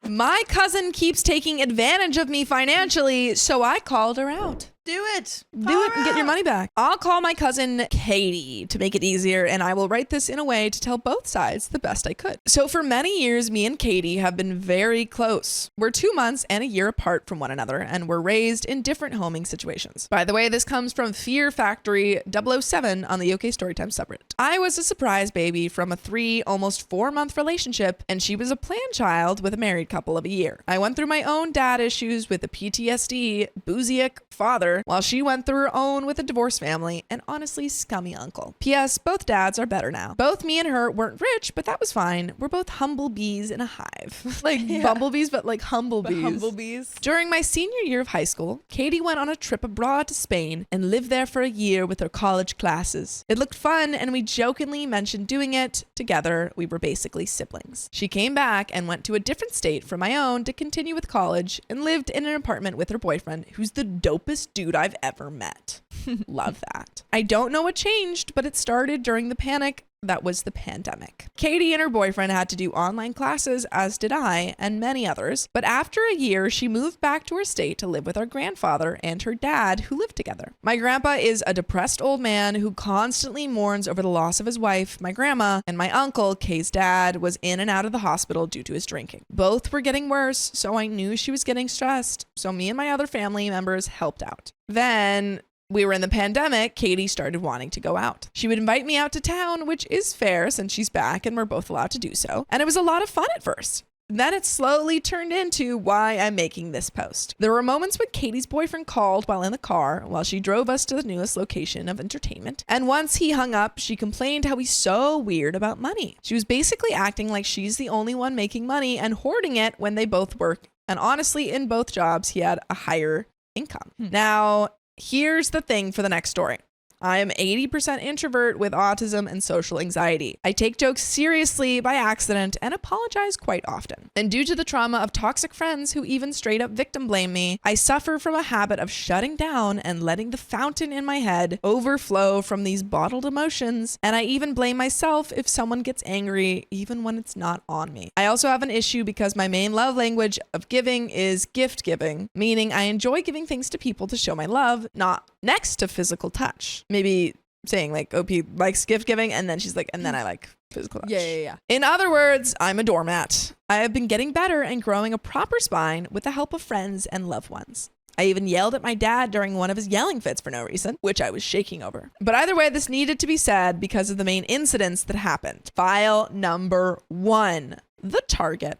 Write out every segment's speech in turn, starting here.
My cousin keeps taking advantage of me financially, so I called her out. Do it. Do it and get your money back. I'll call my cousin Katie to make it easier, and I will write this in a way to tell both sides the best I could. So for many years, me and Katie have been very close. We're 2 months and a year apart from one another, and we're raised in different homing situations. By the way, this comes from Fear Factory 007 on the OK Storytime subreddit. I was a surprise baby from a almost 4 month relationship, and she was a planned child with a married couple of a year. I went through my own dad issues with a PTSD, boozyic father, while she went through her own with a divorced family and honestly scummy uncle. P.S. Both dads are better now. Both me and her weren't rich, but that was fine. We're both humble bees in a hive. Bumblebees, but like humble bees. Humble bees. During my senior year of high school, Katie went on a trip abroad to Spain and lived there for a year with her college classes. It looked fun, and we jokingly mentioned doing it together. We were basically siblings. She came back and went to a different state from my own to continue with college and lived in an apartment with her boyfriend, who's the dopest dude I've ever met. Love that. I don't know what changed, but it started during the panic that was the pandemic. Katie and her boyfriend had to do online classes, as did I and many others. But after a year, she moved back to her state to live with our grandfather and her dad, who lived together. My grandpa is a depressed old man who constantly mourns over the loss of his wife, my grandma, and my uncle, Kay's dad, was in and out of the hospital due to his drinking. Both were getting worse, so I knew she was getting stressed. So me and my other family members helped out. Then we were in the pandemic. Katie started wanting to go out. She would invite me out to town, which is fair since she's back and we're both allowed to do so. And it was a lot of fun at first. Then it slowly turned into why I'm making this post. There were moments when Katie's boyfriend called while in the car while she drove us to the newest location of entertainment. And once he hung up, she complained how he's so weird about money. She was basically acting like she's the only one making money and hoarding it when they both work. And honestly, in both jobs, he had a higher income. Now, here's the thing for the next story. I am 80% introvert with autism and social anxiety. I take jokes seriously by accident and apologize quite often. And due to the trauma of toxic friends who even straight up victim blame me, I suffer from a habit of shutting down and letting the fountain in my head overflow from these bottled emotions. And I even blame myself if someone gets angry, even when it's not on me. I also have an issue because my main love language of giving is gift giving, meaning I enjoy giving things to people to show my love, not next to physical touch. Maybe saying like OP likes gift giving, and then she's like, and then I like physical touch. Yeah. In other words, I'm a doormat. I have been getting better and growing a proper spine with the help of friends and loved ones. I even yelled at my dad during one of his yelling fits for no reason, which I was shaking over. But either way, this needed to be said because of the main incidents that happened. File number 1, the Target.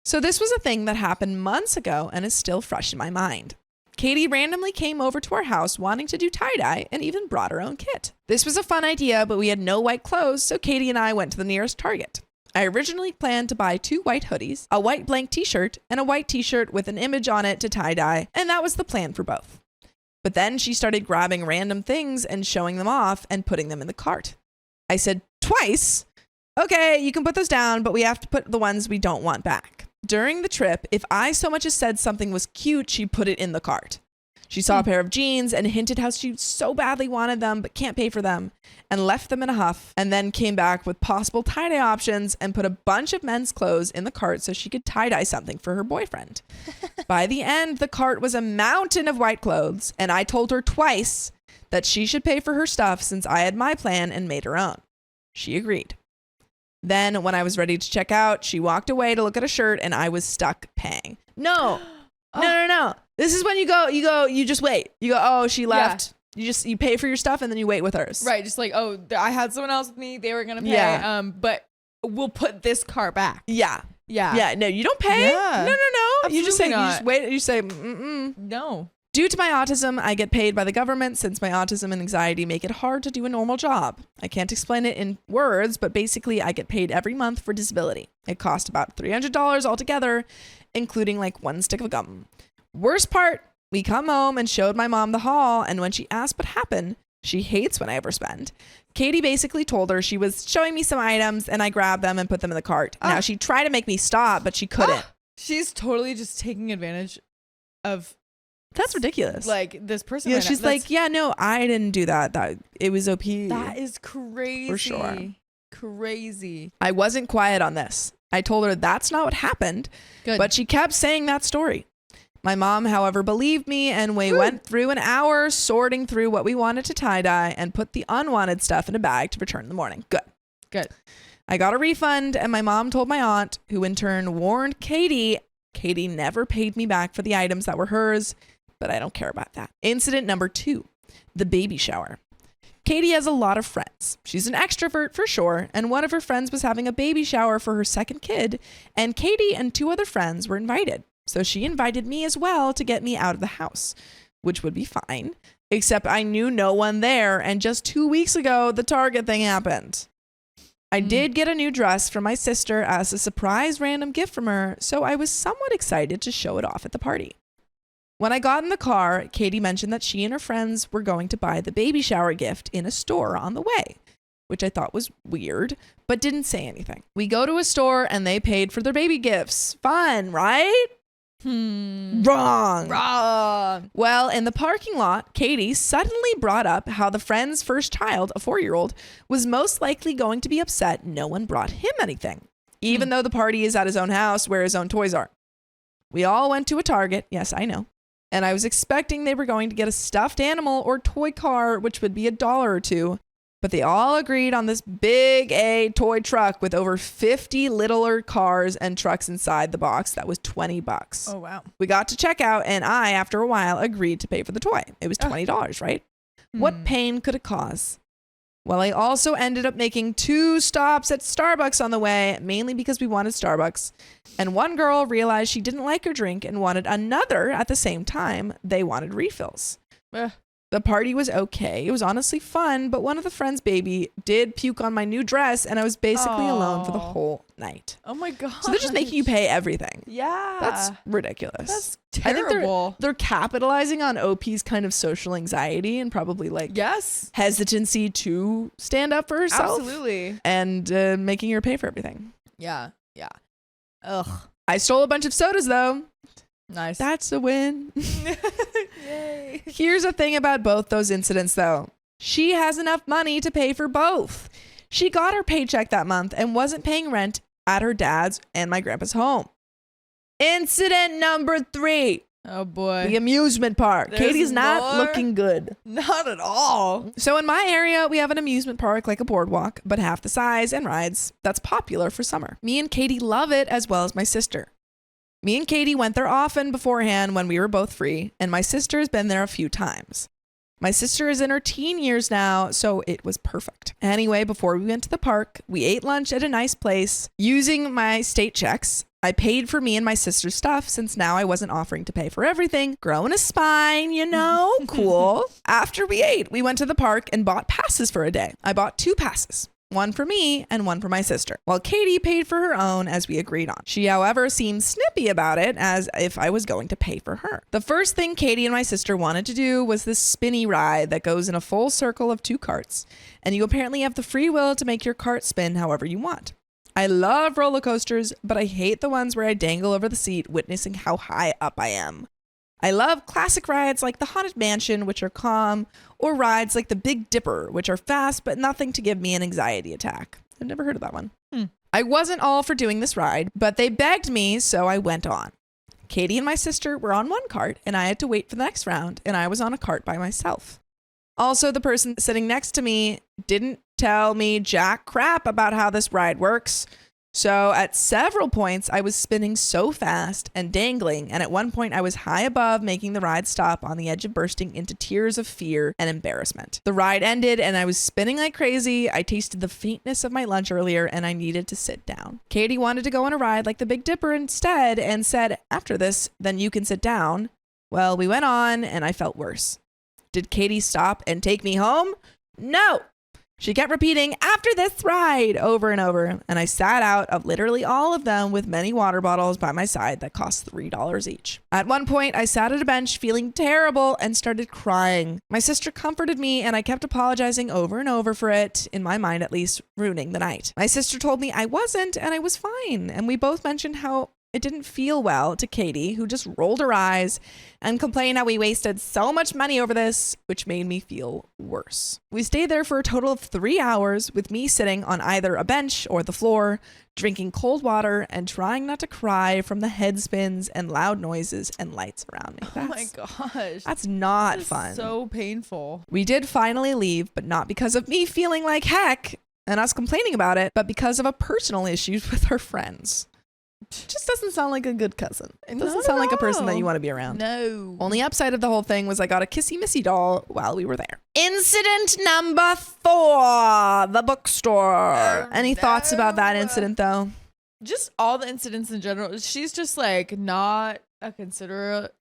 So this was a thing that happened months ago and is still fresh in my mind. Katie randomly came over to our house wanting to do tie-dye and even brought her own kit. This was a fun idea, but we had no white clothes, so Katie and I went to the nearest Target. I originally planned to buy 2 white hoodies, a white blank t-shirt, and a white t-shirt with an image on it to tie-dye, and that was the plan for both. But then she started grabbing random things and showing them off and putting them in the cart. I said twice, okay, you can put those down, but we have to put the ones we don't want back. During the trip, if I so much as said something was cute, she put it in the cart. She saw a pair of jeans and hinted how she so badly wanted them but can't pay for them, and left them in a huff, and then came back with possible tie-dye options and put a bunch of men's clothes in the cart so she could tie-dye something for her boyfriend. By the end, the cart was a mountain of white clothes, and I told her twice that she should pay for her stuff since I had my plan and made her own. She agreed. Then, when I was ready to check out, she walked away to look at a shirt, and I was stuck paying. No. This is when you just wait. You go, oh, she left. Yeah. You pay for your stuff, and then you wait with hers. Right, just like, oh, I had someone else with me. They were going to pay. Yeah. But we'll put this cart back. Yeah. Yeah. No, you don't pay. Yeah. No. Absolutely You just say, not. you just wait. You say, mm-mm. No. Due to my autism, I get paid by the government since my autism and anxiety make it hard to do a normal job. I can't explain it in words, but basically I get paid every month for disability. It costs about $300 altogether, including like 1 stick of gum. Worst part, we come home and showed my mom the haul, and when she asked what happened, she hates when I overspend. Katie basically told her she was showing me some items and I grabbed them and put them in the cart. Now she tried to make me stop, but she couldn't. She's totally just taking advantage of... That's ridiculous. Like this person. Yeah, right she's now. like, yeah, no, I didn't do that. It was OP. That is crazy. For sure. Crazy. I wasn't quiet on this. I told her that's not what happened, Good. but she kept saying that story. My mom, however, believed me, and we went through an hour sorting through what we wanted to tie-dye and put the unwanted stuff in a bag to return in the morning. Good. I got a refund, and my mom told my aunt, who in turn warned Katie. Katie never paid me back for the items that were hers, but I don't care about that. Incident number 2, the baby shower. Katie has a lot of friends. She's an extrovert for sure, and one of her friends was having a baby shower for her second kid, and Katie and 2 other friends were invited. So she invited me as well to get me out of the house, which would be fine, except I knew no one there, and just 2 weeks ago, the Target thing happened. I did get a new dress from my sister as a surprise random gift from her, so I was somewhat excited to show it off at the party. When I got in the car, Katie mentioned that she and her friends were going to buy the baby shower gift in a store on the way, which I thought was weird, but didn't say anything. We go to a store and they paid for their baby gifts. Fun, right? Wrong. Well, in the parking lot, Katie suddenly brought up how the friend's first child, a 4-year-old, was most likely going to be upset no one brought him anything, even though the party is at his own house where his own toys are. We all went to a Target. Yes, I know. And I was expecting they were going to get a stuffed animal or toy car, which would be $1 or $2. But they all agreed on this big A toy truck with over 50 littler cars and trucks inside the box. That was $20. Oh, wow. We got to check out, and I, after a while, agreed to pay for the toy. It was $20, right? What pain could it cause? Well, I also ended up making 2 stops at Starbucks on the way, mainly because we wanted Starbucks. And one girl realized she didn't like her drink and wanted another at the same time. They wanted refills. The party was okay. It was honestly fun, but one of the friends' baby did puke on my new dress, and I was basically alone for the whole night. Oh my God. So they're just making you pay everything. Yeah. That's ridiculous. That's terrible. terrible. I think they're capitalizing on OP's kind of social anxiety and probably like hesitancy to stand up for herself. Absolutely. And making her pay for everything. Yeah. Ugh. I stole a bunch of sodas though. Nice. That's a win. Yay. Here's the thing about both those incidents though. She has enough money to pay for both. She got her paycheck that month and wasn't paying rent at her dad's and my grandpa's home. Incident number 3. Oh boy. The amusement park. There's Katie's not more? looking good. Not at all. So in my area, we have an amusement park like a boardwalk, but half the size and rides. That's popular for summer. Me and Katie love it as well as my sister. Me and Katie went there often beforehand when we were both free, and my sister has been there a few times. My sister is in her teen years now, so it was perfect. Anyway, before we went to the park, we ate lunch at a nice place. Using my state checks, I paid for me and my sister's stuff since now I wasn't offering to pay for everything. Growing a spine, you know? Cool. After we ate, we went to the park and bought passes for a day. I bought 2 passes. One for me and one for my sister, while Katie paid for her own as we agreed on. She, however, seemed snippy about it as if I was going to pay for her. The first thing Katie and my sister wanted to do was this spinny ride that goes in a full circle of 2 carts, and you apparently have the free will to make your cart spin however you want. I love roller coasters, but I hate the ones where I dangle over the seat witnessing how high up I am. I love classic rides like the Haunted Mansion, which are calm, or rides like the Big Dipper, which are fast but nothing to give me an anxiety attack. I've never heard of that one. I wasn't all for doing this ride, but they begged me, so I went on. Katie and my sister were on one cart, and I had to wait for the next round, and I was on a cart by myself. Also, the person sitting next to me didn't tell me jack crap about how this ride works. So at several points, I was spinning so fast and dangling, and at one point I was high above, making the ride stop on the edge of bursting into tears of fear and embarrassment. The ride ended, and I was spinning like crazy. I tasted the faintness of my lunch earlier, and I needed to sit down. Katie wanted to go on a ride like the Big Dipper instead and said, after this, then you can sit down. Well, we went on, and I felt worse. Did Katie stop and take me home? No! She kept repeating, after this ride, over and over, and I sat out of literally all of them with many water bottles by my side that cost $3 each. At one point, I sat at a bench feeling terrible and started crying. My sister comforted me, and I kept apologizing over and over for it, in my mind at least, ruining the night. My sister told me I wasn't, and I was fine, and we both mentioned how It didn't feel well to Katie, who just rolled her eyes and complained how we wasted so much money over this, which made me feel worse. We stayed there for a total of 3 hours, with me sitting on either a bench or the floor, drinking cold water and trying not to cry from the head spins and loud noises and lights around me. Oh my gosh. That's not This is fun. so painful. We did finally leave, but not because of me feeling like heck and us complaining about it, but because of a personal issue with her friends. Just doesn't sound like a good cousin. It doesn't Not sound at like a person that all. you want to be around. No. Only upside of the whole thing was I got a kissy missy doll while we were there. Incident number 4, the bookstore. Oh, Any thoughts about that no. incident though? Just all the incidents in general. She's just like not a considerate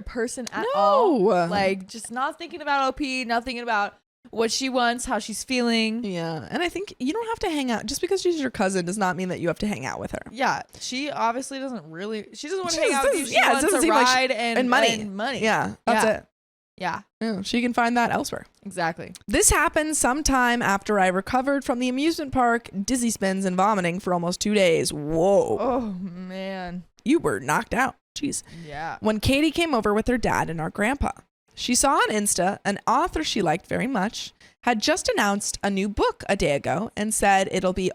person at all. Like just not thinking about OP, not thinking about what she wants, how she's feeling. Yeah. And I think you don't have to hang out. Just because she's your cousin does not mean that you have to hang out with her. Yeah, she obviously doesn't she doesn't want to She hang out with you. doesn't- She yeah, it wants doesn't a seem like ride and money. Yeah. That's Yeah. it. Yeah, Yeah, she can find that elsewhere. exactly. This happened sometime after I recovered from the amusement park, dizzy spins, and vomiting for almost 2 days. Whoa. Oh man. You were knocked out. Jeez. Yeah. When Katie came over with her dad and our grandpa, she saw on Insta an author she liked very much had just announced a new book a day ago and said it'll be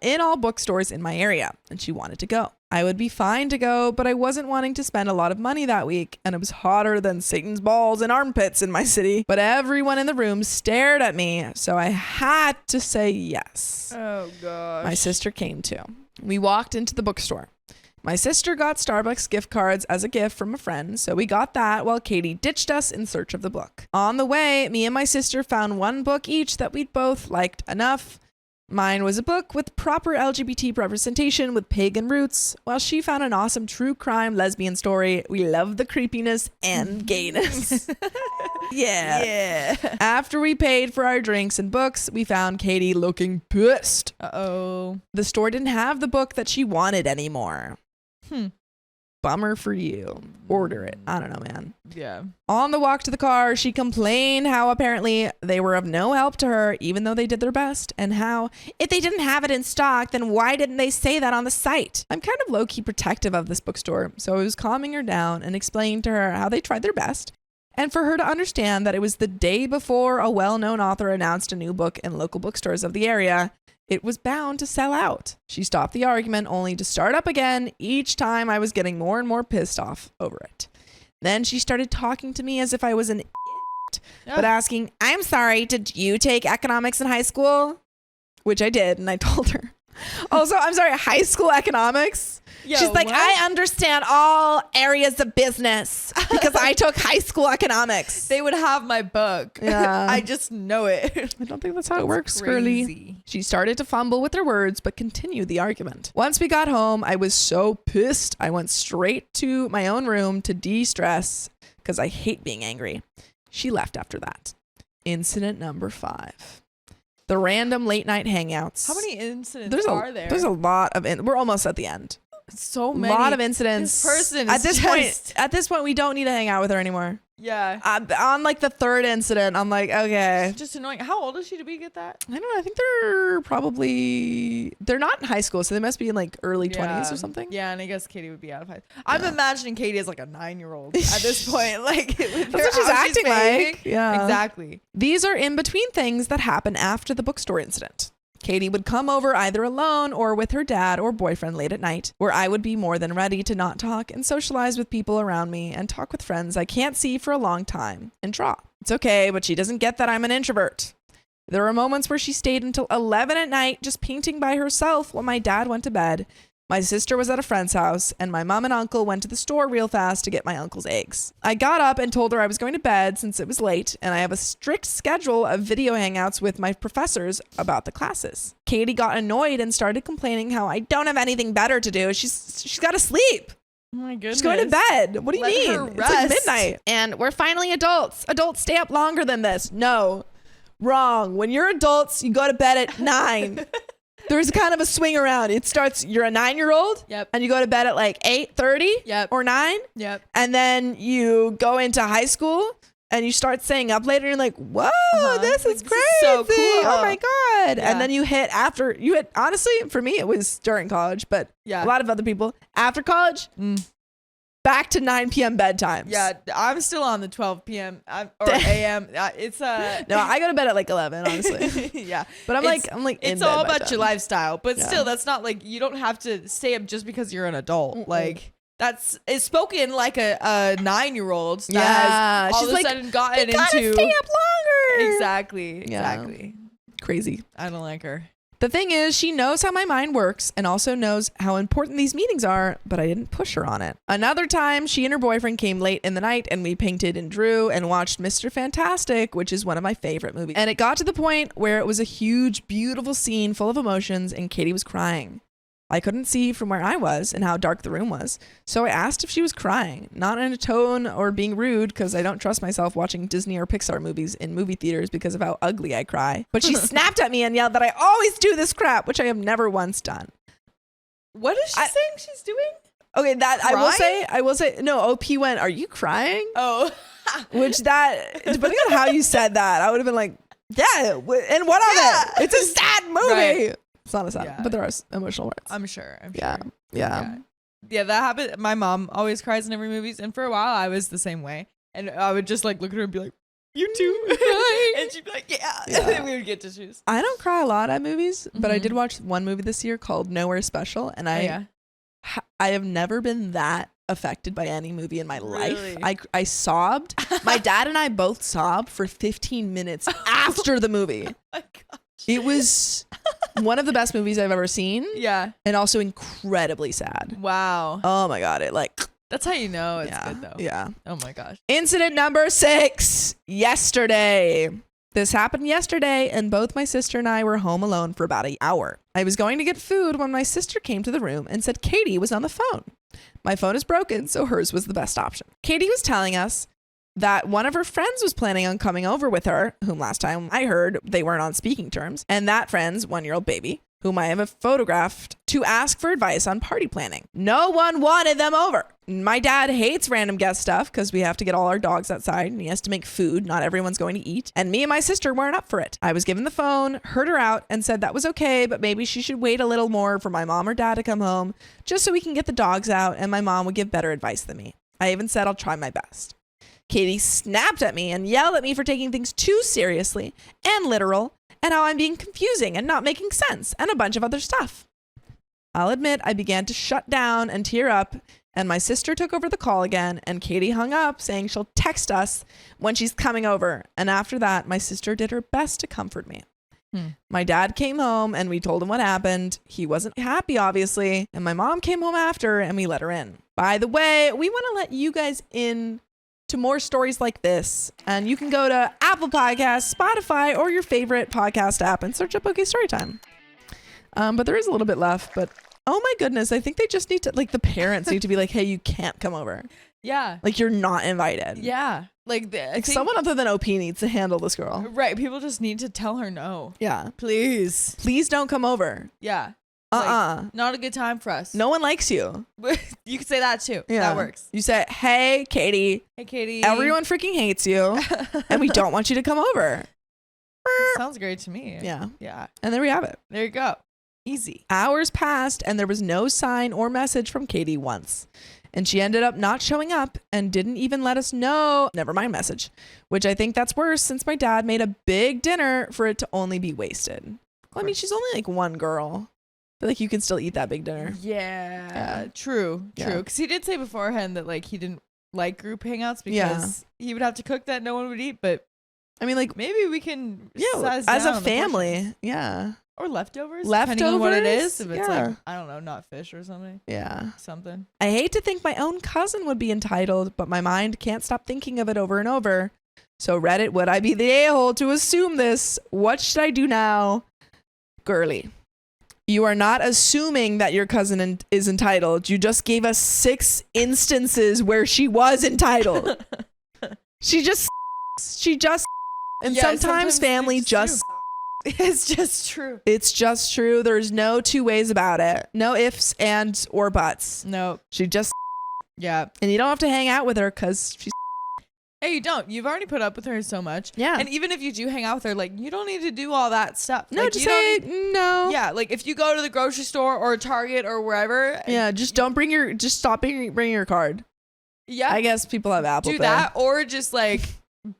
in all bookstores in my area, and she wanted to go. I would be fine to go, but I wasn't wanting to spend a lot of money that week, and it was hotter than Satan's balls and armpits in my city. But everyone in the room stared at me, so I had to say yes. Oh gosh. My sister came too. We walked into the bookstore. My sister got Starbucks gift cards as a gift from a friend, so we got that while Katie ditched us in search of the book. On the way, me and my sister found one book each that we'd both liked enough. Mine was a book with proper LGBT representation with pagan roots, while she found an awesome true crime lesbian story. We love the creepiness and gayness. Yeah. After we paid for our drinks and books, we found Katie looking pissed. Uh-oh. The store didn't have the book that she wanted anymore. Bummer for you. Order it. I don't know, man. Yeah. On the walk to the car, she complained how apparently they were of no help to her, even though they did their best, and how if they didn't have it in stock, then why didn't they say that on the site? I'm kind of low-key protective of this bookstore, so I was calming her down and explaining to her how they tried their best, and for her to understand that it was the day before a well-known author announced a new book in local bookstores of the area. It was bound to sell out. She stopped the argument only to start up again each time I was getting more and more pissed off over it. Then she started talking to me as if I was an idiot, but asking, I'm sorry, did you take economics in high school? Which I did, and I told her. Also, I'm sorry, high school economics? Yo, She's like, what? I understand all areas of business because I took high school economics. They would have my book. Yeah. I just know it. I don't think that's how it works, girly. Crazy. She started to fumble with her words, but continued the argument. Once we got home, I was so pissed. I went straight to my own room to de-stress because I hate being angry. She left after that. Incident number 5. The random late night hangouts. How many incidents are there? There's a lot of we're almost at the end. So many. A lot of incidents. This person at is this point we don't need to hang out with her anymore. Yeah. On like the 3rd incident, I'm like, okay. Just annoying. How old is she to be get that? I don't know. I think they're not in high school, so they must be in like early 20s or something. Yeah, and I guess Katie would be out of high school. I'm imagining Katie as like a 9-year-old at this point. Like That's what she's acting like. Yeah. Exactly. These are in between things that happen after the bookstore incident. Katie would come over either alone or with her dad or boyfriend late at night, where I would be more than ready to not talk and socialize with people around me and talk with friends I can't see for a long time and draw. It's okay, but she doesn't get that I'm an introvert. There were moments where she stayed until 11 at night just painting by herself while my dad went to bed. My sister was at a friend's house, and my mom and uncle went to the store real fast to get my uncle's eggs. I got up and told her I was going to bed since it was late, and I have a strict schedule of video hangouts with my professors about the classes. Katie got annoyed and started complaining how I don't have anything better to do. She's got to sleep. Oh my goodness. She's going to bed. What do you Let mean? her It's like rest. midnight. And we're finally adults. Adults stay up longer than this. No. Wrong. When you're adults, you go to bed at 9. There's kind of a swing around. It starts, you're a 9-year-old. Yep. And you go to bed at like 8:30. Yep. Or 9. Yep. And then you go into high school and you start staying up later and you're like, whoa, this is crazy. Is so cool. Oh my God. And then you hit, honestly, for me, it was during college, but a lot of other people after college, back to 9 p.m. bedtimes. Yeah, I'm still on the 12 p.m. or a.m. It's no, I go to bed at like 11, honestly. Yeah, but I'm like it's all about your lifestyle. But still, that's not like you don't have to stay up just because you're an adult. Like it's spoken like a 9-year-old. That has all of a sudden gotten into stay up longer. Exactly. Crazy. I don't like her. The thing is, she knows how my mind works and also knows how important these meetings are, but I didn't push her on it. Another time, she and her boyfriend came late in the night and we painted and drew and watched Mr. Fantastic, which is one of my favorite movies. And it got to the point where it was a huge, beautiful scene full of emotions and Katie was crying. I couldn't see from where I was and how dark the room was, so I asked if she was crying, not in a tone or being rude because I don't trust myself watching Disney or Pixar movies in movie theaters because of how ugly I cry. But she snapped at me and yelled that I always do this crap, which I have never once done. What is she saying she's doing? Okay, that crying? I will say, no, OP went, are you crying? Oh. Which depending on how you said that, I would have been like, yeah, and what of it? It's a sad movie. Right. It's not a sad, but there are emotional words. I'm sure. Yeah, that happened. My mom always cries in every movie, and for a while I was the same way. And I would just like look at her and be like, "You too," and she'd be like, "Yeah." And then we would get tissues. I don't cry a lot at movies, but I did watch one movie this year called Nowhere Special, and I have never been that affected by any movie in my life. I sobbed. My dad and I both sobbed for 15 minutes after the movie. Oh my gosh. It was one of the best movies I've ever seen. Yeah. And also incredibly sad. Wow. Oh my God. That's how you know it's good though. Yeah. Oh my gosh. Incident number 6. Yesterday. This happened yesterday and both my sister and I were home alone for about an hour. I was going to get food when my sister came to the room and said Katie was on the phone. My phone is broken, so hers was the best option. Katie was telling us that one of her friends was planning on coming over with her, whom last time I heard they weren't on speaking terms, and that friend's 1-year-old baby, whom I have photographed, to ask for advice on party planning. No one wanted them over. My dad hates random guest stuff because we have to get all our dogs outside and he has to make food. Not everyone's going to eat. And me and my sister weren't up for it. I was given the phone, heard her out, and said that was okay, but maybe she should wait a little more for my mom or dad to come home just so we can get the dogs out and my mom would give better advice than me. I even said I'll try my best. Katie snapped at me and yelled at me for taking things too seriously and literal and how I'm being confusing and not making sense and a bunch of other stuff. I'll admit I began to shut down and tear up and my sister took over the call again and Katie hung up saying she'll text us when she's coming over. And after that, my sister did her best to comfort me. My dad came home and we told him what happened. He wasn't happy, obviously. And my mom came home after and we let her in. By the way, we want to let you guys in to more stories like this. And you can go to Apple Podcasts, Spotify, or your favorite podcast app and search up OK Storytime. But there is a little bit left. But oh my goodness, I think they just need to, like the parents need to be like, hey, you can't come over. Yeah. Like you're not invited. Yeah. Like someone other than OP needs to handle this girl. Right. People just need to tell her no. Yeah. Please. Please don't come over. Yeah. Like, not a good time for us. No one likes you. You could say that too. Yeah. That works. You say, hey, Katie. Hey, Katie. Everyone freaking hates you. And we don't want you to come over. Sounds great to me. Yeah. Yeah. And there we have it. There you go. Easy. Hours passed and there was no sign or message from Katie once. And she ended up not showing up and didn't even let us know. Never mind message. Which I think that's worse since my dad made a big dinner for it to only be wasted. Well, I mean, she's only like one girl. I feel like you can still eat that big dinner. Yeah. True. Because he did say beforehand that like he didn't like group hangouts because he would have to cook that no one would eat. But I mean, like maybe we can as a family. Yeah. Or leftovers. Depending on what it is. If it's like, I don't know, not fish or something. Yeah. Something. I hate to think my own cousin would be entitled, but my mind can't stop thinking of it over and over. So Reddit, would I be the a-hole to assume this? What should I do now? Girly. You are not assuming that your cousin is entitled. You just gave us 6 instances where she was entitled. She just, and sometimes family just, it's just true. It's just true. There's no 2 ways about it. No ifs and or buts. No. She just, yeah. And you don't have to hang out with her because she's. Hey, you don't. You've already put up with her so much. Yeah. And even if you do hang out with her, like, you don't need to do all that stuff. No, like, just you say don't need, no. Yeah, like if you go to the grocery store or Target or wherever. Yeah, just don't bring your. Just stop bringing your card. Yeah. I guess people have Apple Do Pay. that, or just like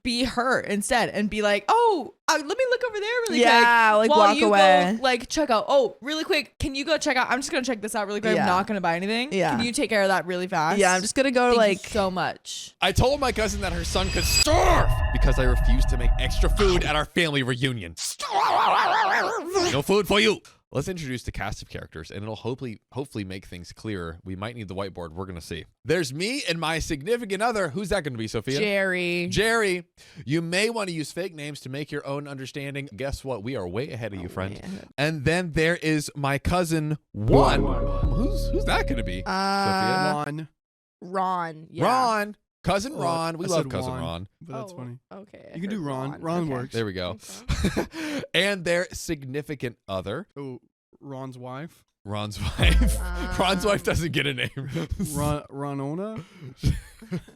be her instead and be like, oh, let me look over there really quick. Yeah, like while walk you away. Go, like check out. Oh, really quick. Can you go check out? I'm just gonna check this out really quick. Yeah. I'm not gonna buy anything. Yeah. Can you take care of that really fast? Yeah, I'm just gonna go to Thank like you so much. I told my cousin that her son could starve because I refused to make extra food at our family reunion. No food for you. Let's introduce the cast of characters, and it'll hopefully make things clearer. We might need the whiteboard. We're going to see. There's me and my significant other. Who's that going to be, Sophia? Jerry. You may want to use fake names to make your own understanding. Guess what? We are way ahead of you, friend. Man. And then there is my cousin, Juan. Who's that going to be, Sophia? Ron. Yeah. Ron. Cousin Ron. We I love said cousin Juan, Ron. But that's funny. Okay. You can do Ron. Ron Okay. works. There we go. And their significant other. Oh, Ron's wife. Ron's wife. Ron's wife doesn't get a name. Ronona?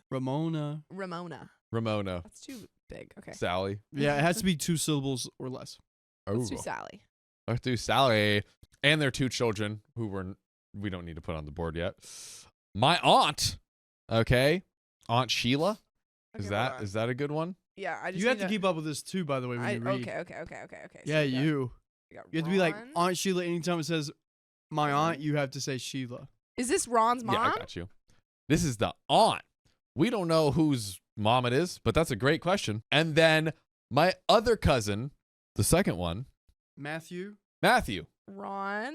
Ramona. Ramona. That's too big. Okay. Sally. Yeah, it has to be 2 syllables or less. Let's do Sally. Let's do Sally. And their 2 children who we don't need to put on the board yet. My aunt. Okay. Aunt Sheila. Okay, Is that a good one? Yeah, I just You have to keep up with this too, by the way, when you read. Okay. Yeah, So you. we got You have to be like, Ron. Aunt Sheila. Anytime it says my aunt, you have to say Sheila. Is this Ron's mom? Yeah, I got you. This is the aunt. We don't know whose mom it is, but that's a great question. And then my other cousin, the second one, Matthew. Ron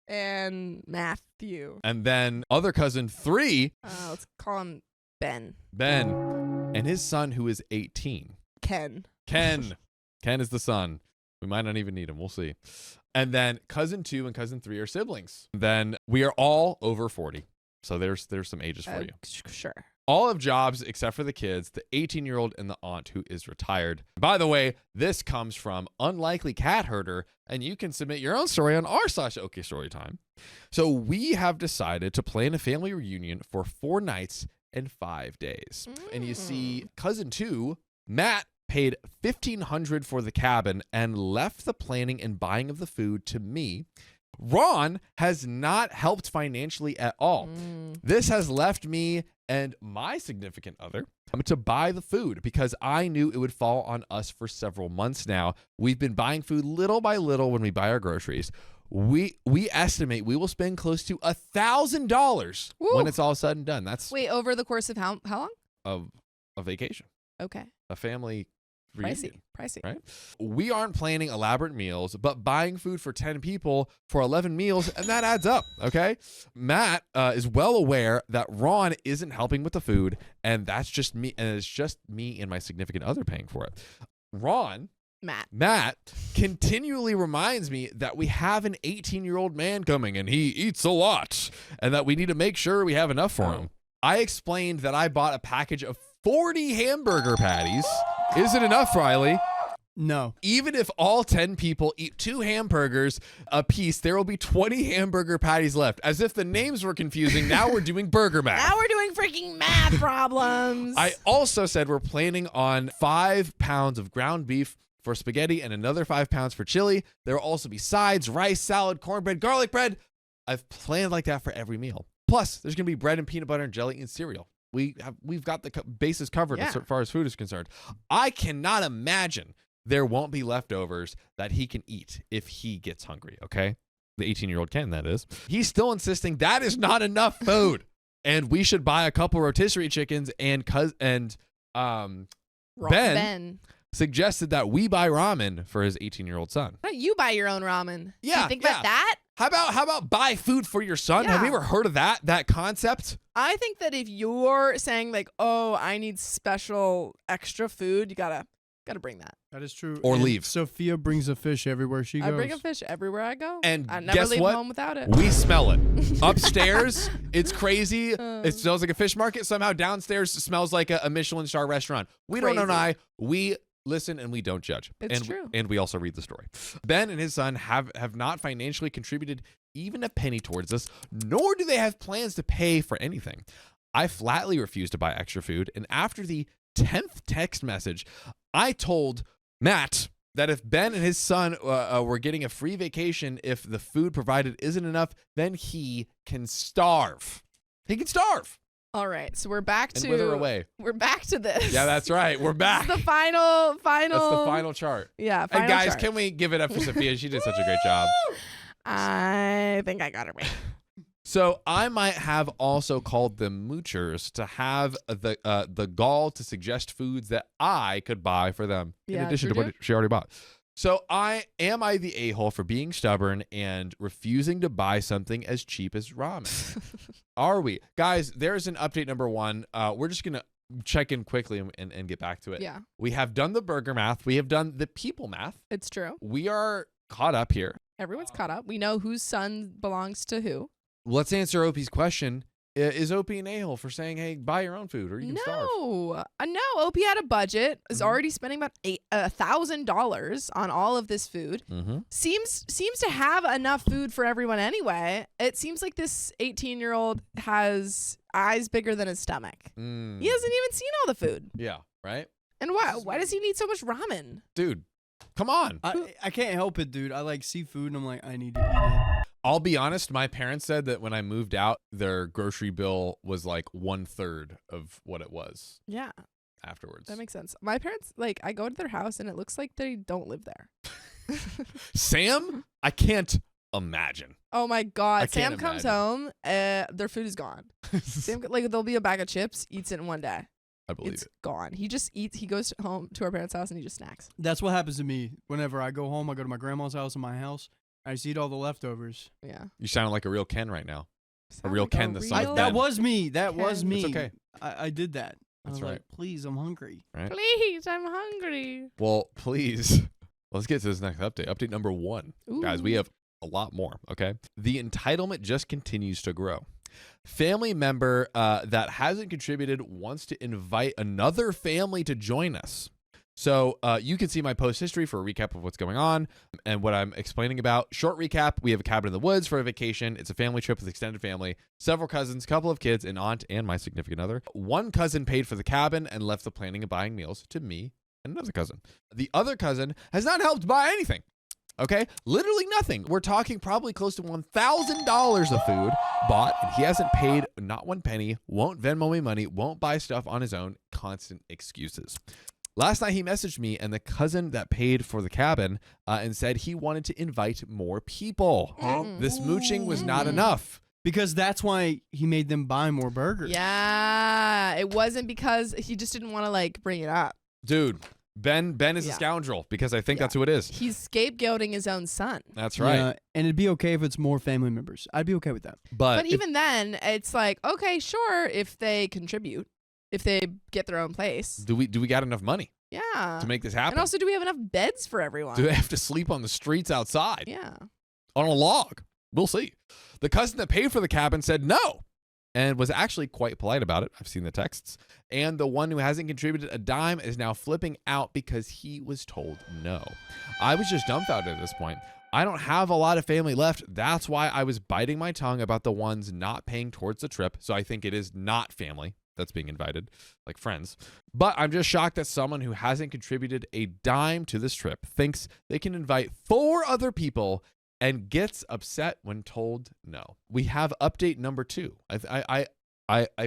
and Matthew. And then other cousin 3, Let's call him Ben. and his son who is 18. Ken. Ken is the son. We might not even need him. We'll see. And then cousin 2 and cousin 3 are siblings. Then we are all over 40. So there's some ages for you. Sure. All have jobs except for the kids, the 18-year-old and the aunt who is retired. By the way, this comes from Unlikely Cat Herder, and you can submit your own story on r/OK Storytime. So we have decided to plan a family reunion for 4 nights and 5 days. And you see, cousin 2, Matt, paid $1,500 for the cabin and left the planning and buying of the food to me. Ron has not helped financially at all. This has left me and my significant other to buy the food because I knew it would fall on us for several months now. We've been buying food little by little when we buy our groceries. We estimate we will spend close to $1,000 when it's all said and done. That's over the course of how long? of a vacation, Okay. a family reunion. Pricey. Right? We aren't planning elaborate meals, but buying food for 10 people for 11 meals, and that adds up, okay? Matt is well aware that Ron isn't helping with the food, and that's just me, and it's just me and my significant other paying for it. Matt continually reminds me that we have an 18-year-old man coming, and he eats a lot, and that we need to make sure we have enough for him. I explained that I bought a package of 40 hamburger patties. Is it enough, Riley? No. Even if all 10 people eat 2 hamburgers a piece, there will be 20 hamburger patties left. As if the names were confusing, now we're doing burger math. Now we're doing freaking math problems. I also said we're planning on 5 pounds of ground beef for spaghetti and another 5 pounds for chili. There will also be sides, rice, salad, cornbread, garlic bread. I've planned like that for every meal. Plus, there's going to be bread and peanut butter and jelly and cereal. We've got the bases covered as far as food is concerned. I cannot imagine there won't be leftovers that he can eat if he gets hungry, okay? The 18-year-old can, that is. He's still insisting that is not enough food. And we should buy a couple rotisserie chickens Ben suggested that we buy ramen for his 18-year-old son. Why don't you buy your own ramen? Yeah, You think about that? How about buy food for your son? Yeah. Have you ever heard of that concept? I think that if you're saying like, oh, I need special extra food, you gotta bring that. That is true. Or And leave. Sophia brings a fish everywhere she goes. I bring a fish everywhere I go. And I never guess leave what? home without it. We smell it. Upstairs, it's crazy. It smells like a fish market. Somehow downstairs smells like a Michelin star restaurant. We don't deny. We listen and we don't judge. It's true. And we also read the story. Ben and his son have not financially contributed even a penny towards us, nor do they have plans to pay for anything. I flatly refuse to buy extra food, and after the 10th text message. I told Matt that if Ben and his son were getting a free vacation, if the food provided isn't enough, then he can starve. He can starve. All right, so we're back And to wither away. We're back to this. Yeah, that's right. We're back. This is the final. That's the final chart. Yeah, final And guys, chart. can we give it up for Sophia? She did such a great job. I think I got it right. So I might have also called them moochers to have the gall to suggest foods that I could buy for them in addition to what she already bought. So am I the a-hole for being stubborn and refusing to buy something as cheap as ramen? Are we? Guys, there's an update number 1. We're just going to check in quickly and get back to it. Yeah. We have done the burger math. We have done the people math. It's true. We are caught up here. Everyone's caught up. We know whose son belongs to who. Let's answer Opie's question. Is Opie an a-hole for saying, hey, buy your own food or you can starve? No, Opie had a budget, is already spending about $1,000 on all of this food. Mm-hmm. Seems to have enough food for everyone anyway. It seems like this 18-year-old has eyes bigger than his stomach. He hasn't even seen all the food. Yeah, right? And why does he need so much ramen? Dude, come on. I can't help it, dude. I like seafood, and I'm like, I need to eat it. I'll be honest, my parents said that when I moved out, their grocery bill was like 1/3 of what it was Yeah, afterwards. that makes sense. My parents, like, I go to their house and it looks like they don't live there. Sam, I can't imagine. Oh my God. I Sam can't comes imagine. home, their food is gone. Sam, like, there'll be a bag of chips, eats it in one day. I believe It's it. gone. He just eats. He goes home to our parents' house and he just snacks. That's what happens to me. Whenever I go home, I go to my grandma's house and my house. I just eat all the leftovers. Yeah. You sound like a real Ken right now. Sound real like Ken the son of real Ben. That was me. That was Ken. me. It's okay. I did that. I That's was right. like, please, I'm hungry. Right? Please, I'm hungry. Well, please, let's get to this next update. Update number 1. Guys, we Ooh. have a lot more, okay? The entitlement just continues to grow. Family member that hasn't contributed wants to invite another family to join us. So you can see my post history for a recap of what's going on and what I'm explaining about. Short recap, we have a cabin in the woods for a vacation. It's a family trip with extended family, several cousins, couple of kids, an aunt, and my significant other. One cousin paid for the cabin and left the planning and buying meals to me and another cousin. The other cousin has not helped buy anything. Okay, literally nothing. We're talking probably close to $1,000 of food bought, and he hasn't paid not one penny, won't Venmo me money, won't buy stuff on his own, constant excuses. Last night he messaged me and the cousin that paid for the cabin and said he wanted to invite more people. This mooching was not enough. Because that's why he made them buy more burgers. Yeah, it wasn't because he just didn't want to like bring it up. Dude, Ben is a Yeah. scoundrel because I think Yeah. that's who it is. He's scapegoating his own son. That's right. Yeah, and it'd be okay if it's more family members. I'd be okay with that. But even then, it's like, okay, sure, if they contribute, if they get their own place. do we got enough money Yeah. to make this happen? And also, do we have enough beds for everyone? Do they have to sleep on the streets outside? Yeah. On a log? We'll see. The cousin that paid for the cabin said no and was actually quite polite about it. I've seen the texts. And the one who hasn't contributed a dime is now flipping out because he was told no. I was just dumbfounded at this point. I don't have a lot of family left. That's why I was biting my tongue about the ones not paying towards the trip. So I think it is not family that's being invited, like friends. But I'm just shocked that someone who hasn't contributed a dime to this trip thinks they can invite 4 other people and gets upset when told no. We have update number 2. I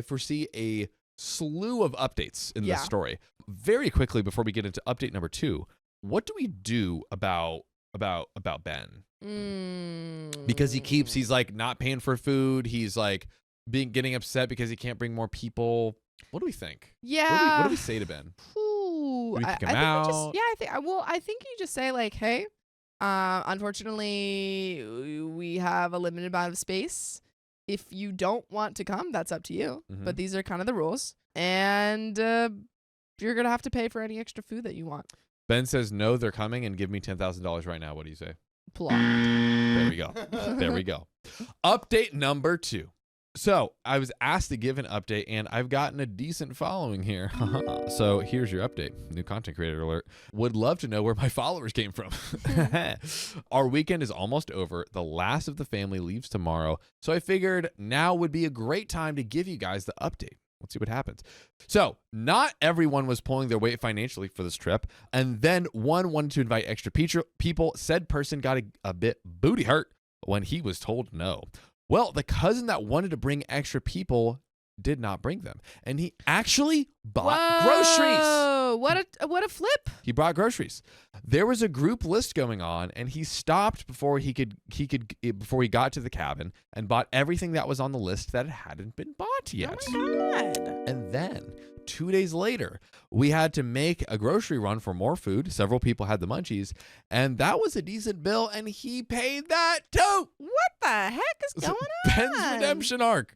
foresee a slew of updates in this story. Very quickly before we get into update number 2, what do we do about Ben? Because he's like not paying for food. He's like getting upset because he can't bring more people. What do we think? Yeah. What do we say to Ben? Ooh, Do we I kick him think out? I think you just say like, hey, unfortunately, we have a limited amount of space. If you don't want to come, that's up to you. Mhm. But these are kind of the rules, and you're gonna have to pay for any extra food that you want. Ben says no, they're coming, and give me $10,000 right now. What do you say? Plot. There we go. There we go. Update number 2. So I was asked to give an update, and I've gotten a decent following here. So here's your update. New content creator alert. Would love to know where my followers came from. Our weekend is almost over. The last of the family leaves tomorrow. So I figured now would be a great time to give you guys the update. Let's see what happens. So not everyone was pulling their weight financially for this trip. And then one wanted to invite extra people. Said person got a bit booty hurt when he was told no. Well, the cousin that wanted to bring extra people did not bring them. And he actually bought groceries. Oh, what a flip. He brought groceries. There was a group list going on, and he stopped before he got to the cabin and bought everything that was on the list that hadn't been bought yet. Oh my God. And then 2 days later, we had to make a grocery run for more food. Several people had the munchies, and that was a decent bill, and he paid that too. What the heck is going on? Ben's redemption arc.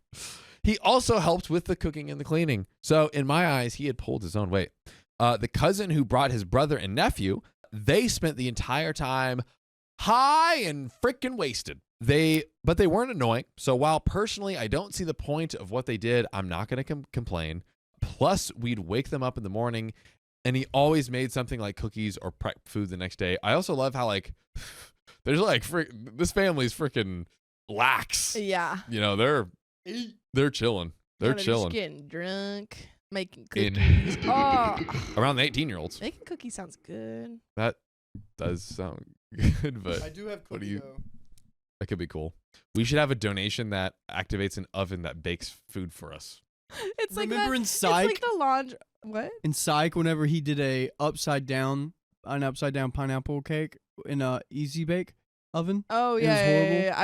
He also helped with the cooking and the cleaning. So in my eyes, he had pulled his own weight. The cousin who brought his brother and nephew, they spent the entire time high and freaking wasted. But they weren't annoying. So while personally I don't see the point of what they did, I'm not going to complain. Plus, we'd wake them up in the morning, and he always made something like cookies or prep food the next day. I also love how there's this family's freaking lax. Yeah. You know, they're chilling. They're chilling. Just getting drunk, making cookies. Around the 18-year-olds. Making cookies sounds good. That does sound good, but I do have cookies, that could be cool. We should have a donation that activates an oven that bakes food for us. It's like Remember that, in Psych? It's like the laundry. What? In Psych, whenever he did an upside down pineapple cake in a Easy Bake oven. Oh It was horrible. yeah.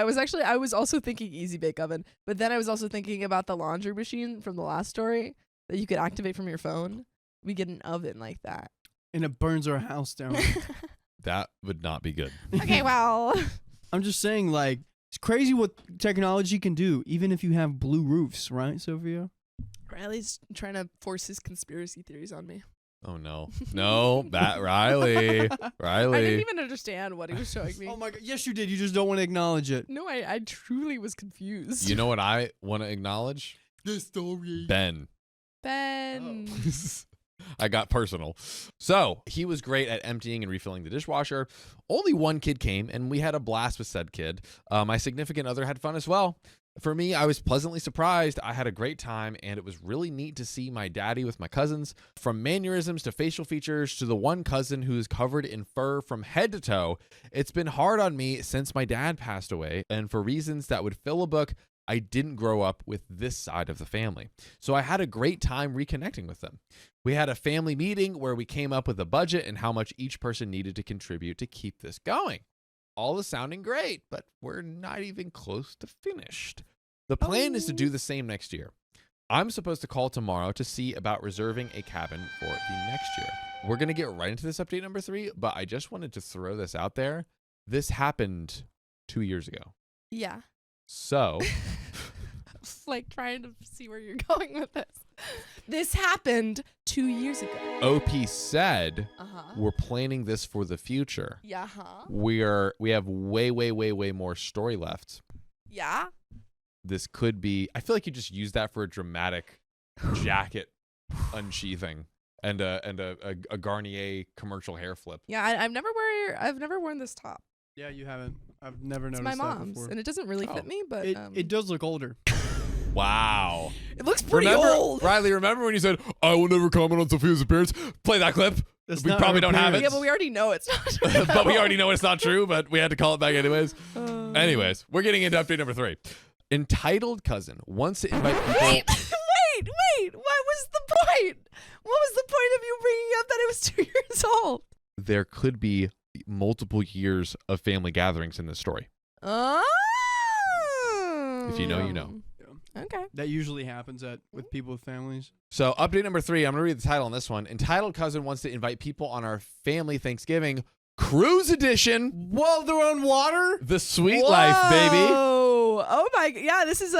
I was also thinking Easy Bake Oven, but then I was also thinking about the laundry machine from the last story that you could activate from your phone. We get an oven like that. And it burns our house down. That would not be good. Okay, well. I'm just saying, it's crazy what technology can do, even if you have blue roofs, right, Sophia? Riley's trying to force his conspiracy theories on me. Oh no. No, that Riley. I didn't even understand what he was showing me. Oh my God. Yes, you did. You just don't want to acknowledge it. No, I truly was confused. You know what I want to acknowledge? The story. Ben. Ben. I got personal. So he was great at emptying and refilling the dishwasher. Only one kid came, and we had a blast with said kid. My significant other had fun as well. For me, I was pleasantly surprised. I had a great time, and it was really neat to see my daddy with my cousins. From mannerisms to facial features to the one cousin who is covered in fur from head to toe. It's been hard on me since my dad passed away, and for reasons that would fill a book, I didn't grow up with this side of the family. So I had a great time reconnecting with them. We had a family meeting where we came up with a budget and how much each person needed to contribute to keep this going. All is sounding great, but we're not even close to finished. The plan is to do the same next year. I'm supposed to call tomorrow to see about reserving a cabin for the next year. We're going to get right into this update number 3, but I just wanted to throw this out there. This happened 2 years ago. Yeah. So, Like trying to see where you're going with this. This happened 2 years ago. OP said Uh-huh. we're planning this for the future. Yeah, huh? We have way more story left. Yeah. This could be, I feel like you just use that for a dramatic jacket unsheathing and a Garnier commercial hair flip. Yeah, I've never worn this top. Yeah, you haven't. I've never It's noticed my that mom's, before. and it doesn't really fit me, but It does look older. Wow. it looks pretty old. Riley, remember when you said, I will never comment on Sophia's appearance? Play that clip. That's We not probably her don't have it. Yeah, but we already know it's not. But we already know it's not true, but we had to call it back anyways. Anyways, we're getting into update number 3. Entitled cousin wants to invite people. Wait. What was the point? What was the point of you bringing up that it was 2 years old? There could be multiple years of family gatherings in this story. Oh. If you know, you know. Okay. That usually happens with people with families. So update number 3, I'm going to read the title on this one. Entitled cousin wants to invite people on our family Thanksgiving cruise edition. Whoa, they're on water? The sweet life, baby. Oh my, yeah, this is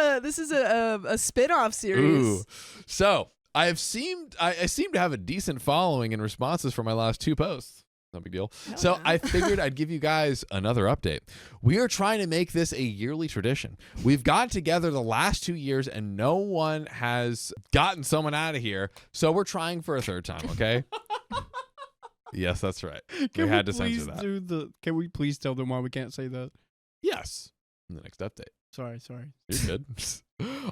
a spin-off series. Ooh. So I seem to have a decent following and responses for my last 2 posts. No big deal. So yeah. I figured I'd give you guys another update. We are trying to make this a yearly tradition. We've got together the last 2 years and no one has gotten someone out of here. So we're trying for a 3rd time, okay? Yes, that's right. We had to censor that. Can we please tell them why we can't say that? Yes. In the next update. Sorry. You're good.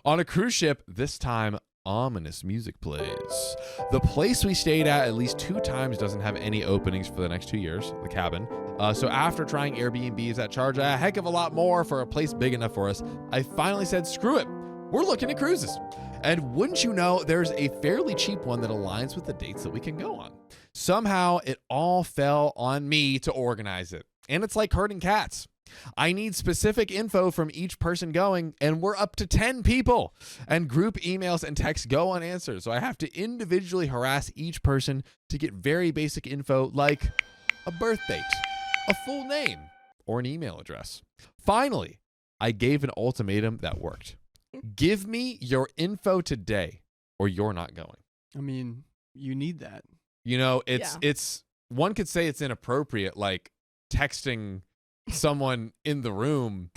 On a cruise ship, this time ominous music plays. The place we stayed at least 2 times doesn't have any openings for the next 2 years, the cabin. So after trying Airbnbs that charge a heck of a lot more for a place big enough for us, I finally said, screw it. We're looking at cruises. And wouldn't you know, there's a fairly cheap one that aligns with the dates that we can go on. Somehow it all fell on me to organize it. And it's like herding cats. I need specific info from each person going, and we're up to 10 people. And group emails and texts go unanswered. So I have to individually harass each person to get very basic info like a birth date, a full name, or an email address. Finally, I gave an ultimatum that worked. Give me your info today or you're not going. I mean, you need that. You know, it's one could say it's inappropriate, like texting someone in the room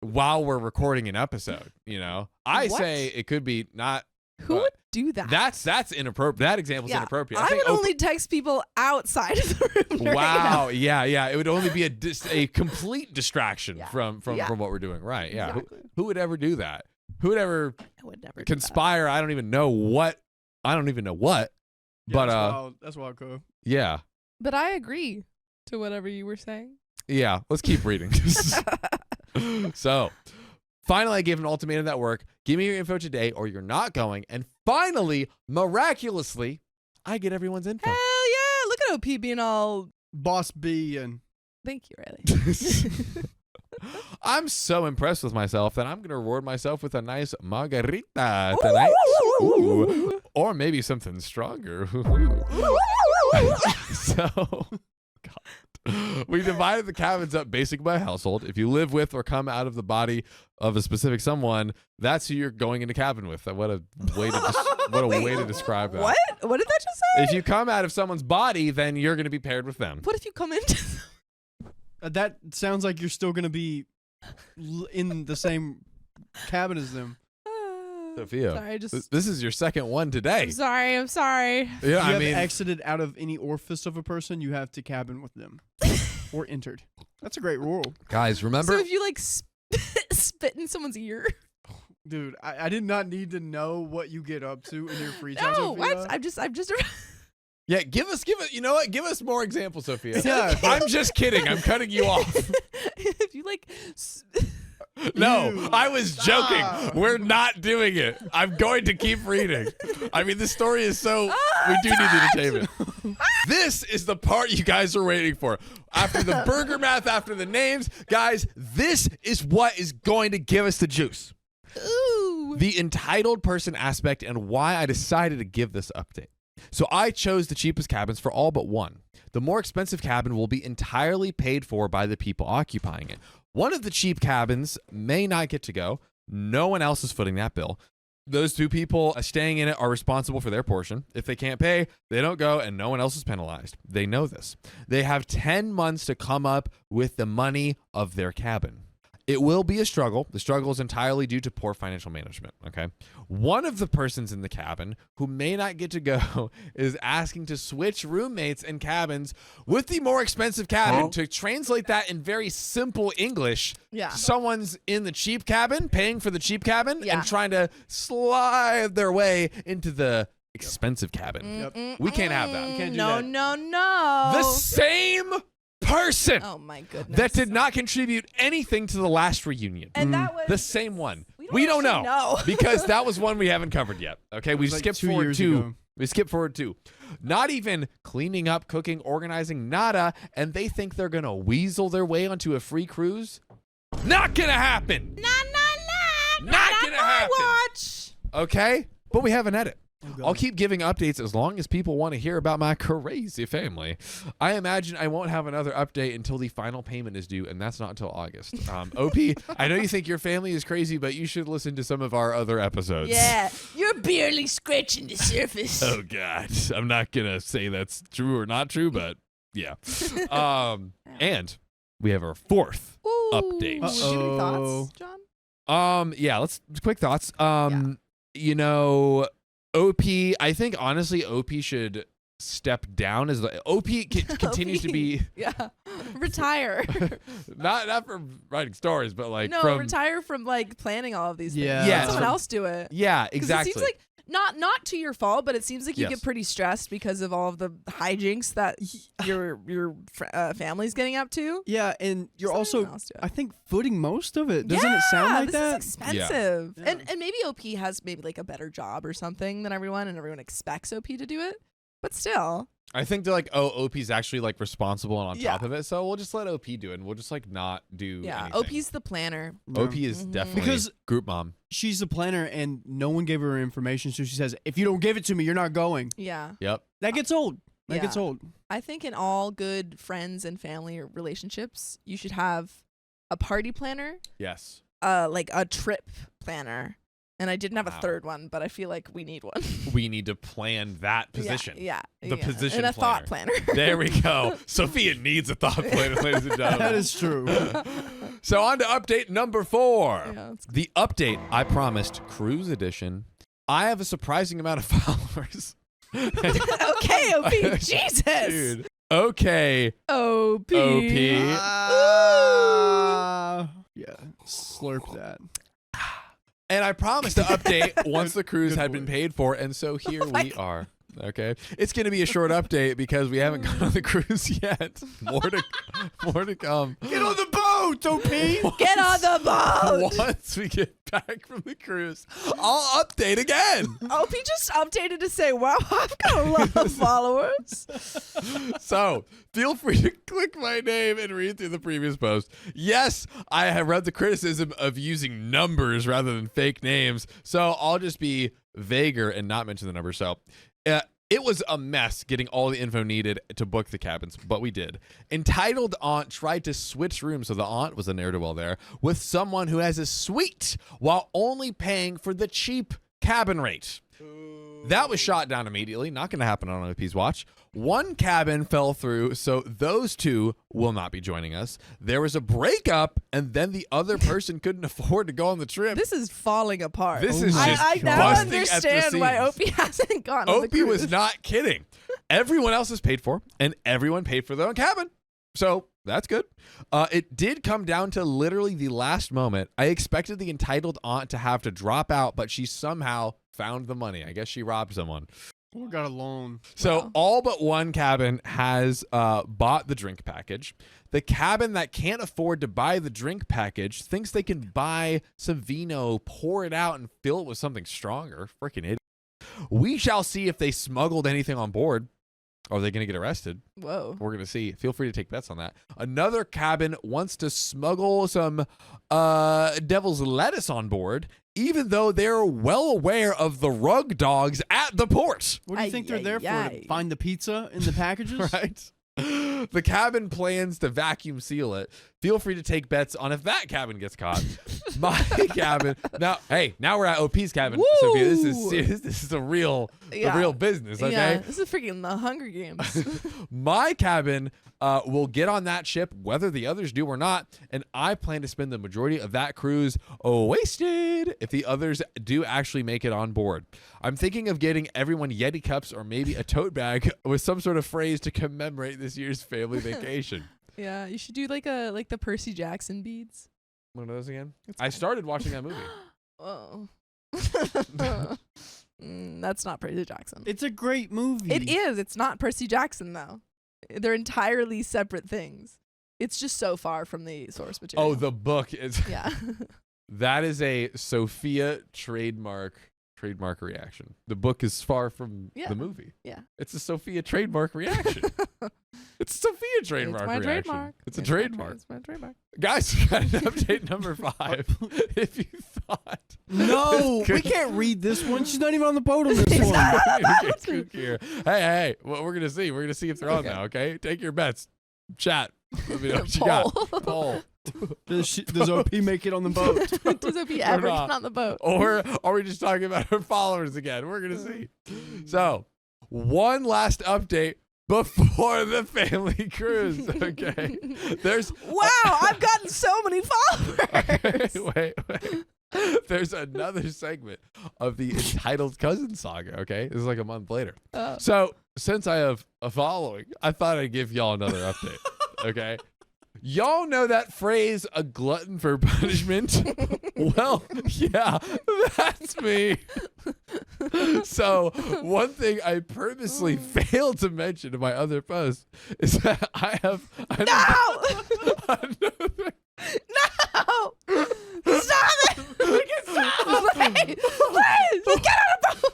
while we're recording an episode, you know. I say it could be not. Who would do that? That's inappropriate. That example's inappropriate. I would only text people outside of the room. Wow. Yeah. It would only be a complete distraction from what we're doing. Right. Yeah. Exactly. Who would ever do that? Who would ever conspire? I don't even know what. Yeah, But that's wild, Cole. Yeah. But I agree to whatever you were saying. Yeah. Let's keep reading. So, finally, I gave an ultimatum that worked. Give me your info today or you're not going. And finally, miraculously, I get everyone's info. Hell yeah. Look at OP being all Boss B and... Thank you, Riley. I'm so impressed with myself that I'm going to reward myself with a nice margarita tonight. Ooh. Or maybe something stronger. So, God. We divided the cabins up basically by household. If you live with or come out of the body of a specific someone, that's who you're going into cabin with. What a way to describe that. What? What did that just say? If you come out of someone's body, then you're going to be paired with them. What if you come into... that sounds like you're still going to be in the same cabin as them. Sophia, sorry, this is your second one today. I'm sorry. Yeah, I mean, exited out of any orifice of a person, you have to cabin with them. Or entered. That's a great rule. Guys, remember? So if you like spit in someone's ear. Dude, I did not need to know what you get up to in your free time. No, Sophia. what? I'm just. Yeah, give us. You know what? Give us more examples, Sophia. Yeah. I'm just kidding. I'm cutting you off. If you like. No, I was joking. We're not doing it. I'm going to keep reading. I mean, this story is so. We do need the entertainment. This is the part you guys are waiting for. After the burger math, after the names, guys, this is what is going to give us the juice. Ooh. The entitled person aspect and why I decided to give this update. So I chose the cheapest cabins for all but one. The more expensive cabin will be entirely paid for by the people occupying it. One of the cheap cabins may not get to go. No one else is footing that bill. Those 2 people staying in it are responsible for their portion. If they can't pay, they don't go and no one else is penalized. They know this. They have 10 months to come up with the money of their cabin. It will be a struggle. The struggle is entirely due to poor financial management, okay? One of the persons in the cabin who may not get to go is asking to switch roommates and cabins with the more expensive cabin. To translate that in very simple English, someone's in the cheap cabin, paying for the cheap cabin, and trying to slide their way into the expensive cabin. We can't have that. We can't do that. No. The same person my goodness. that did not contribute anything to the last reunion. And that was the same one. We don't know because that was one we haven't covered yet. Okay, we skipped forward 2. We skipped forward 2. Not even cleaning up, cooking, organizing, nada, and they think they're going to weasel their way onto a free cruise? Not going to happen. Not going to happen. Watch. Okay? But we have an edit. I'll keep giving updates as long as people want to hear about my crazy family. I imagine I won't have another update until the final payment is due, and that's not until August. OP, I know you think your family is crazy, but you should listen to some of our other episodes. Yeah, you're barely scratching the surface. Oh, God. I'm not going to say that's true or not true, but yeah. And we have our 4th update. Do you have any thoughts, John? Yeah, let's quick thoughts. You know, OP, I think honestly OP should step down as the OP continues to be retire. not from writing stories, but like retire from like planning all of these things. Yeah, Someone else do it. Yeah, exactly. It seems like Not to your fault, but it seems like you Yes. get pretty stressed because of all of the hijinks that your family's getting up to. Yeah, and you're Something also, else to it. I think, footing most of it. Doesn't it sound like that? This is expensive. Yeah. And maybe OP has maybe like a better job or something than everyone, and everyone expects OP to do it. But still. I think they're like, oh, OP's actually like responsible and on Yeah. top of it, so we'll just let OP do it, and we'll just like not do Yeah, anything. OP's the planner. OP is Mhm. definitely Because- group mom. She's the planner, and no one gave her information, so she says, if you don't give it to me, you're not going. Yeah. Yep. That gets old. That gets Yeah. old. I think in all good friends and family relationships, you should have a party planner, Yes. like a trip planner. And I didn't have Wow. a third one, but I feel like we need one. We need to plan that position. Yeah. The position and a thought planner. planner. There we go. Sophia needs a thought planner, ladies and gentlemen. That is true. So on to update number 4. Yeah, it's- The update I promised, cruise edition. I have a surprising amount of followers. Okay, OP. Jesus. Dude. Okay. OP. OP. Yeah, slurp that. And I promised to update once the cruise Good had boy. been paid for, and so here Oh my we are. Okay, it's going to be a short update because we haven't gone on the cruise yet. More to come. Get on the boat, OP! Get on the boat. Once we get back from the cruise, I'll update again. OP just updated to say, wow, I've got a lot of followers. So feel free to click my name and read through the previous post. Yes, I have read the criticism of using numbers rather than fake names, so I'll just be vaguer and not mention the numbers. So it was a mess getting all the info needed to book the cabins, but we did. Entitled Aunt tried to switch rooms, so the aunt was a ne'er-do-well there, with someone who has a suite while only paying for the cheap cabin rate. That was shot down immediately. Not going to happen on OP's watch. One cabin fell through, so those two will not be joining us. There was a breakup, and then the other person couldn't afford to go on the trip. This is falling apart. This is my just I now busting at the understand why OP seams. hasn't gone on the Opie was cruise. not kidding. Everyone else is paid for, and everyone paid for their own cabin. So that's good. It did come down to literally the last moment. I expected the entitled aunt to have to drop out, but she somehow found the money. I guess she robbed someone. Or got a loan. So Wow. all but one cabin has bought the drink package. The cabin that can't afford to buy the drink package thinks they can buy some vino, pour it out, and fill it with something stronger. Freaking idiot. We shall see if they smuggled anything on board. Are they going to get arrested? Whoa. We're going to see. Feel free to take bets on that. Another cabin wants to smuggle some devil's lettuce on board, even though they're well aware of the rug dogs at the port. What do you think they're there for? Ay-yi-yi. To find the pizza in the packages? Right? The cabin plans to vacuum seal it. Feel free to take bets on if that cabin gets caught. My cabin. Now we're at OP's cabin. Woo! Sophia, this is serious. This is the real business, okay? Yeah, this is freaking the Hunger Games. My cabin will get on that ship whether the others do or not, and I plan to spend the majority of that cruise wasted if the others do actually make it on board. I'm thinking of getting everyone Yeti cups or maybe a tote bag with some sort of phrase to commemorate this year's family vacation. Yeah, you should do like the Percy Jackson beads. One of those again? It's I fine. started watching that movie. Oh. That's not Percy Jackson. It's a great movie. It is. It's not Percy Jackson though. They're entirely separate things. It's just so far from the source material. Oh, the book is yeah. that is a Sophia trademark reaction. The book is far from Yeah. the movie. Yeah. It's a Sophia trademark reaction. It's a Sophia trademark It's my reaction. trademark. It's a It's my trademark. It's my trademark. Guys, we got an update number 5. If you thought No, Good. we can't read this one. She's not even on the boat on this She's one. not. Get kook here. Hey, what we're gonna see? We're gonna see if they're on Okay. now. Okay, take your bets. Chat. Let me know what you got. Poll. Does OP make it on the boat? Does OP ever not. get on the boat? Or are we just talking about our followers again? We're gonna see. So, one last update before the family cruise. Okay. There's Wow, I've gotten so many followers. wait. There's another segment of the entitled cousin saga. Okay, this is like a month later. Oh. So since I have a following, I thought I'd give y'all another update. Okay. Y'all know that phrase, a glutton for punishment? Well, yeah, that's me. So one thing I purposely failed to mention in my other post is that I have another. No! Stop it! Please, get out of the boat!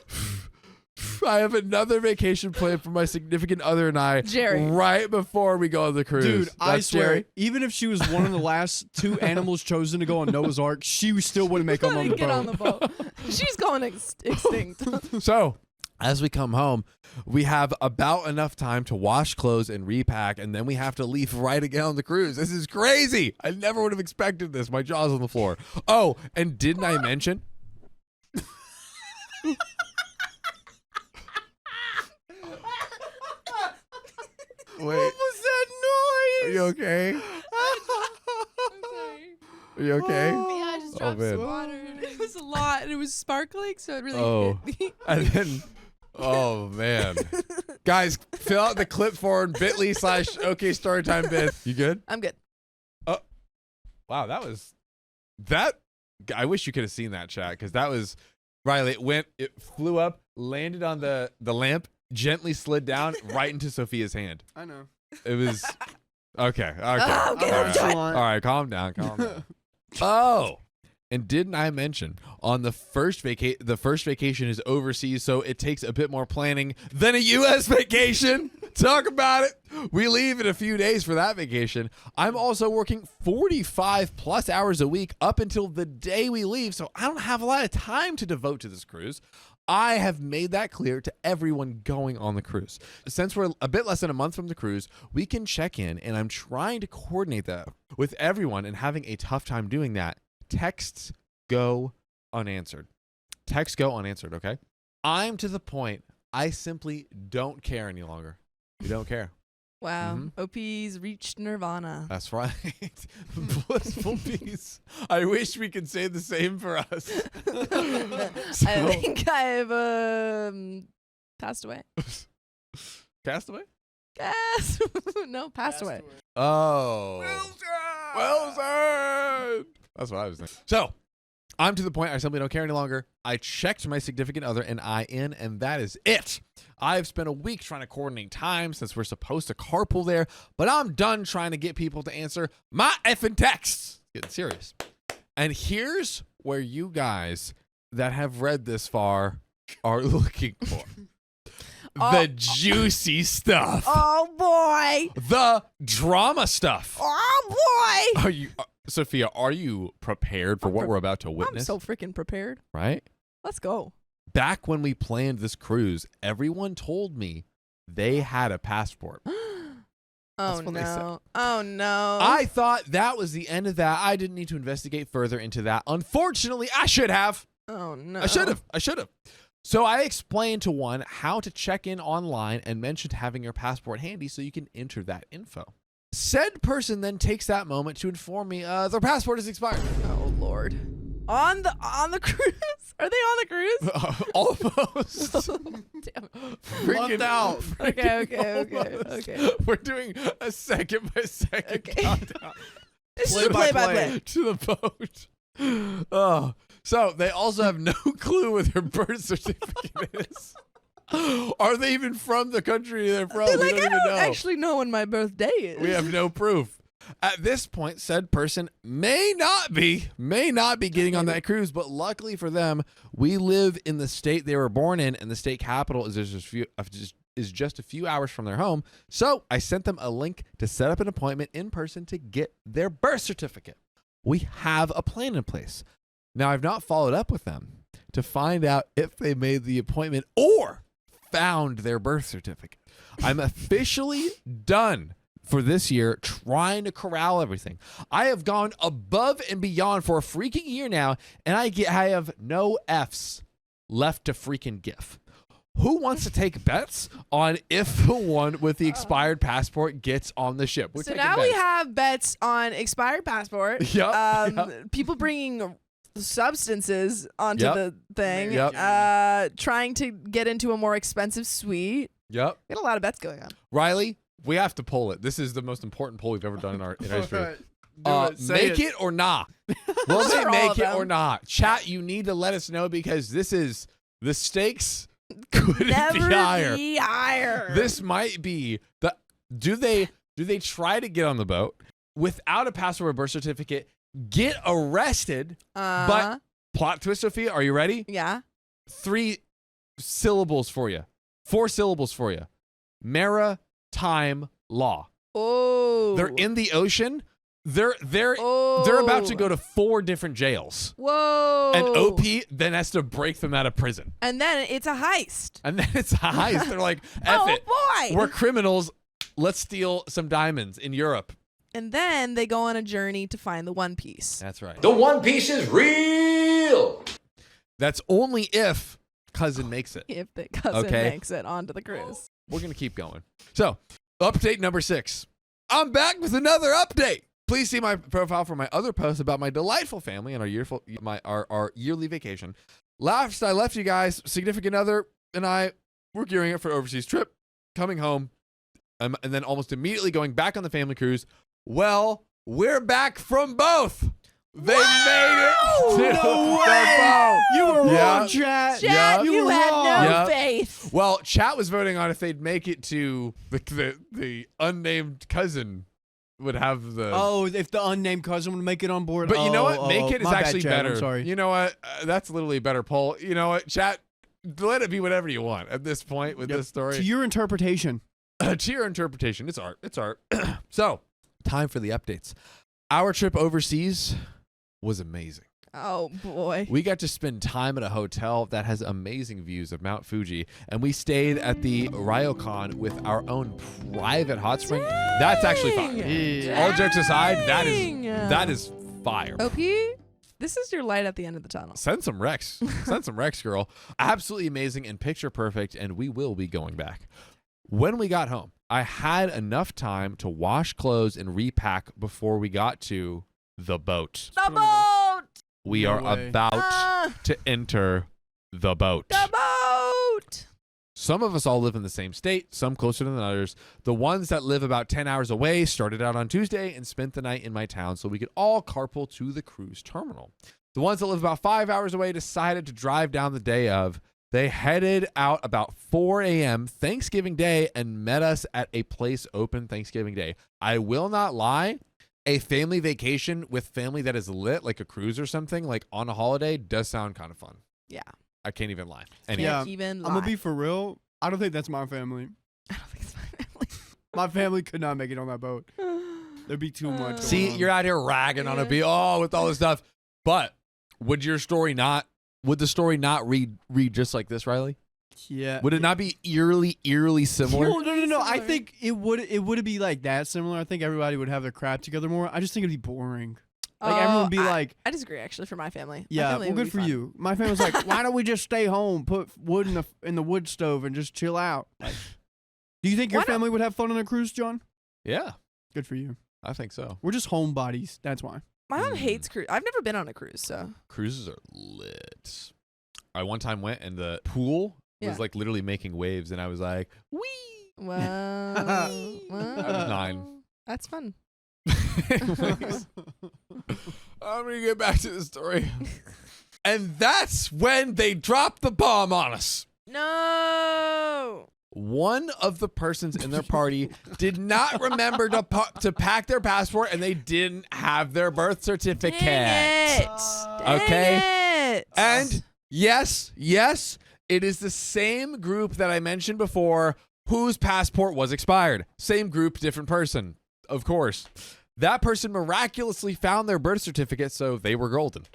I have another vacation planned for my significant other and I Jerry. right before we go on the cruise. Dude, I That's swear, Jerry. even if she was one of the last 2 animals chosen to go on Noah's Ark, she still wouldn't make them on the Get boat. on the boat. She's going extinct. So, as we come home, we have about enough time to wash clothes and repack, and then we have to leave right again on the cruise. This is crazy. I never would have expected this. My jaw's on the floor. Oh, and didn't I mention? Wait. What was that noise? Are you okay? Are you okay? Yeah, I just dropped man. some water. It was a lot, and it was sparkling, so it really Oh. hit me. And then, oh man, guys, fill out the clip forward bit.ly/OK Storytime bit. You good? I'm good. Wow, that was that. I wish you could have seen that chat because that was Riley. It flew up, landed on the lamp, gently slid down right into Sophia's hand. I know. It was okay. Okay. Oh, okay, All I'm right. done. All right, calm down. Calm down. Oh, and didn't I mention on the first vacation is overseas, so it takes a bit more planning than a U.S. vacation. Talk about it. We leave in a few days for that vacation. I'm also working 45 plus hours a week up until the day we leave, so I don't have a lot of time to devote to this cruise. I have made that clear to everyone going on the cruise. Since we're a bit less than a month from the cruise, we can check in, and I'm trying to coordinate that with everyone and having a tough time doing that. Texts go unanswered. Texts go unanswered, okay? I'm to the point I simply don't care any longer. We don't care. Wow. Mhm. OP's reached nirvana. That's right. Blissful peace. I wish we could say the same for us. I think I've passed away. Castaway? Yes. No, passed away. Oh. Wilson! That's what I was thinking. So, I'm to the point I simply don't care any longer. I checked my significant other and I in, and that is it. I've spent a week trying to coordinate time since we're supposed to carpool there, but I'm done trying to get people to answer my effing texts. Getting serious. And here's where you guys that have read this far are looking for. The juicy stuff. Oh, boy. The drama stuff. Oh, boy. Are you, Sophia, are you prepared for what we're about to witness? I'm so freaking prepared. Right? Let's go. Back when we planned this cruise, everyone told me they had a passport. Oh, what they said. no. Oh, no. I thought that was the end of that. I didn't need to investigate further into that. Unfortunately, I should have. Oh, no. I should have. So I explained to one how to check in online and mentioned having your passport handy so you can enter that info. Said person then takes that moment to inform me their passport is expired. Oh, Lord. On the cruise? Are they on the cruise? Almost. Damn. Freaking out. Okay. We're doing a second by second countdown This is a play-by-play. to the boat. Oh, so they also have no clue what their birth certificate is. Are they even from the country they're from? They're We like, don't I even don't know. actually know when my birthday is. We have no proof. At this point, said person may not be getting on that cruise, but luckily for them, we live in the state they were born in, and the state capital is just a few hours from their home. So I sent them a link to set up an appointment in person to get their birth certificate. We have a plan in place. Now, I've not followed up with them to find out if they made the appointment or found their birth certificate. I'm officially done for this year trying to corral everything. I have gone above and beyond for a freaking year now, and I have no F's left to freaking give. Who wants to take bets on if the one with the expired passport gets on the ship? We're So taking now bets. we have bets on expired passport. Yep. People bringing substances onto Yep. the thing. Yep. Trying to get into a more expensive suite. Yep. We got a lot of bets going on. Riley, We have to poll it. This is the most important poll we've ever done in our history. Make it or not? Will they make it or not? Chat, you need to let us know because this is the stakes couldn't be higher. This might be the. Do they try to get on the boat without a passport or birth certificate, get arrested, but plot twist, Sophia, are you ready? Yeah. 3 syllables for you. 4 syllables for you. Maritime law. Oh. They're in the ocean. They're about to go to 4 different jails. Whoa. And OP then has to break them out of prison. And then it's a heist. They're like, F it. Boy. We're criminals. Let's steal some diamonds in Europe. And then they go on a journey to find the One Piece. That's right. The One Piece is real. That's only if cousin makes it. If the cousin makes it onto the cruise. We're going to keep going. So, update number 6. I'm back with another update. Please see my profile for my other posts about my delightful family and our yearly vacation. Last I left you guys, significant other and I were gearing up for an overseas trip, coming home, and then almost immediately going back on the family cruise. Well, we're back from both. They made it to the boat. You were wrong, Chat. Chat, you had no Yep. faith. Well, Chat was voting on if they'd make it to the unnamed cousin would have the. Oh, if the unnamed cousin would make it on board. But you know what? Make it is my bad, actually Chad, better. I'm sorry. You know what? That's literally a better poll. You know what? Chat, let it be whatever you want at this point with this story. To your interpretation. To your interpretation. It's art. It's art. So, time for the updates. Our trip overseas was amazing. Oh, boy. We got to spend time at a hotel that has amazing views of Mount Fuji, and we stayed at the Ryokan with our own private hot spring. That's actually fire. Yeah. All jokes aside, that is fire. OP, this is your light at the end of the tunnel. Send some Rex. Send some Rex, girl. Absolutely amazing and picture perfect, and we will be going back. When we got home, I had enough time to wash clothes and repack before we got to the boat. The boat! We No are way. about to enter the boat. The boat! Some of us all live in the same state, some closer than others. The ones that live about 10 hours away started out on Tuesday and spent the night in my town so we could all carpool to the cruise terminal. The ones that live about 5 hours away decided to drive down the day of. They headed out about 4 a.m. Thanksgiving Day and met us at a place open Thanksgiving Day. I will not lie. A family vacation with family that is lit, like a cruise or something, like on a holiday, does sound kind of fun. Yeah. I can't even lie. Can't Anyway. even I'm lie. going to be for real. I don't think that's my family. I don't think it's my family. My family could not make it on that boat. There'd be too much. See, going on. you're out here ragging on a beat, with all this stuff. But would the story not read just like this, Riley? Yeah. Would it not be eerily similar? No. I think it would be like that similar. I think everybody would have their crap together more. I just think it'd be boring. Like everyone would be like, I disagree actually for my family. yeah, well, good for you. My family's like, why don't we just stay home, put wood in the wood stove, and just chill out? Like, do you think your family would have fun on a cruise, John? Yeah, Good for you. I think so. We're just homebodies. That's why. My mom hates cruise. I've never been on a cruise, so. Cruises are lit. I one time went and the pool was like literally making waves, and I was like, wee. Wow. I was 9. That's fun. Anyways, I'm gonna get back to the story. And that's when they dropped the bomb on us. No. One of the persons in their party did not remember to pack their passport, and they didn't have their birth certificate. Dang it. Okay. It. And yes, it is the same group that I mentioned before whose passport was expired. Same group, different person, of course. That person miraculously found their birth certificate, so they were golden.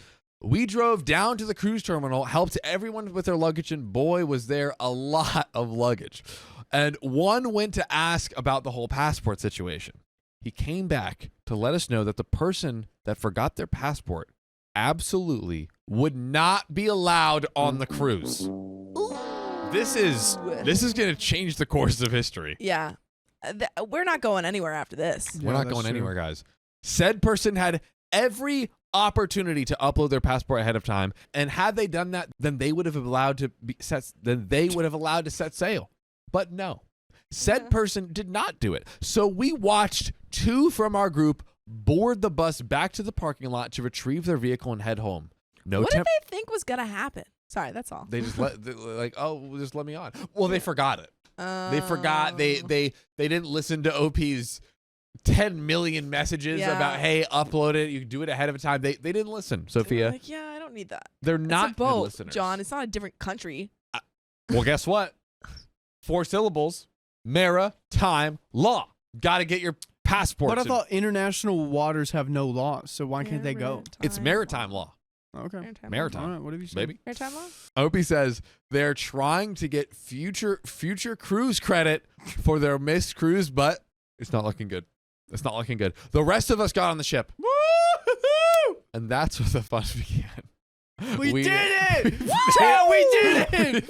We drove down to the cruise terminal, helped everyone with their luggage, and boy, was there a lot of luggage. And one went to ask about the whole passport situation. He came back to let us know that the person that forgot their passport absolutely would not be allowed on the cruise. This is going to change the course of history. Yeah. We're not going anywhere after this. We're not going anywhere, guys. Said person had every opportunity to upload their passport ahead of time, and had they done that, then they would have allowed to set sail. But no, Said person did not do it. So we watched 2 from our group board the bus back to the parking lot to retrieve their vehicle and head home. What did they think was gonna happen? Sorry, that's all. They just just let me on. Well, they forgot it. They forgot. They didn't listen to OP's 10 million messages about, hey, upload it. You can do it ahead of time. They didn't listen, Sophia. Like, yeah, I don't need that. They're not it's a boat, good listeners. John. It's not a different country. Well, guess what? 4 syllables. Maritime law. Got to get your passport. But I thought international waters have no laws, so why can't they go? It's maritime law. Okay. Maritime. All right, what have you said? Baby. Maritime law? Opie says they're trying to get future cruise credit for their missed cruise, but it's not looking good. It's not looking good. The rest of us got on the ship. Woo-hoo! And that's where the fun began. We did it! Yeah, we did it!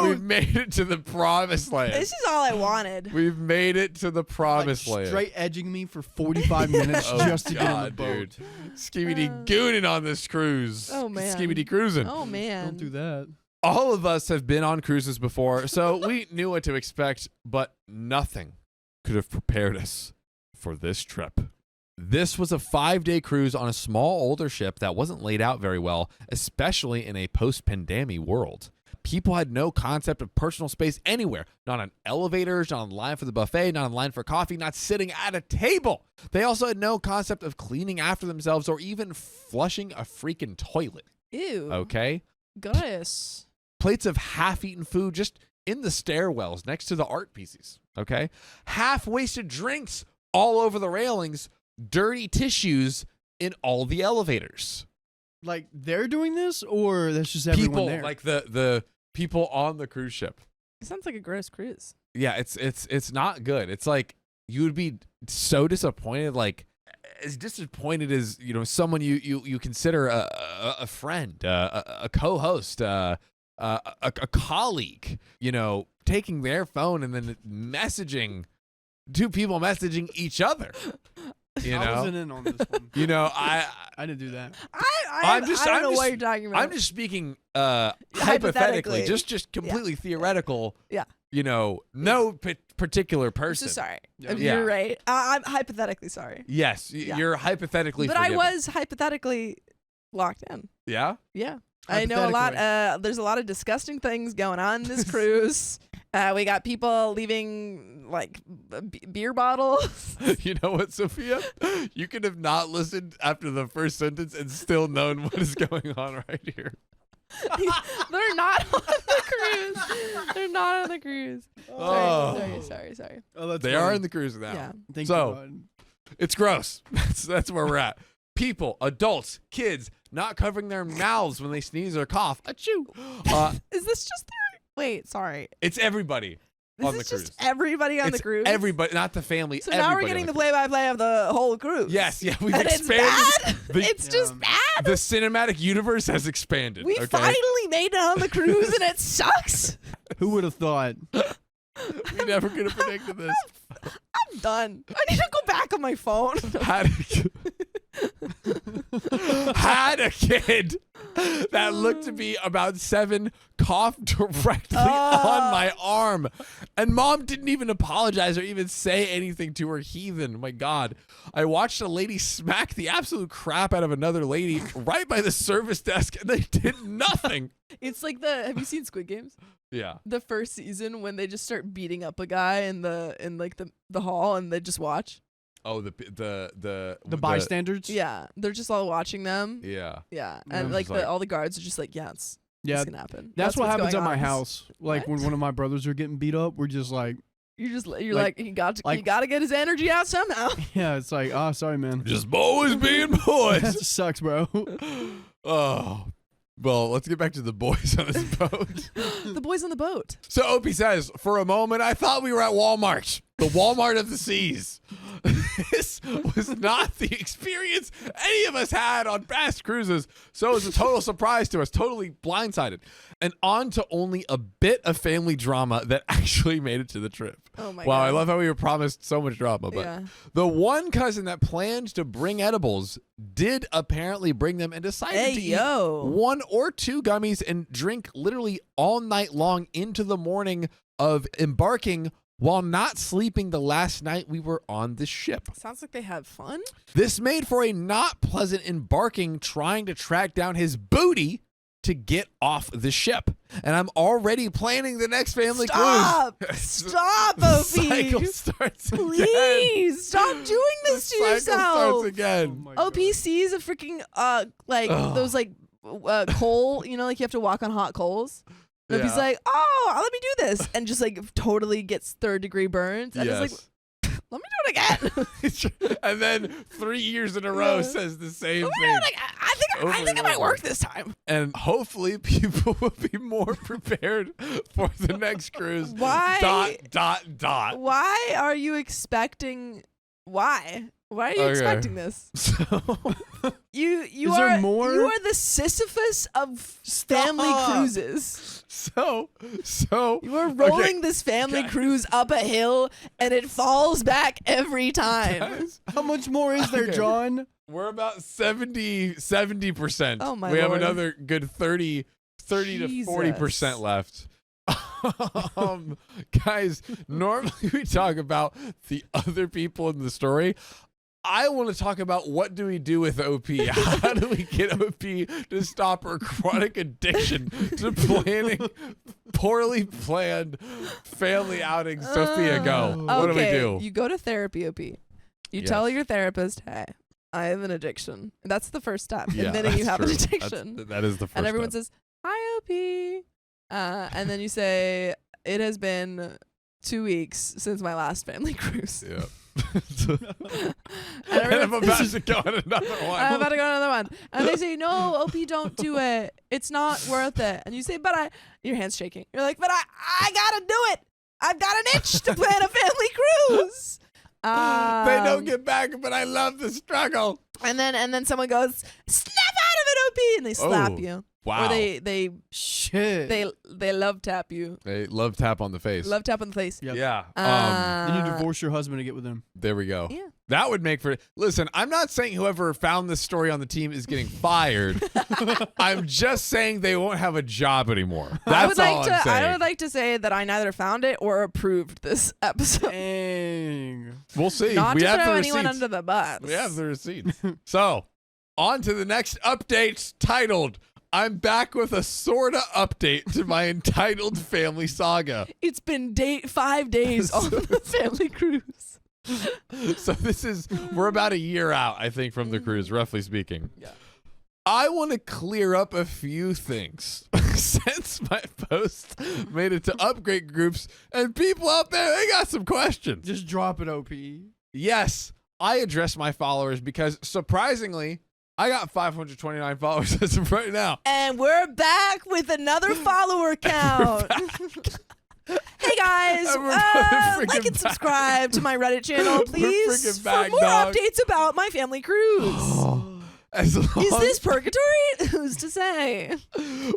We've made it to the promised land. This is all I wanted. We've made it to the promised land. Straight edging me for 45 minutes just to get on the boat. Dude. Skibidi gooning on this cruise. Oh, man. Skibidi cruising. Oh, man. Don't do that. All of us have been on cruises before, so we knew what to expect, but nothing could have prepared us for this trip. This was a 5-day cruise on a small older ship that wasn't laid out very well, especially in a post-pandemic world. People had no concept of personal space anywhere, not on elevators, not on line for the buffet, not on line for coffee, not sitting at a table. They also had no concept of cleaning after themselves or even flushing a freaking toilet. Ew. Okay? Goddess. Plates of half-eaten food just in the stairwells next to the art pieces. Okay? Half-wasted drinks all over the railings. Dirty tissues in all the elevators. Like they're doing this, or that's just everyone People there? like the people on the cruise ship. It sounds like a gross cruise. Yeah, it's not good. It's like you would be so disappointed, like as disappointed as someone you consider a friend, a co-host, a colleague. Taking their phone and then messaging 2 people messaging each other. I wasn't in on this one. I didn't do that. I don't know what you're talking about. I'm just speaking hypothetically, just completely theoretical. Yeah. No particular person. I'm so sorry. Yeah. You're right. I'm hypothetically sorry. Yes, you're hypothetically But forgiven. I was hypothetically locked in. Yeah? Yeah. I know a lot. There's a lot of disgusting things going on in this cruise. We got people leaving like beer bottles. You know what, Sophia? You could have not listened after the first sentence and still known what is going on right here. They're not on the cruise. They're not on the cruise. Oh. Sorry. Oh, that's They funny. are in the cruise now. Yeah. Thank So- you, bud. It's gross. That's where we're at. People, adults, kids, not covering their mouths when they sneeze or cough. Achoo. Is this just their... Wait, sorry. It's everybody on the This is cruise. just everybody on the cruise? Everybody, not the family. So now we're getting the play-by-play of the whole cruise. Yes, yeah, we've And it's expanded. bad? It's just bad? The cinematic universe has expanded. We okay? finally made it on the cruise and it sucks. Who would have thought? We never could have predicted this. I'm done. I need to go back on my phone. Had a kid that looked to be about 7 coughed directly on my arm, and mom didn't even apologize or even say anything to her heathen. My God, I watched a lady smack the absolute crap out of another lady right by the service desk, and they did nothing. It's like have you seen Squid Games? Yeah. The first season when they just start beating up a guy in the hall and they just watch. Oh, the bystanders? Yeah, they're just all watching them. Yeah. Yeah, I'm and like just like- all the guards are just like, yeah, it's gonna happen. That's what what's happens going at my on. house. Like What? when one of my brothers are getting beat up, we're just like, You're Like- like he got to get his energy out somehow. yeah, it's like, oh, sorry, man. Just boys being That boys. just sucks, bro. Oh. Well, let's get back to the boys on this boat. The boys on the boat. So Opie says, for a moment, I thought we were at Walmart, the Walmart of the seas. This was not the experience any of us had on past cruises, so it was a total surprise to us, totally blindsided. And on to only a bit of family drama that actually made it to the trip. Oh my Wow, god. I love how we were promised so much drama, but Yeah. the one cousin that planned to bring edibles did apparently bring them and decided to eat 1 or 2 gummies and drink literally all night long into the morning of embarking while not sleeping the last night we were on the ship. Sounds like they had fun. This made for a not pleasant embarking trying to track down his booty to get off the ship. And I'm already planning the next family cruise. Stop, The OP. cycle starts again. Please stop doing this to Cycle yourself. starts again. OP sees a freaking those coal, you know, like you have to walk on hot coals. And OP's like, oh, let me do this, and just like totally gets 3rd-degree burns, and it's like, let me do it again. And then 3 years in a row says the same thing. I think it might work this time. And hopefully people will be more prepared for the next cruise. Why? Dot. Why are you expecting? Why? Why are you expecting this? So You Is there more? You are the Sisyphus of family cruises. So You are rolling this family cruise up a hill, and it falls back every time. guys, How much more is there, John? we're about 70%. Oh, my We have Lord. another good 30 to 40% Jesus. left. Guys, normally we talk about the other people in the story. I want to talk about what do we do with OP? How do we get OP to stop her chronic addiction to planning poorly planned family outings? Sophia, go. What do we do? You go to therapy, OP. You tell your therapist, hey, I have an addiction. That's the first step, admitting you have an addiction. That is the first and everyone step. says, hi, OP. And then you say, it has been 2 weeks since my last family cruise. Yeah. And I'm about to go on another one. I'm about to go on another one. And they say, no, OP, don't do it. It's not worth it. And you say, your hand's shaking. You're like, but I gotta do it. I've got an itch to plan a family cruise. They don't get back, but I love the struggle. And then someone goes, snap out of it, OP, and they slap you. Wow. Or they Shit. they love tap you. They love tap on the face. Love tap on the face. Yep. Yeah. Then you divorce your husband to get with him. There we go. Yeah. That would make for. Listen, I'm not saying whoever found this story on the team is getting fired. I'm just saying they won't have a job anymore. That's all I'm saying. I would like to say that I neither found it or approved this episode. Dang. We'll see. Not we to have throw the anyone receipts. under the bus. We have the receipts. So, on to the next update titled, I'm back with a sorta update to my entitled family saga. It's been 5 days on the family cruise. So we're about a year out, I think, from the cruise, roughly speaking. Yeah. I want to clear up a few things since my post made it to upgrade groups, and people out there, they got some questions. Just drop it, OP. Yes, I address my followers because surprisingly, I got 529 followers as of right now. And we're back with another follower count. Hey guys, And we're like freaking and subscribe to my Reddit channel, please, freaking for back, more dog. updates about my family cruise. As long Is this purgatory? Who's to say?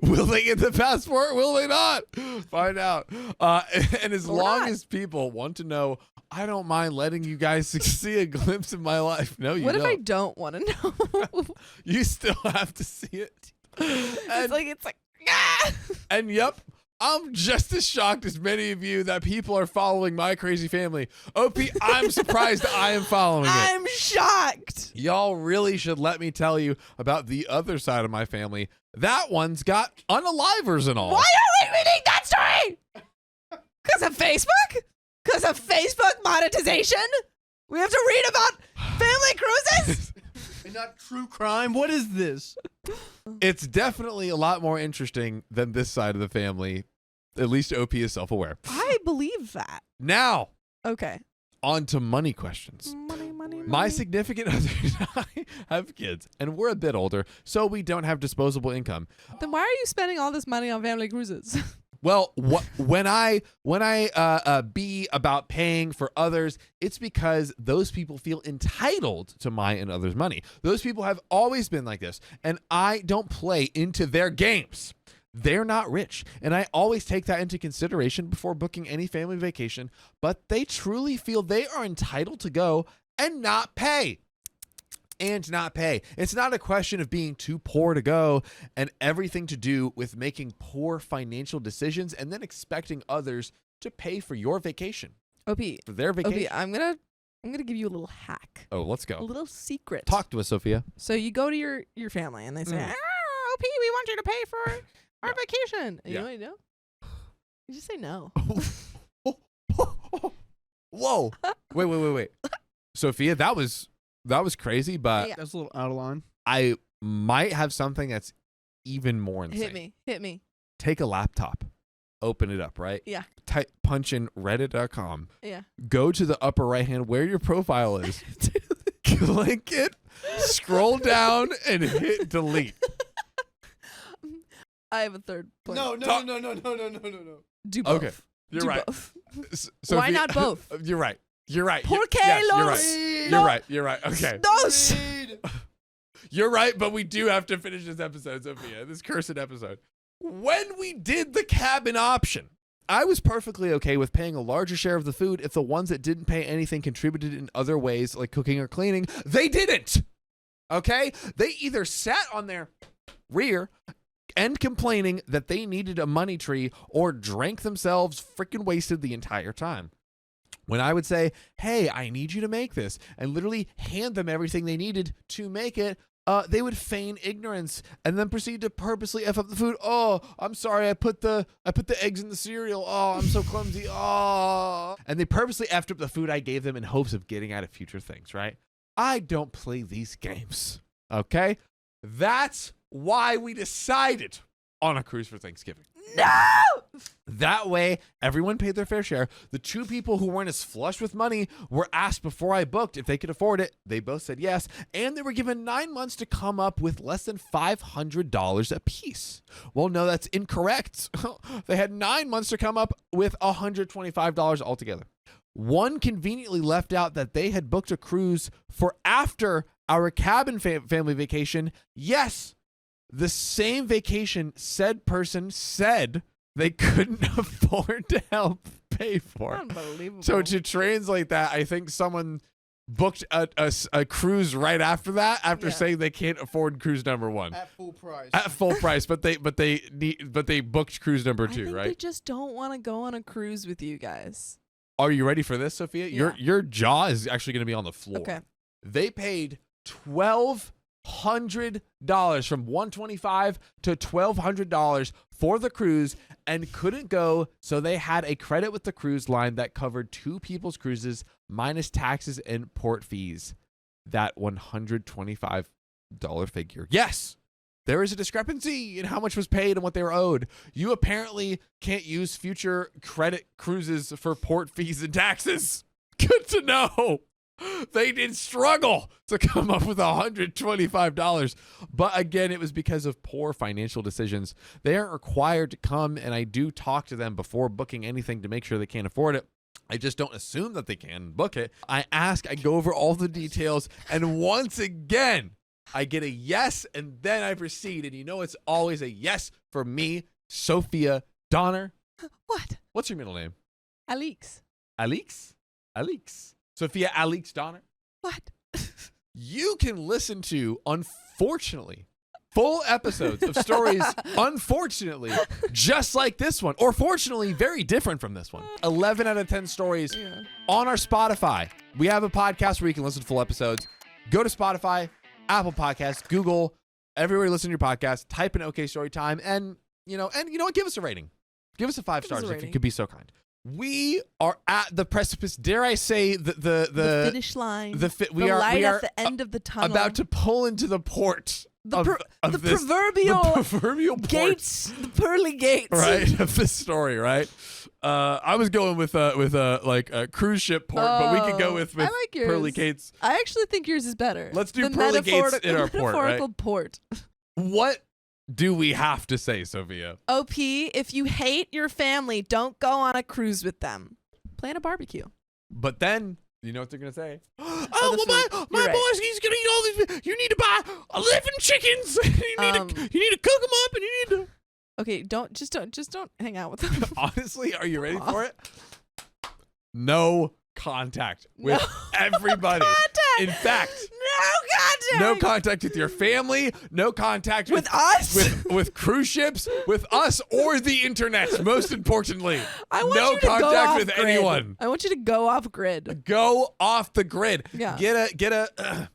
Will they get the passport? Will they not? Find out. And as Or long not. as people want to know, I don't mind letting you guys see a glimpse of my life. No, you What don't. if I don't want to know? You still have to see it. And, it's like, ah! and yep, I'm just as shocked as many of you that people are following my crazy family. OP, I'm surprised I am following it. I'm shocked. Y'all really should let me tell you about the other side of my family. That one's got unalivers and all. Why are we reading that story? Because of Facebook? Because of Facebook monetization? We have to read about family cruises? And not true crime. What is this? It's definitely a lot more interesting than this side of the family. At least OP is self-aware. I believe that. Now, Okay. on to money questions. Money. My significant other and I have kids, and we're a bit older, so we don't have disposable income. Then why are you spending all this money on family cruises? Well, when I be about paying for others, it's because those people feel entitled to my and others' money. Those people have always been like this, and I don't play into their games. They're not rich, and I always take that into consideration before booking any family vacation, but they truly feel they are entitled to go and not pay. It's not a question of being too poor to go and everything to do with making poor financial decisions and then expecting others to pay for your vacation. OP. For their vacation. OP, I'm gonna give you a little hack. Oh, let's A go. little secret. Talk to us, Sophia. So you go to your family and they say, OP, we want you to pay for our vacation. And you know what you do? You just say no. Whoa. Wait. Sophia, that was crazy, but That's a little out of line. I might have something that's even more insane. Hit me. Take a laptop, open it up, right? Yeah. Punch in reddit.com. Yeah. Go to the upper right hand where your profile is. Click it, scroll down, and hit delete. I have a third point. No. Do both. Okay. You're Do right. both. Sophia, Why not both? You're right. ¿Por qué You're right. You're right. Okay. Dos. You're right, but we do have to finish this episode, Sophia. This cursed episode. When we did the cabin option, I was perfectly okay with paying a larger share of the food if the ones that didn't pay anything contributed in other ways, like cooking or cleaning. They didn't. Okay? They either sat on their rear and complaining that they needed a money tree or drank themselves freaking wasted the entire time. When I would say, hey, I need you to make this, and literally hand them everything they needed to make it, they would feign ignorance and then proceed to purposely F up the food. Oh, I'm sorry, I put the eggs in the cereal. Oh, I'm so clumsy. Oh. And they purposely effed up the food I gave them in hopes of getting out of future things, right? I don't play these games, okay? That's why we decided on a cruise for Thanksgiving. No! That way, everyone paid their fair share. The two people who weren't as flush with money were asked before I booked if they could afford it. They both said yes, and they were given 9 months to come up with less than $500 a piece. Well, no, that's incorrect. They had 9 months to come up with $125 altogether. One conveniently left out that they had booked a cruise for after our cabin family vacation. Yes, the same vacation said person said they couldn't afford to help pay for. Unbelievable. So to translate that, I think someone booked a cruise right after that, after saying they can't afford cruise number one At full price. at full price, but they booked cruise number two, I think right? They just don't want to go on a cruise with you guys. Are you ready for this, Sophia? Yeah. Your jaw is actually going to be on the floor. Okay. They paid $1,200 from $125 to $1,200 for the cruise and couldn't go, so they had a credit with the cruise line that covered two people's cruises minus taxes and port fees. That $125 figure. Yes, there is a discrepancy in how much was paid and what they were owed. You apparently can't use future credit cruises for port fees and taxes. Good to know. They did struggle to come up with $125. But again, it was because of poor financial decisions. They aren't required to come, and I do talk to them before booking anything to make sure they can't afford it. I just don't assume that they can book it. I ask, I go over all the details, and once again, I get a yes, and then I proceed. And you know it's always a yes for me, Sophia Donner. What? What's your middle name? Alix. Alix? Sophia Alix Donner. What? You can listen to, unfortunately, full episodes of stories, unfortunately, just like this one, or fortunately, very different from this one. 11 out of 10 stories on our Spotify. We have a podcast where you can listen to full episodes. Go to Spotify, Apple Podcasts, Google, everywhere you listen to your podcast, type in OK Storytime, and you know what? Give us a rating. Give us a 5 stars if you could be so kind. We are at the precipice. Dare I say the finish line? We are at the end of the tunnel, about to pull into the port. The proverbial gates, the pearly gates, right? Of this story, right? I was going with a cruise ship port, but we could go with I like yours. pearly gates. I actually think yours is better. Let's do pearly gates in our port, right? Metaphorical port. What do we have to say, Sophia? OP, if you hate your family, don't go on a cruise with them. Plan a barbecue. But then, you know what they're going to say? My boys, he's going to eat all these. You need to buy 11 chickens. you need to cook them up, and you need to. Okay, just don't hang out with them. Honestly, are you ready for it? No contact with everybody. Contact. In fact, no contact. No contact with your family. No contact with us. With cruise ships. With us or the internet. Most importantly, no contact with anyone. I want you to go off grid. Go off the grid. Yeah. Get a.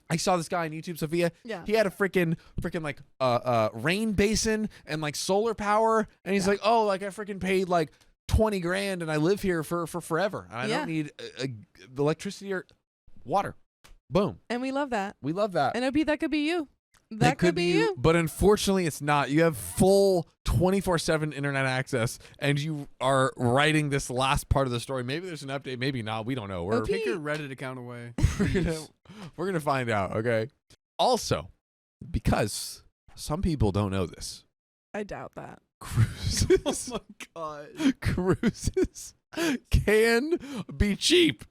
I saw this guy on YouTube, Sophia. Yeah. He had a freaking like rain basin and like solar power, and he's like, oh, like I freaking paid like 20 grand and I live here for forever. And I don't need electricity or water. Boom. And we love that. We love that. And that could be you. That could be you. But unfortunately, it's not. You have full 24/7 internet access, and you are writing this last part of the story. Maybe there's an update. Maybe not. We don't know. We're Take your Reddit account away. we're gonna find out. Okay. Also, because some people don't know this, I doubt that. cruises. Oh my god. Cruises can be cheap.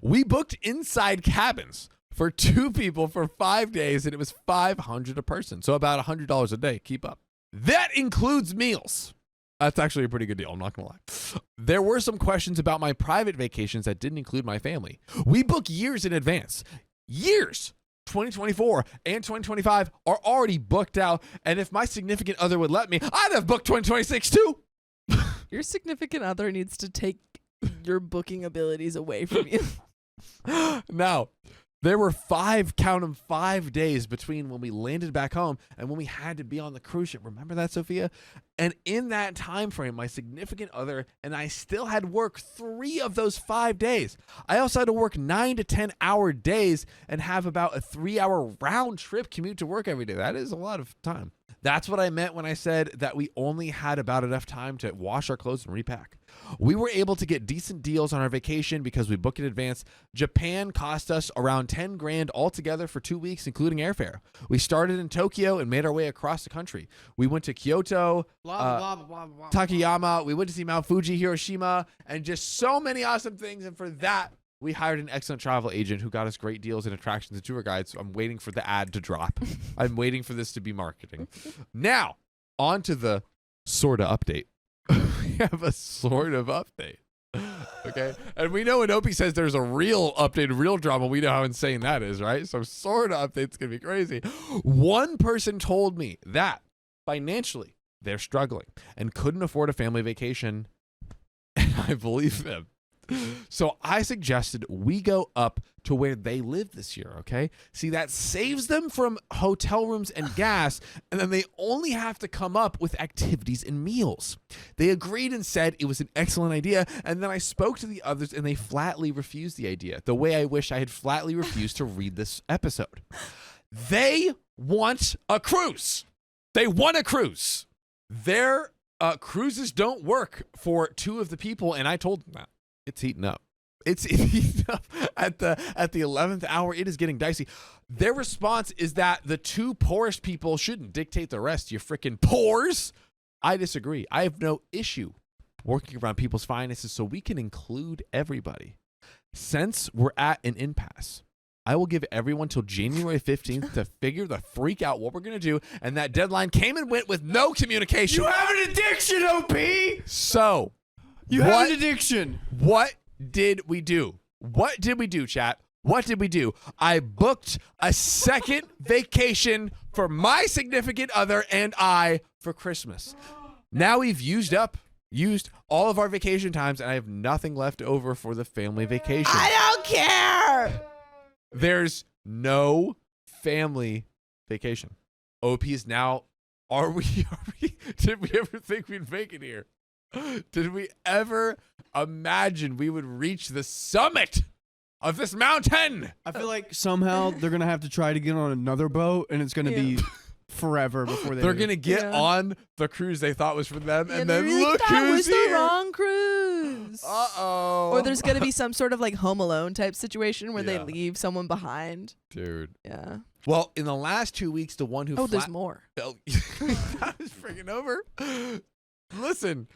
We booked inside cabins for 2 people for 5 days, and it was $500 a person. So about $100 a day. Keep up. That includes meals. That's actually a pretty good deal. I'm not going to lie. There were some questions about my private vacations that didn't include my family. We book years in advance. Years. 2024 and 2025 are already booked out. And if my significant other would let me, I'd have booked 2026 too. Your significant other needs to take your booking abilities away from you. Now, there were 5 days between when we landed back home and when we had to be on the cruise ship. Remember that, Sophia? And in that time frame, my significant other and I still had work 3 of those 5 days. I also had to work 9 to 10 hour days and have about a 3-hour round trip commute to work every day. That is a lot of time. That's what I meant when I said that we only had about enough time to wash our clothes and repack. We were able to get decent deals on our vacation because we booked in advance. Japan cost us around 10 grand altogether for 2 weeks, including airfare. We started in Tokyo and made our way across the country. We went to Kyoto, Takayama. We went to see Mount Fuji, Hiroshima, and just so many awesome things. And for that, we hired an excellent travel agent who got us great deals and attractions and tour guides. So I'm waiting for the ad to drop. I'm waiting for this to be marketing. Now, on to the sorta update. We have a sort of update. Okay. And we know when Opie says there's a real update, real drama, we know how insane that is, right? So sort of update's going to be crazy. One person told me that financially they're struggling and couldn't afford a family vacation. And I believe them. So I suggested we go up to where they live this year, okay? See, that saves them from hotel rooms and gas, and then they only have to come up with activities and meals. They agreed and said it was an excellent idea, and then I spoke to the others, and they flatly refused the idea, the way I wish I had flatly refused to read this episode. They want a cruise. They want a cruise. Their cruises don't work for 2 of the people, and I told them that. It's heating up. It's heating up at the 11th hour. It is getting dicey. Their response is that the 2 poorest people shouldn't dictate the rest. You freaking pores. I disagree. I have no issue working around people's finances so we can include everybody. Since we're at an impasse, I will give everyone till January 15th to figure the freak out what we're going to do. And that deadline came and went with no communication. You have an addiction, OP. So you have an addiction. What did we do? What did we do, chat? What did we do? I booked a second vacation for my significant other and I for Christmas. Now we've used all of our vacation times, and I have nothing left over for the family vacation. I don't care. There's no family vacation. OP is now, did we ever think we'd make it here? Did we ever imagine we would reach the summit of this mountain? I feel like somehow they're going to have to try to get on another boat, and it's going to be forever before they're going to get on the cruise they thought was for them, and then like, look that who's was here. The wrong cruise. Uh-oh. Or there's going to be some sort of like Home Alone type situation where they leave someone behind. Dude. Yeah. Well, in the last 2 weeks, the one who there's more. That was freaking over. Listen,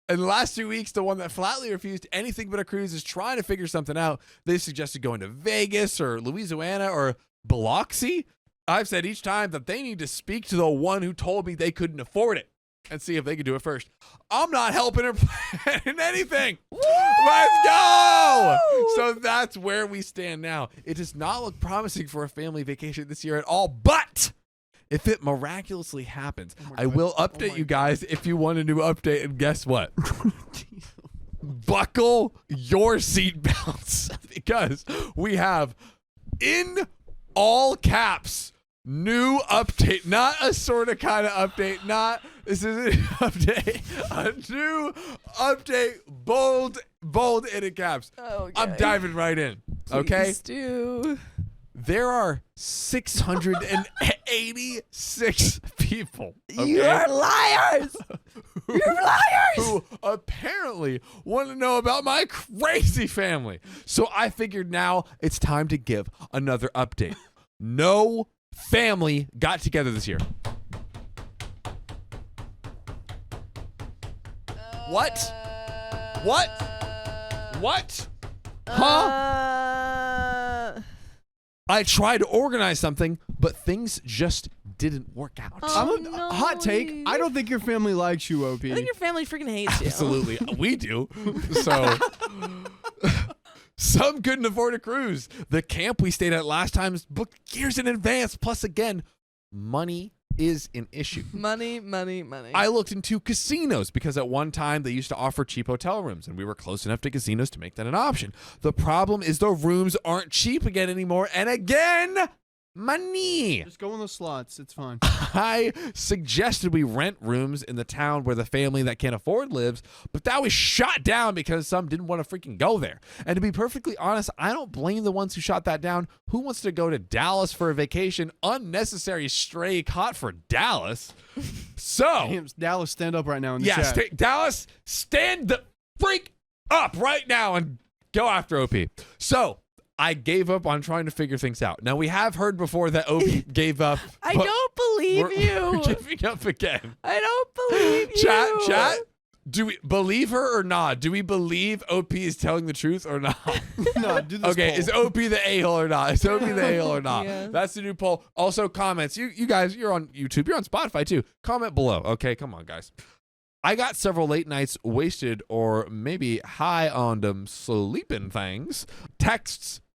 in the last 2 weeks, the one that flatly refused anything but a cruise is trying to figure something out. They suggested going to Vegas or Louisiana or Biloxi. I've said each time that they need to speak to the one who told me they couldn't afford it and see if they could do it first. I'm not helping her plan anything. What? Let's go! So that's where we stand now. It does not look promising for a family vacation this year at all, but if it miraculously happens, I will update you guys if you want a new update. And guess what? Buckle your seatbelts because we have in all caps new update, not a sort of kind of update, not this is an update, a new update, bold in caps. Okay. I'm diving right in. Okay. Please do. There are 686 people. Okay? You're liars. You're liars. Who apparently want to know about my crazy family. So I figured now it's time to give another update. No family got together this year. What? Huh? I tried to organize something, but things just didn't work out. Hot take. I don't think your family likes you, OP. I think your family freaking hates you. Absolutely. We do. So some couldn't afford a cruise. The camp we stayed at last time is booked years in advance. Plus, again, money is an issue. Money. I looked into casinos because at one time they used to offer cheap hotel rooms and we were close enough to casinos to make that an option. The problem is the rooms aren't cheap again anymore. And again, money. Just go in the slots. It's fine. I suggested we rent rooms in the town where the family that can't afford lives, but that was shot down because some didn't want to freaking go there. And to be perfectly honest, I don't blame the ones who shot that down. Who wants to go to Dallas for a vacation? Unnecessary stray caught for Dallas. So, Damn, Dallas, stand up right now in the chat. Dallas, stand the freak up right now and go after OP. So, I gave up on trying to figure things out. Now, we have heard before that OP gave up. I don't believe you. We're giving up again. I don't believe you. Chat, do we believe her or not? Do we believe OP is telling the truth or not? No, do this Okay, poll. is OP the a-hole or not? Is OP the a-hole or not? Yeah. That's the new poll. Also, comments. You guys, you're on YouTube. You're on Spotify, too. Comment below. Okay, come on, guys. I got several late nights wasted or maybe high on them sleeping things.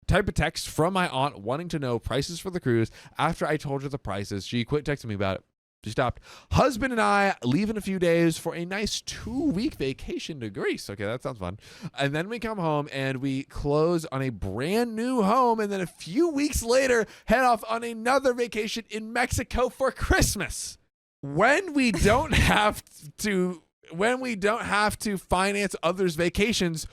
Type of text from my aunt wanting to know prices for the cruise. After I told her the prices, she quit texting me about it. She stopped. Husband and I leave in a few days for a nice 2-week vacation to Greece. Okay, that sounds fun. And then we come home and we close on a brand new home. And then a few weeks later, head off on another vacation in Mexico for Christmas. When we don't have to finance others' vacations,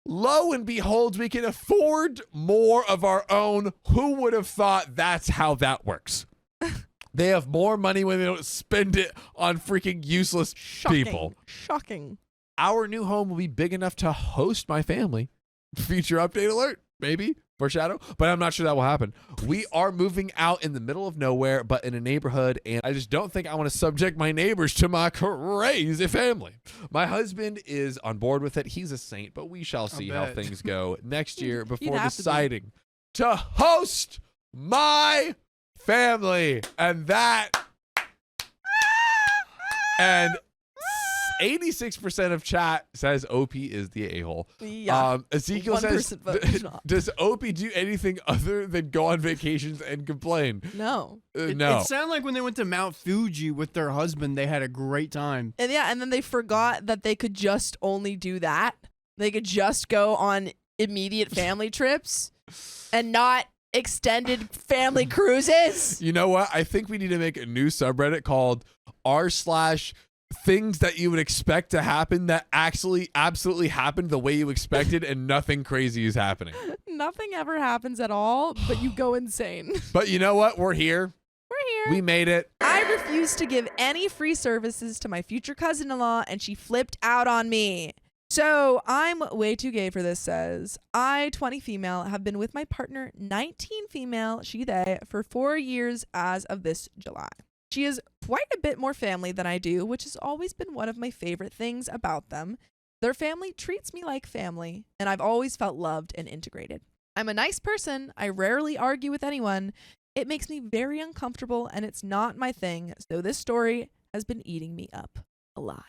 lo and behold, we can afford more of our own. Who would have thought that's how that works? They have more money when they don't spend it on freaking useless people. Shocking. Our new home will be big enough to host my family. Future update alert, maybe. Foreshadow. But I'm not sure that will happen. We are moving out in the middle of nowhere, but in a neighborhood, and I just don't think I want to subject my neighbors to my crazy family. My husband is on board with it. He's a saint, but we shall see how things go next year before deciding to host my family. And 86% of chat says OP is the a-hole. Yeah. Ezekiel says, does OP do anything other than go on vacations and complain? No. No. It sounded like when they went to Mount Fuji with their husband, they had a great time. And yeah, and then they forgot that they could just only do that. They could just go on immediate family trips and not extended family cruises. You know what? I think we need to make a new subreddit called r/things that you would expect to happen that actually absolutely happened the way you expected and nothing crazy is happening. Nothing ever happens at all, but you go insane. But you know what? We're here. We made it. I refused to give any free services to my future cousin-in-law, and she flipped out on me. So I'm way too gay for this, says, I, 20 female, have been with my partner, 19 female, she, they, for 4 years as of this July. She is quite a bit more family than I do, which has always been one of my favorite things about them. Their family treats me like family, and I've always felt loved and integrated. I'm a nice person. I rarely argue with anyone. It makes me very uncomfortable, and it's not my thing, so this story has been eating me up alive.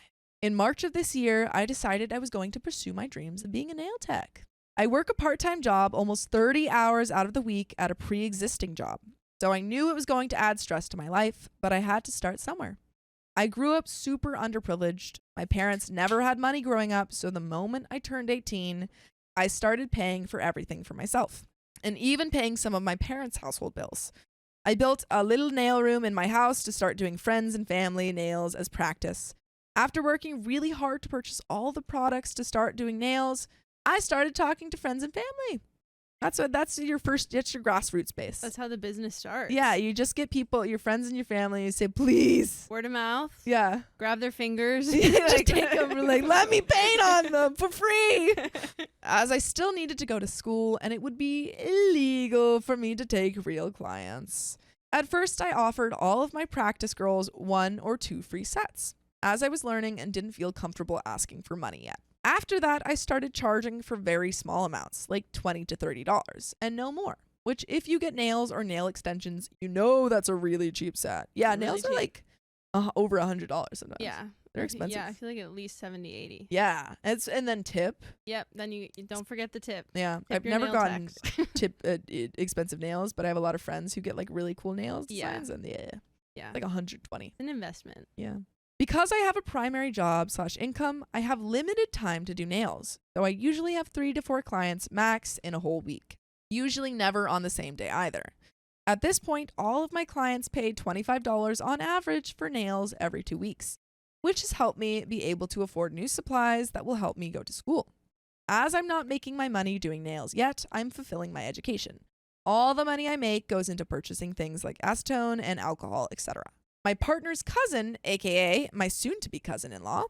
In March of this year, I decided I was going to pursue my dreams of being a nail tech. I work a part-time job almost 30 hours out of the week at a pre-existing job. So I knew it was going to add stress to my life, but I had to start somewhere. I grew up super underprivileged. My parents never had money growing up, so the moment I turned 18, I started paying for everything for myself, and even paying some of my parents' household bills. I built a little nail room in my house to start doing friends and family nails as practice. After working really hard to purchase all the products to start doing nails, I started talking to friends and family. That's your grassroots base. That's how the business starts. Yeah, you just get people, your friends and your family, you say, please. Word of mouth. Yeah. Grab their fingers. Just take them and let me paint on them for free. As I still needed to go to school and it would be illegal for me to take real clients. At first, I offered all of my practice girls 1 or 2 free sets, as I was learning and didn't feel comfortable asking for money yet. After that, I started charging for very small amounts, like $20 to $30, and no more. Which, if you get nails or nail extensions, you know that's a really cheap set. Yeah, Really nails cheap. are like over $100 sometimes. Yeah. They're expensive. Yeah, I feel like at least 70, 80. Yeah, and then tip. Yep. Then you don't forget the tip. Yeah, Tip I've your never nail gotten techs. expensive nails, but I have a lot of friends who get like really cool nails designs, and Yeah. like 120. It's an investment. Yeah. Because I have a primary job / income, I have limited time to do nails, though I usually have 3 to 4 clients max in a whole week, usually never on the same day either. At this point, all of my clients paid $25 on average for nails every 2 weeks, which has helped me be able to afford new supplies that will help me go to school. As I'm not making my money doing nails yet, I'm fulfilling my education. All the money I make goes into purchasing things like acetone and alcohol, etc. My partner's cousin, aka my soon-to-be cousin-in-law,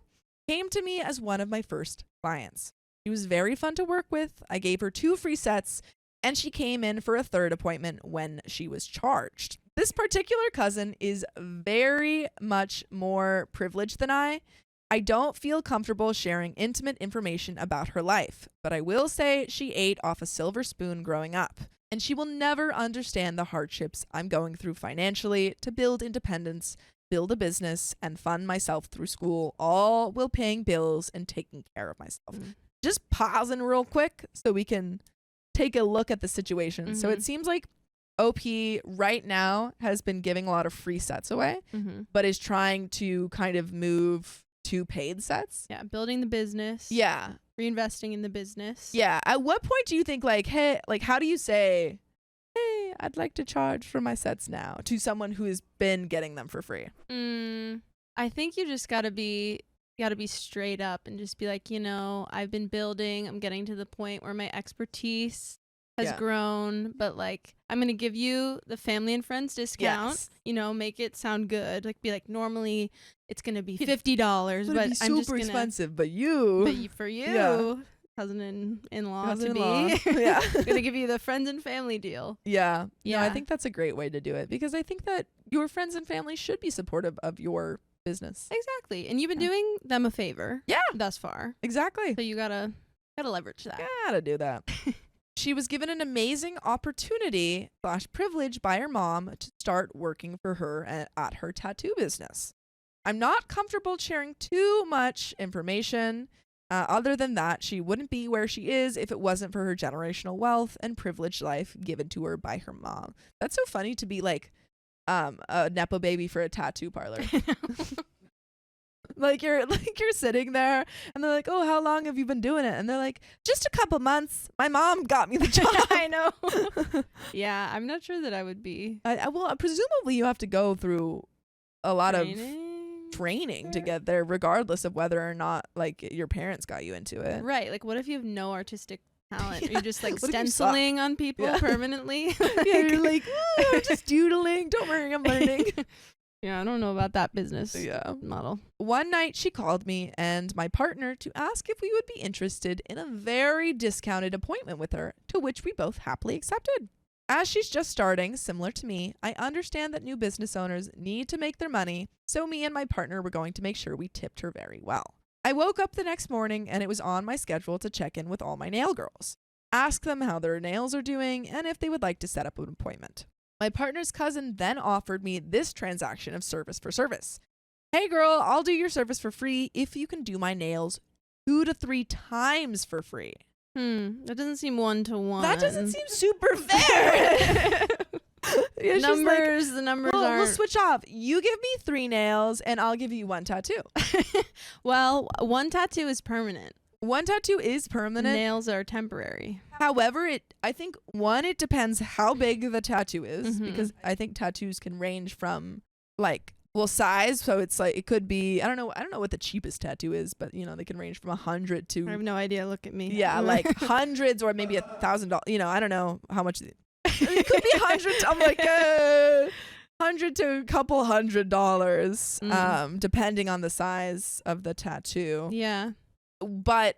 came to me as one of my first clients. She was very fun to work with. I gave her 2 free sets, and she came in for a 3rd appointment when she was charged. This particular cousin is very much more privileged than I. I don't feel comfortable sharing intimate information about her life, but I will say she ate off a silver spoon growing up. And she will never understand the hardships I'm going through financially to build independence, build a business, and fund myself through school, all while paying bills and taking care of myself. Just pausing real quick so we can take a look at the situation. So it seems like OP right now has been giving a lot of free sets away, but is trying to kind of move to paid sets. Yeah, building the business. Yeah. Reinvesting in the business. Yeah. At what point do you think hey, how do you say, hey, I'd like to charge for my sets now to someone who has been getting them for free? I think you just gotta be straight up and just be like, I've been building, I'm getting to the point where my expertise has grown, but like I'm gonna give you the family and friends discount. Yes. Make it sound good. Like be like, normally it's gonna be $50, but be I'm just super gonna expensive. But for you, Yeah. cousin-in-law to Cousin-in-law. be, Yeah. gonna give you the friends and family deal. Yeah. No, I Yeah. think that's a great way to do it, because I think that your friends and family should be supportive of your business. Exactly, and you've been doing them a favor. Yeah. Thus far, Exactly. so you gotta leverage that. Gotta do that. She was given an amazing opportunity / privilege by her mom to start working for her at her tattoo business. I'm not comfortable sharing too much information. Other than that, she wouldn't be where she is if it wasn't for her generational wealth and privileged life given to her by her mom. That's so funny to be like a nepo baby for a tattoo parlor. Like you're sitting there and they're like, oh, how long have you been doing it? And they're like, just a couple months. My mom got me the job. I know. Yeah, I'm not sure that I would be. Well, presumably you have to go through a lot of Training to get there, regardless of whether or not like your parents got you into it. Right. Like, what if you have no artistic talent? You're just like What if you suck? stenciling on people permanently. Yeah, you're like, I'm just doodling. Don't worry, I'm learning. Yeah, I don't know about that business Yeah. model. One night she called me and my partner to ask if we would be interested in a very discounted appointment with her, to which we both happily accepted. As she's just starting, similar to me, I understand that new business owners need to make their money, so me and my partner were going to make sure we tipped her very well. I woke up the next morning and it was on my schedule to check in with all my nail girls, ask them how their nails are doing, and if they would like to set up an appointment. My partner's cousin then offered me this transaction of service for service. Hey girl, I'll do your service for free if you can do my nails 2 to 3 times for free. That doesn't seem 1-to-1. That doesn't seem super fair. Yeah, numbers, the numbers aren't. We'll switch off. You give me 3 nails and I'll give you 1 tattoo. Well, 1 tattoo is permanent. 1 tattoo is permanent. Nails are temporary. However, I think it depends how big the tattoo is, because I think tattoos can range from size. So it's like, it could be, I don't know what the cheapest tattoo is, but they can range from 100 to. I have no idea. Look at me. Yeah, like hundreds or maybe $1,000. I don't know how much. It could be hundreds. I'm like, 100 to a couple $100, depending on the size of the tattoo. Yeah. But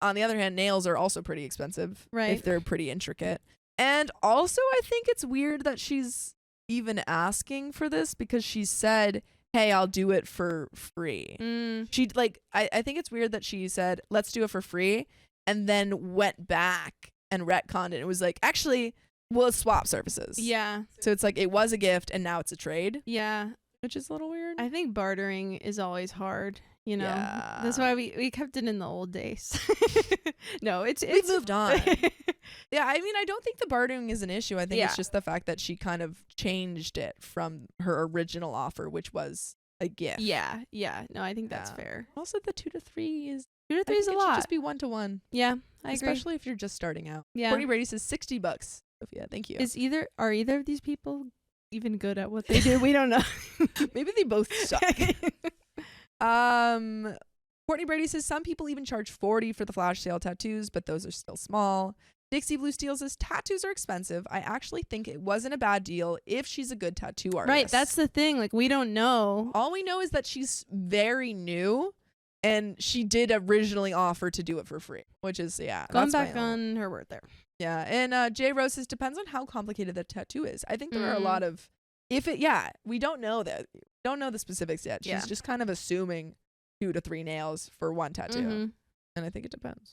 on the other hand, nails are also pretty expensive, right? If they're pretty intricate. And also, I think it's weird that she's even asking for this, because she said, hey, I'll do it for free. She I think it's weird that she said, let's do it for free, and then went back and retconned it. It was like, actually, we'll swap services. Yeah. So it's like, it was a gift and now it's a trade. Yeah. Which is a little weird. I think bartering is always hard. Yeah. That's why we kept it in the old days. No, it's moved on. Yeah, I mean, I don't think the bartering is an issue. I think it's just the fact that she kind of changed it from her original offer, which was a gift. Yeah. No, I think that's fair. Also, the 2 to 3 is 2 to 3 is a It lot. should just be 1-to-1. Yeah, I agree. Especially if you're just starting out. Yeah. Courtney Brady says $60. Sophia, thank you. Are either of these people even good at what they do? We don't know. Maybe they both suck. Courtney Brady says some people even charge $40 for the flash sale tattoos, but those are still small. Dixie Blue Steel says tattoos are expensive. I actually think it wasn't a bad deal if she's a good tattoo artist. Right, that's the thing. Like, we don't know. All we know is that she's very new, and she did originally offer to do it for free, which is going back on her word there. Yeah, and Jay Rose says depends on how complicated the tattoo is. I think there are a lot of we don't know that. We don't know the specifics yet. She's just kind of assuming 2 to 3 nails for 1 tattoo, and I think it depends.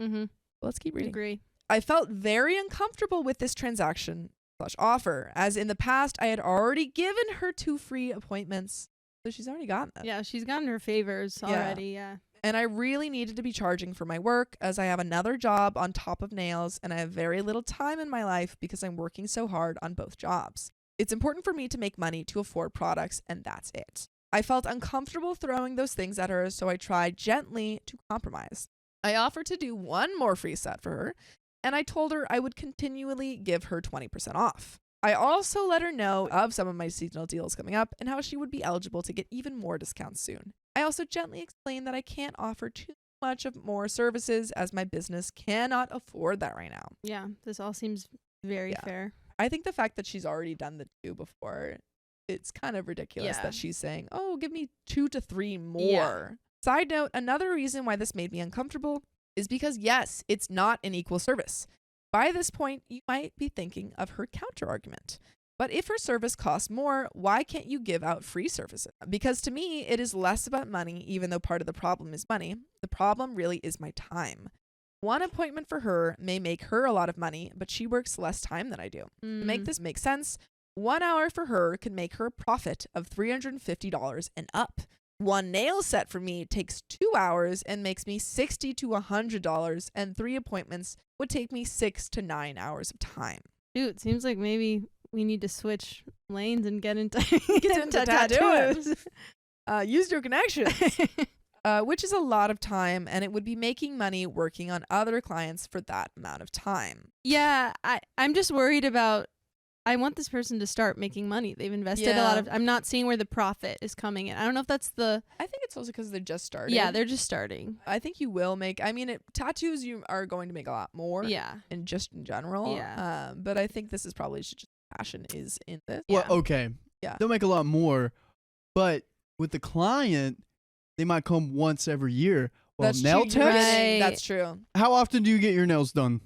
Let's keep reading. Agree. I felt very uncomfortable with this transaction / offer, as in the past I had already given her 2 free appointments, so she's already gotten them. Yeah, she's gotten her favors already. Yeah. And I really needed to be charging for my work, as I have another job on top of nails, and I have very little time in my life because I'm working so hard on both jobs. It's important for me to make money to afford products, and that's it. I felt uncomfortable throwing those things at her, so I tried gently to compromise. I offered to do 1 more free set for her, and I told her I would continually give her 20% off. I also let her know of some of my seasonal deals coming up and how she would be eligible to get even more discounts soon. I also gently explained that I can't offer too much of more services, as my business cannot afford that right now. Yeah, this all seems very fair. I think the fact that she's already done the 2 before, it's kind of ridiculous that she's saying, oh, give me 2 to 3 more. Yeah. Side note, another reason why this made me uncomfortable is because, yes, it's not an equal service. By this point, you might be thinking of her counter argument. But if her service costs more, why can't you give out free services? Because to me, it is less about money, even though part of the problem is money. The problem really is my time. 1 appointment for her may make her a lot of money, but she works less time than I do. To make this make sense, 1 hour for her can make her a profit of $350 and up. 1 nail set for me takes 2 hours and makes me $60 to $100, and 3 appointments would take me 6 to 9 hours of time. Dude, it seems like maybe we need to switch lanes and get into tattoos. Use your connections. Which is a lot of time, and it would be making money working on other clients for that amount of time. Yeah, I'm just worried about, I want this person to start making money. They've invested a lot of, I'm not seeing where the profit is coming in. I don't know if that's I think it's also because they're just starting. Yeah, they're just starting. I think you will make, tattoos you are going to make a lot more. Yeah. And just in general. Yeah. But I think this is probably just passion is in this. Well, okay. Yeah. They'll make a lot more, but with the client, they might come once every year. Well, That's nail true. techs? Right. That's true. How often do you get your nails done?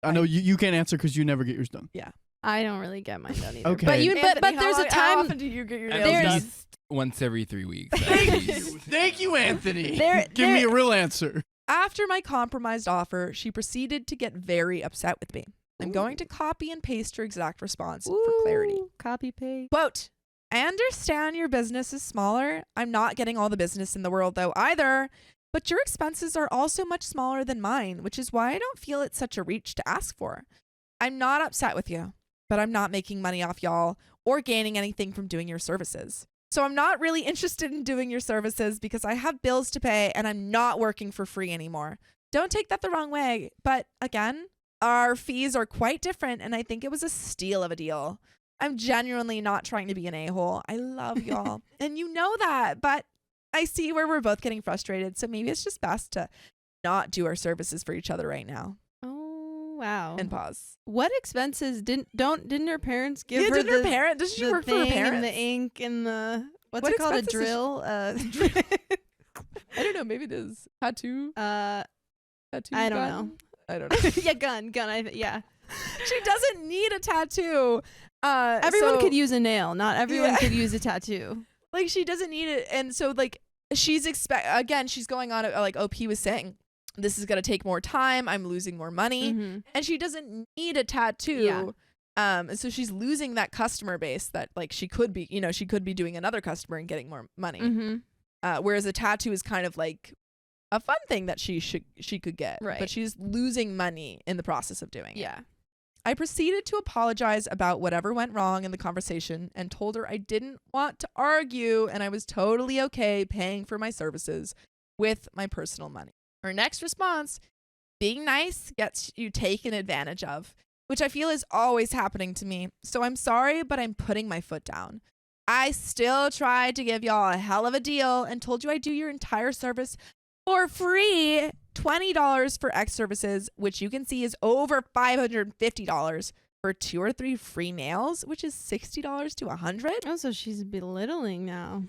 I know you can't answer because you never get yours done. Yeah. I don't really get mine done either. Okay. But Anthony, there's a time. How often do you get your nails At done? least once every 3 weeks. Thank you, Anthony. Give me a real answer. After my compromised offer, she proceeded to get very upset with me. I'm going to copy and paste her exact response for clarity. Copy paste. Quote, I understand your business is smaller. I'm not getting all the business in the world though either, but your expenses are also much smaller than mine, which is why I don't feel it's such a reach to ask for. I'm not upset with you, but I'm not making money off y'all or gaining anything from doing your services. So I'm not really interested in doing your services because I have bills to pay and I'm not working for free anymore. Don't take that the wrong way, but again, our fees are quite different and I think it was a steal of a deal. I'm genuinely not trying to be an a-hole. I love y'all and you know that, but I see where we're both getting frustrated. So maybe it's just best to not do our services for each other right now. Oh, wow. And pause. What expenses didn't her parents give her? Didn't her parent? Does she work for her parents? And the ink and the what's What it called? A expenses drill? I don't know. Maybe it is tattoo. Tattoo. I don't gun? know. I don't know. Yeah, gun. Yeah. She doesn't need a tattoo. Everyone so, could use a nail. Not everyone could use a tattoo. Like she doesn't need it, and so like she's she's going on like OP was saying. This is going to take more time. I'm losing more money. Mm-hmm. And she doesn't need a tattoo. Yeah. And so she's losing that customer base that like she could be, she could be doing another customer and getting more money. Mm-hmm. Whereas a tattoo is kind of like a fun thing that she could get. Right. But she's losing money in the process of doing it. Yeah. I proceeded to apologize about whatever went wrong in the conversation and told her I didn't want to argue and I was totally okay paying for my services with my personal money. Her next response, being nice gets you taken advantage of, which I feel is always happening to me. So I'm sorry, but I'm putting my foot down. I still tried to give y'all a hell of a deal and told you I'd do your entire service for free, $20 for X services, which you can see is over $550 for 2 or 3 free nails, which is $60 to $100. Oh, so she's belittling now.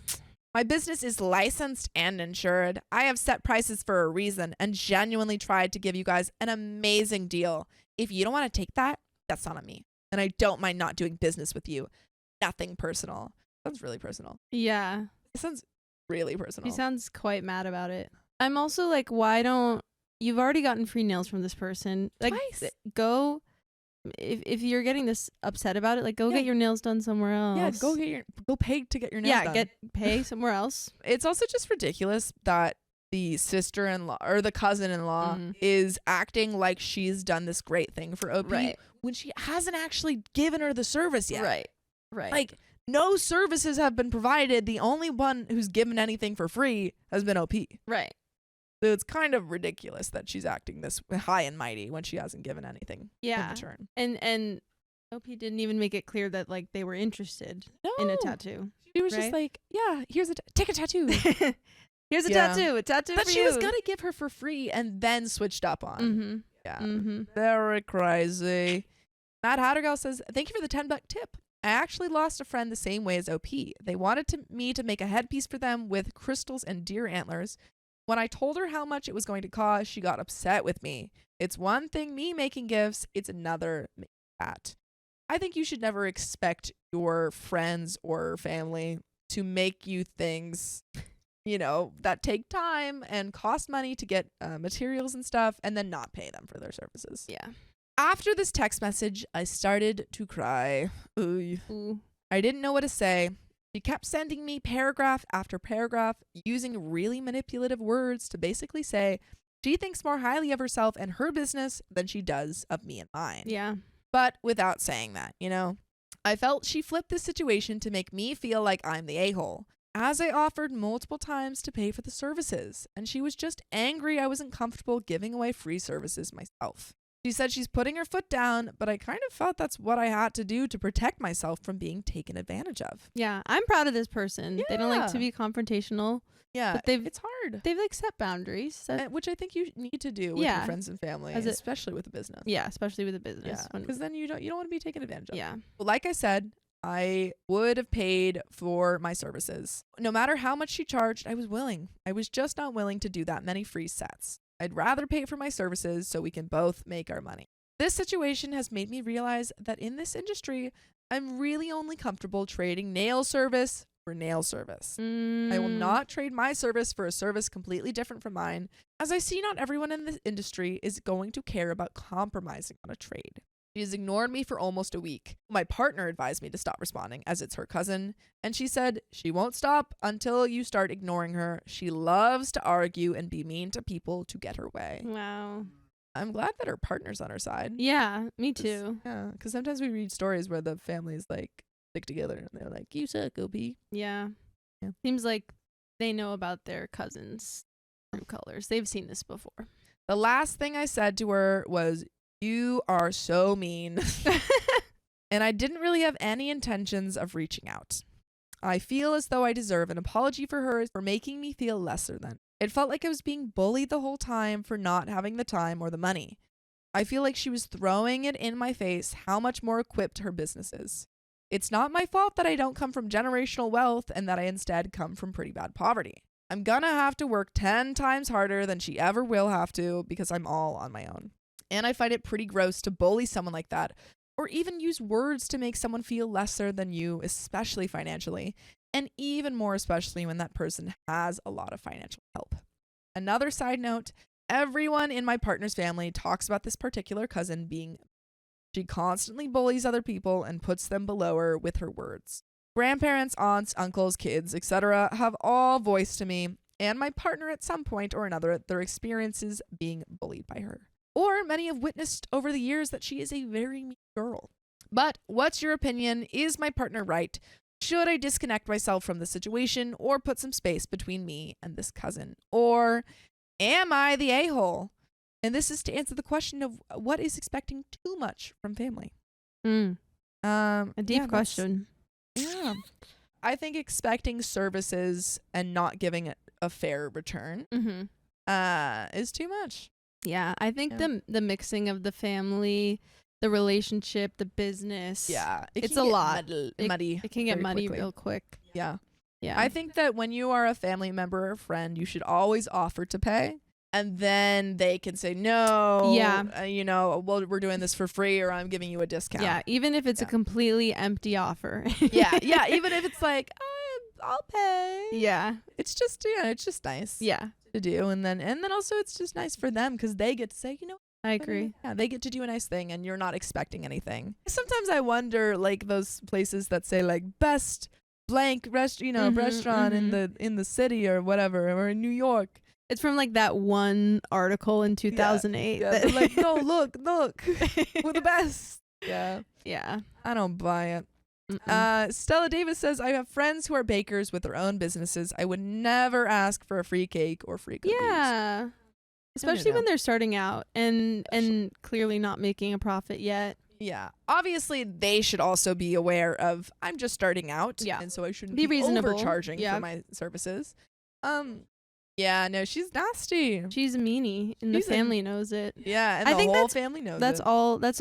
My business is licensed and insured. I have set prices for a reason and genuinely tried to give you guys an amazing deal. If you don't want to take that, that's not on me. And I don't mind not doing business with you. Nothing personal. Sounds really personal. Yeah. It sounds really personal. She sounds quite mad about it. I'm also like, you've already gotten free nails from this person. Like, Twice. Go, if you're getting this upset about it, like go get your nails done somewhere else. Yeah, go pay to get your nails done. Pay somewhere else. It's also just ridiculous that the sister-in-law or the cousin-in-law is acting like she's done this great thing for OP when she hasn't actually given her the service yet. Right. Like no services have been provided. The only one who's given anything for free has been OP. Right. So it's kind of ridiculous that she's acting this high and mighty when she hasn't given anything in return. And OP didn't even make it clear that like they were interested in a tattoo. She was just like, yeah, here's take a tattoo. Here's a tattoo that for she you. was gonna give her for free and then switched up on. Mm-hmm. Yeah, mm-hmm. Very crazy. Matt Hattergall says, thank you for the $10 tip. I actually lost a friend the same way as OP. They wanted me to make a headpiece for them with crystals and deer antlers. When I told her how much it was going to cost, she got upset with me. It's one thing me making gifts, it's another that. I think you should never expect your friends or family to make you things, that take time and cost money to get materials and stuff and then not pay them for their services. Yeah. After this text message, I started to cry. Ooh. I didn't know what to say. She kept sending me paragraph after paragraph, using really manipulative words to basically say she thinks more highly of herself and her business than she does of me and mine. Yeah. But without saying that, I felt she flipped the situation to make me feel like I'm the a-hole, as I offered multiple times to pay for the services, and she was just angry I wasn't comfortable giving away free services myself. She said she's putting her foot down, but I kind of felt that's what I had to do to protect myself from being taken advantage of. Yeah, I'm proud of this person. They don't like to be confrontational. Yeah, but it's hard. They've set boundaries, which I think you need to do with your friends and family, especially with a business. Yeah, especially with a business. Yeah, because then you don't want to be taken advantage of. Yeah. Well, like I said, I would have paid for my services. No matter how much she charged, I was willing. I was just not willing to do that many free sets. I'd rather pay for my services so we can both make our money. This situation has made me realize that in this industry, I'm really only comfortable trading nail service for nail service. I will not trade my service for a service completely different from mine, as I see not everyone in this industry is going to care about compromising on a trade. She has ignored me for almost a week. My partner advised me to stop responding as it's her cousin, and she said she won't stop until you start ignoring her. She loves to argue and be mean to people to get her way. Wow. I'm glad that her partner's on her side. Yeah, me too. Yeah, because sometimes we read stories where the families like stick together and they're like, you suck, OP. Yeah. Seems like they know about their cousins' true colors. They've seen this before. The last thing I said to her was, you are so mean. And I didn't really have any intentions of reaching out. I feel as though I deserve an apology for her for making me feel lesser than. It felt like I was being bullied the whole time for not having the time or the money. I feel like she was throwing it in my face how much more equipped her business is. It's not my fault that I don't come from generational wealth and that I instead come from pretty bad poverty. I'm gonna have to work 10 times harder than she ever will have to because I'm all on my own. And I find it pretty gross to bully someone like that, or even use words to make someone feel lesser than you, especially financially, and even more especially when that person has a lot of financial help. Another side note, everyone in my partner's family talks about this particular cousin being. She constantly bullies other people and puts them below her with her words. Grandparents, aunts, uncles, kids, etc. have all voiced to me and my partner at some point or another their experiences being bullied by her. Or many have witnessed over the years that she is a very mean girl. But what's your opinion? Is my partner right? Should I disconnect myself from the situation or put some space between me and this cousin? Or am I the a-hole? And this is to answer the question of what is expecting too much from family. A deep question. Yeah. I think expecting services and not giving it a fair return is too much. Yeah, I think the mixing of the family, the relationship, the business. Yeah, it's a lot. Muddy. It can get muddy quickly. real quick. Yeah. Yeah. I think that when you are a family member or friend, you should always offer to pay. And then they can say, no, well, we're doing this for free or I'm giving you a discount. Yeah, even if it's a completely empty offer. yeah, even if it's like, I'll pay. Yeah. It's just nice. Yeah. To do. And then also it's just nice for them because they get to say, I agree. Yeah, they get to do a nice thing and you're not expecting anything. Sometimes I wonder, like those places that say like best blank restaurant in the city or whatever, or in New York. It's from like that one article in 2008. Yeah, they're like, no, look, we're the best. Yeah. Yeah. I don't buy it. Stella Davis says, I have friends who are bakers with their own businesses. I would never ask for a free cake or free cookies. Yeah. Especially when they're starting out and clearly not making a profit yet. Yeah. Obviously, they should also be aware of, I'm just starting out. Yeah. And so I shouldn't be reasonable. Overcharging for my services. Yeah, no, she's nasty. She's a meanie, and the family knows it. Yeah, and the whole family knows it. That's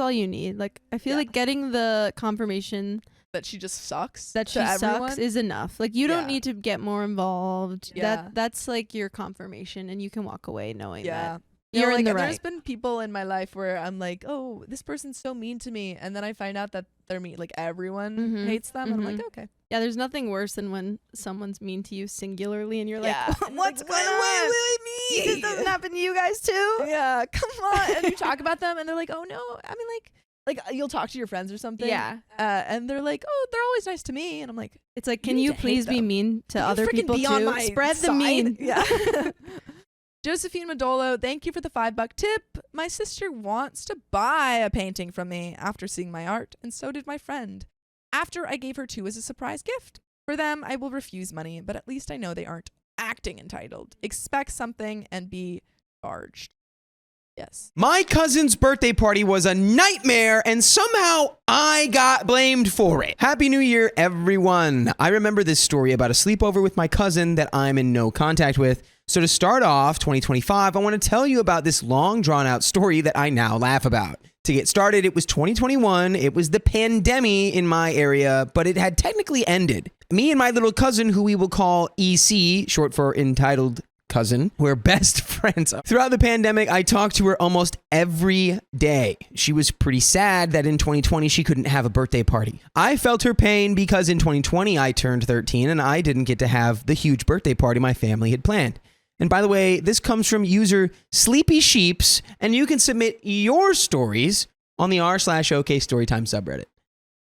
all you need. Like, I feel like getting the confirmation that she just sucks. That she sucks is enough. Like, you don't need to get more involved. Yeah. That's like your confirmation, and you can walk away knowing that you're in the right. There's been people in my life where I'm like, oh, this person's so mean to me, and then I find out that they're mean. Like everyone hates them, and I'm like, okay. Yeah, there's nothing worse than when someme's mean to you singularly, and you're like, what's like, going on? Wait, This doesn't happen to you guys too? Yeah, come on. And you talk about them, and they're like, oh no. I mean, like you'll talk to your friends or something. Yeah. And they're like, oh, they're always nice to me, and I'm like, it's like, can you please be mean to other people too? Spread the mean. Yeah. Josephine Madolo, thank you for the $5 tip. My sister wants to buy a painting from me after seeing my art, and so did my friend. After I gave her 2 as a surprise gift. For them, I will refuse money, but at least I know they aren't acting entitled. Expect something and be charged. Yes. My cousin's birthday party was a nightmare, and somehow I got blamed for it. Happy New Year, everyone. I remember this story about a sleepover with my cousin that I'm in no contact with. So to start off 2025, I want to tell you about this long drawn-out story that I now laugh about. To get started, it was 2021. It was the pandemic in my area, but it had technically ended. Me and my little cousin, who we will call EC, short for entitled cousin, we're best friends. Throughout the pandemic, I talked to her almost every day. She was pretty sad that in 2020 she couldn't have a birthday party. I felt her pain because in 2020 I turned 13 and I didn't get to have the huge birthday party my family had planned. And by the way, this comes from user Sleepy Sheeps, and you can submit your stories on the r/OK Storytime subreddit.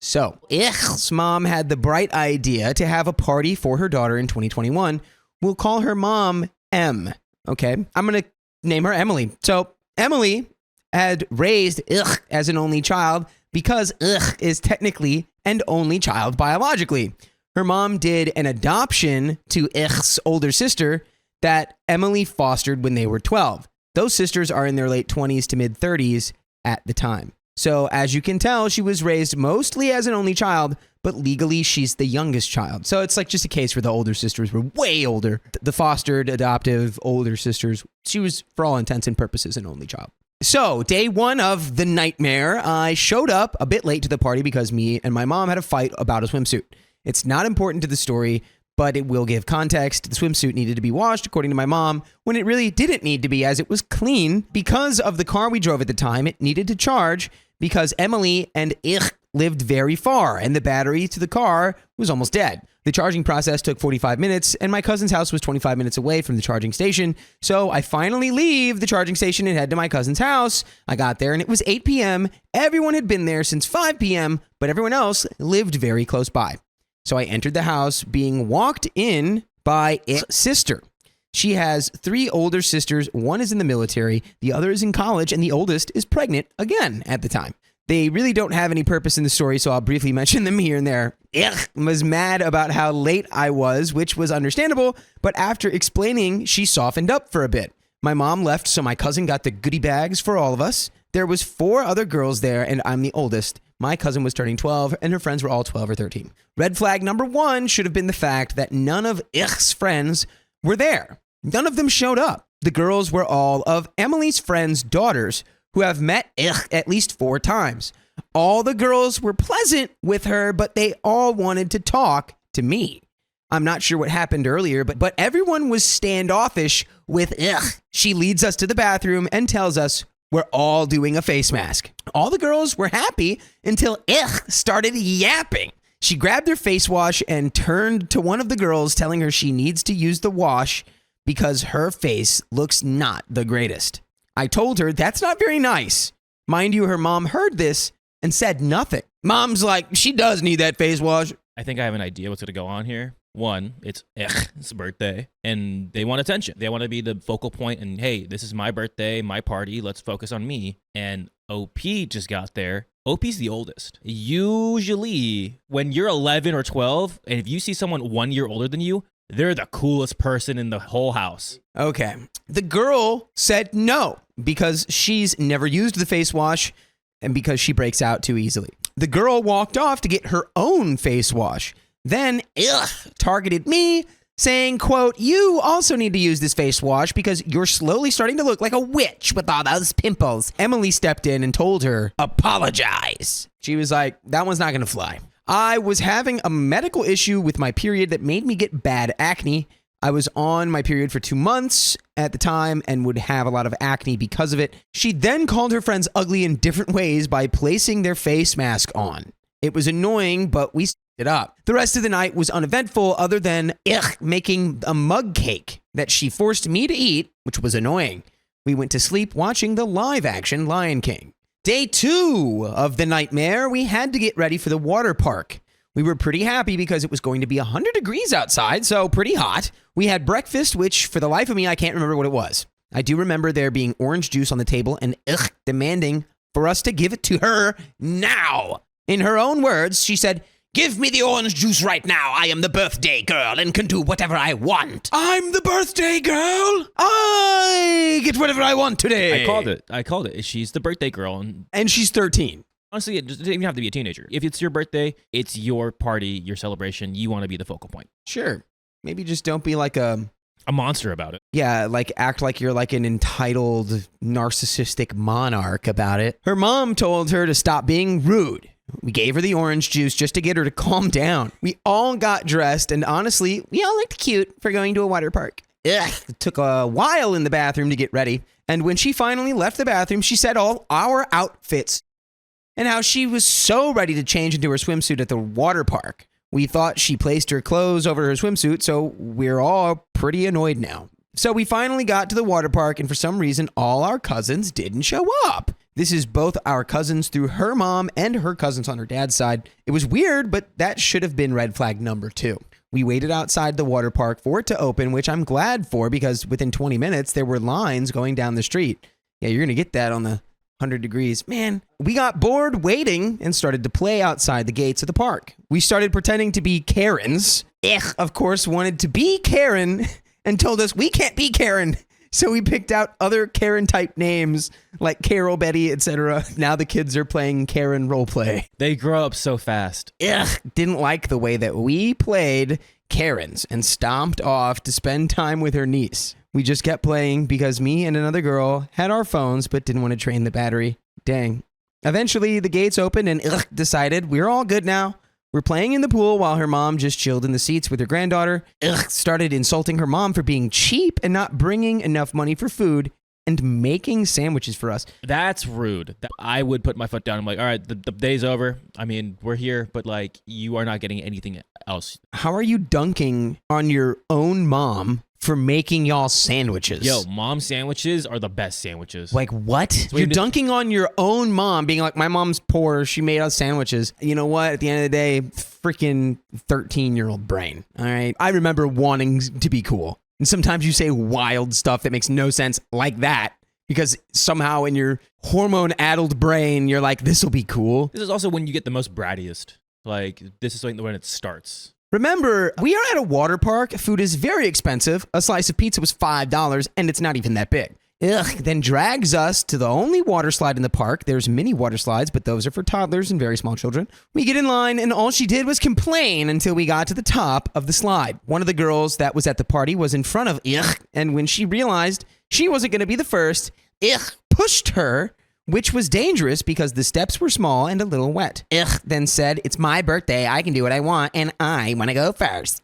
So, Ich's mom had the bright idea to have a party for her daughter in 2021. We'll call her mom M. Okay, I'm going to name her Emily. So, Emily had raised Ich as an only child because Ich is technically an only child biologically. Her mom did an adoption to Ich's older sister that Emily fostered when they were 12. Those sisters are in their late 20s to mid 30s at the time. So as you can tell, she was raised mostly as an only child, but legally she's the youngest child. So it's like just a case where the older sisters were way older. The fostered, adoptive, older sisters, she was for all intents and purposes an only child. So day one of the nightmare, I showed up a bit late to the party because me and my mom had a fight about a swimsuit. It's not important to the story, but it will give context. The swimsuit needed to be washed, according to my mom, when it really didn't need to be, as it was clean. Because of the car we drove at the time, it needed to charge because Emily and Ich lived very far, and the battery to the car was almost dead. The charging process took 45 minutes, and my cousin's house was 25 minutes away from the charging station, so I finally leave the charging station and head to my cousin's house. I got there, and it was 8 p.m. Everyone had been there since 5 p.m., but everyone else lived very close by. So I entered the house being walked in by Ich's sister. She has 3 older sisters. One is in the military, the other is in college, and the oldest is pregnant again at the time. They really don't have any purpose in the story, so I'll briefly mention them here and there. Ich was mad about how late I was, which was understandable, but after explaining, she softened up for a bit. My mom left, so my cousin got the goodie bags for all of us. There was 4 other girls there, and I'm the oldest. My cousin was turning 12, and her friends were all 12 or 13. Red flag number 1 should have been the fact that none of Ich's friends were there. None of them showed up. The girls were all of Emily's friends' daughters, who have met Ich at least 4 times. All the girls were pleasant with her, but they all wanted to talk to me. I'm not sure what happened earlier, but everyone was standoffish with Ich. She leads us to the bathroom and tells us we're all doing a face mask. All the girls were happy until Ich started yapping. She grabbed her face wash and turned to one of the girls, telling her she needs to use the wash because her face looks not the greatest. I told her that's not very nice. Mind you, her mom heard this and said nothing. Mom's like, she does need that face wash. I think I have an idea what's going to go on here. One, it's Ich's birthday, and they want attention. They want to be the focal point, and hey, this is my birthday, my party, let's focus on me. And OP just got there. OP's the oldest. Usually, when you're 11 or 12, and if you see someone 1 year older than you, they're the coolest person in the whole house. Okay. The girl said no because she's never used the face wash and because she breaks out too easily. The girl walked off to get her own face wash. Then targeted me, saying, quote, "You also need to use this face wash because you're slowly starting to look like a witch with all those pimples." Emily stepped in and told her, "Apologize." She was like, that one's not going to fly. I was having a medical issue with my period that made me get bad acne. I was on my period for 2 months at the time and would have a lot of acne because of it. She then called her friends ugly in different ways by placing their face mask on. It was annoying, but we it up. The rest of the night was uneventful other than making a mug cake that she forced me to eat, which was annoying. We went to sleep watching the live action Lion King. Day 2 of the nightmare, we had to get ready for the water park. We were pretty happy because it was going to be 100 degrees outside, so pretty hot. We had breakfast, which for the life of me, I can't remember what it was. I do remember there being orange juice on the table and demanding for us to give it to her now. In her own words, she said, "Give me the orange juice right now. I am the birthday girl and can do whatever I want." I'm the birthday girl. I get whatever I want today. I called it. She's the birthday girl. And she's 13. Honestly, it doesn't even have to be a teenager. If it's your birthday, it's your party, your celebration. You want to be the focal point. Sure. Maybe just don't be like a monster about it. Yeah, like act like you're like an entitled, narcissistic monarch about it. Her mom told her to stop being rude. We gave her the orange juice just to get her to calm down. We all got dressed, and honestly, we all looked cute for going to a water park. It took a while in the bathroom to get ready, and when she finally left the bathroom, she said all our outfits and how she was so ready to change into her swimsuit at the water park. We thought she placed her clothes over her swimsuit, so we're all pretty annoyed now. So we finally got to the water park, and for some reason, all our cousins didn't show up. This is both our cousins through her mom and her cousins on her dad's side. It was weird, but that should have been red flag number 2. We waited outside the water park for it to open, which I'm glad for because within 20 minutes, there were lines going down the street. Yeah, you're going to get that on the 100 degrees. Man, we got bored waiting and started to play outside the gates of the park. We started pretending to be Karens. Of course, wanted to be Karen and told us we can't be Karen. So we picked out other Karen-type names like Carol, Betty, etc. Now the kids are playing Karen roleplay. They grow up so fast. Didn't like the way that we played Karens and stomped off to spend time with her niece. We just kept playing because me and another girl had our phones but didn't want to drain the battery. Dang. Eventually, the gates opened and decided we're all good now. We're playing in the pool while her mom just chilled in the seats with her granddaughter. Started insulting her mom for being cheap and not bringing enough money for food and making sandwiches for us. That's rude. I would put my foot down. I'm like, all right, the day's over. I mean, we're here, but like, you are not getting anything else. How are you dunking on your own mom for making y'all sandwiches? Yo, mom sandwiches are the best sandwiches. Like what? You're dunking on your own mom, being like, my mom's poor. She made us sandwiches. You know what? At the end of the day, freaking 13-year-old brain. All right. I remember wanting to be cool. And sometimes you say wild stuff that makes no sense like that because somehow in your hormone-addled brain, you're like, this will be cool. This is also when you get the most brattiest. Like, this is when it starts. Remember, we are at a water park. Food is very expensive. A slice of pizza was $5, and it's not even that big. Then drags us to the only water slide in the park. There's mini water slides, but those are for toddlers and very small children. We get in line, and all she did was complain until we got to the top of the slide. One of the girls that was at the party was in front of and when she realized she wasn't going to be the first, pushed her, which was dangerous because the steps were small and a little wet. Then said, it's my birthday, I can do what I want, and I want to go first.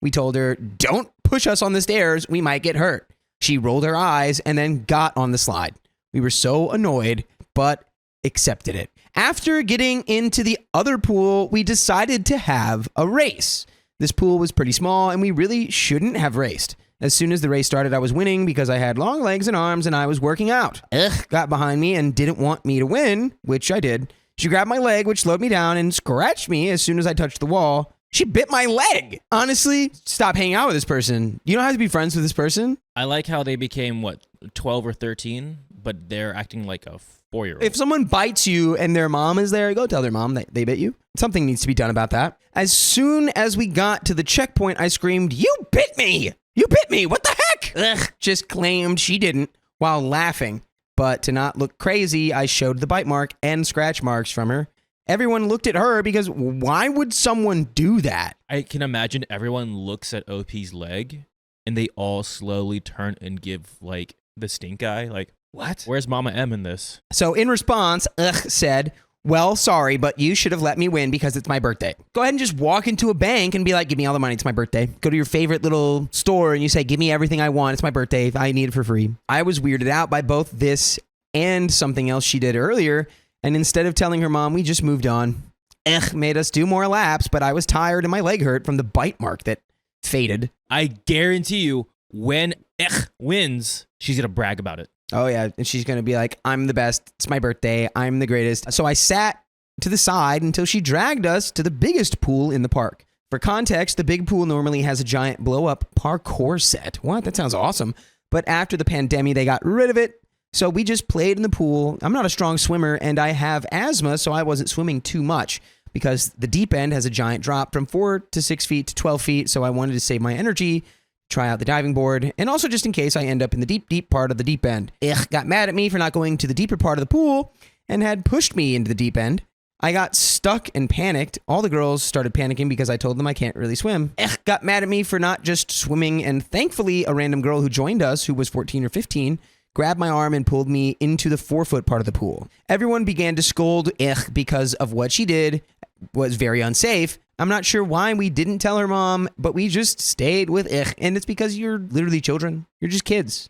We told her, don't push us on the stairs, we might get hurt. She rolled her eyes and then got on the slide. We were so annoyed, but accepted it. After getting into the other pool, we decided to have a race. This pool was pretty small and we really shouldn't have raced. As soon as the race started, I was winning because I had long legs and arms and I was working out. Got behind me and didn't want me to win, which I did. She grabbed my leg, which slowed me down, and scratched me as soon as I touched the wall. She bit my leg. Honestly, stop hanging out with this person. You don't have to be friends with this person. I like how they became, 12 or 13, but they're acting like a 4-year-old. If someone bites you and their mom is there, go tell their mom that they bit you. Something needs to be done about that. As soon as we got to the checkpoint, I screamed, "You bit me! You bit me! What the heck?" Just claimed she didn't while laughing. But to not look crazy, I showed the bite mark and scratch marks from her. Everyone looked at her because why would someone do that? I can imagine everyone looks at OP's leg and they all slowly turn and give the stink eye. Like, what? Where's Mama M in this? So in response, said, "Well, sorry, but you should have let me win because it's my birthday." Go ahead and just walk into a bank and be like, "Give me all the money. It's my birthday." Go to your favorite little store and you say, "Give me everything I want. It's my birthday. I need it for free." I was weirded out by both this and something else she did earlier. And instead of telling her mom, we just moved on. Made us do more laps, but I was tired and my leg hurt from the bite mark that faded. I guarantee you, when wins, she's going to brag about it. Oh, yeah. And she's going to be like, "I'm the best. It's my birthday. I'm the greatest." So I sat to the side until she dragged us to the biggest pool in the park. For context, the big pool normally has a giant blow-up parkour set. What? That sounds awesome. But after the pandemic, they got rid of it. So we just played in the pool. I'm not a strong swimmer and I have asthma, so I wasn't swimming too much because the deep end has a giant drop from 4 to 6 feet to 12 feet. So I wanted to save my energy, try out the diving board, and also just in case I end up in the deep, deep part of the deep end. Got mad at me for not going to the deeper part of the pool and had pushed me into the deep end. I got stuck and panicked. All the girls started panicking because I told them I can't really swim. Got mad at me for not just swimming, and thankfully a random girl who joined us, who was 14 or 15, grabbed my arm and pulled me into the 4-foot part of the pool. Everyone began to scold because of what she did was very unsafe. I'm not sure why we didn't tell her mom, but we just stayed with and it's because you're literally children. You're just kids.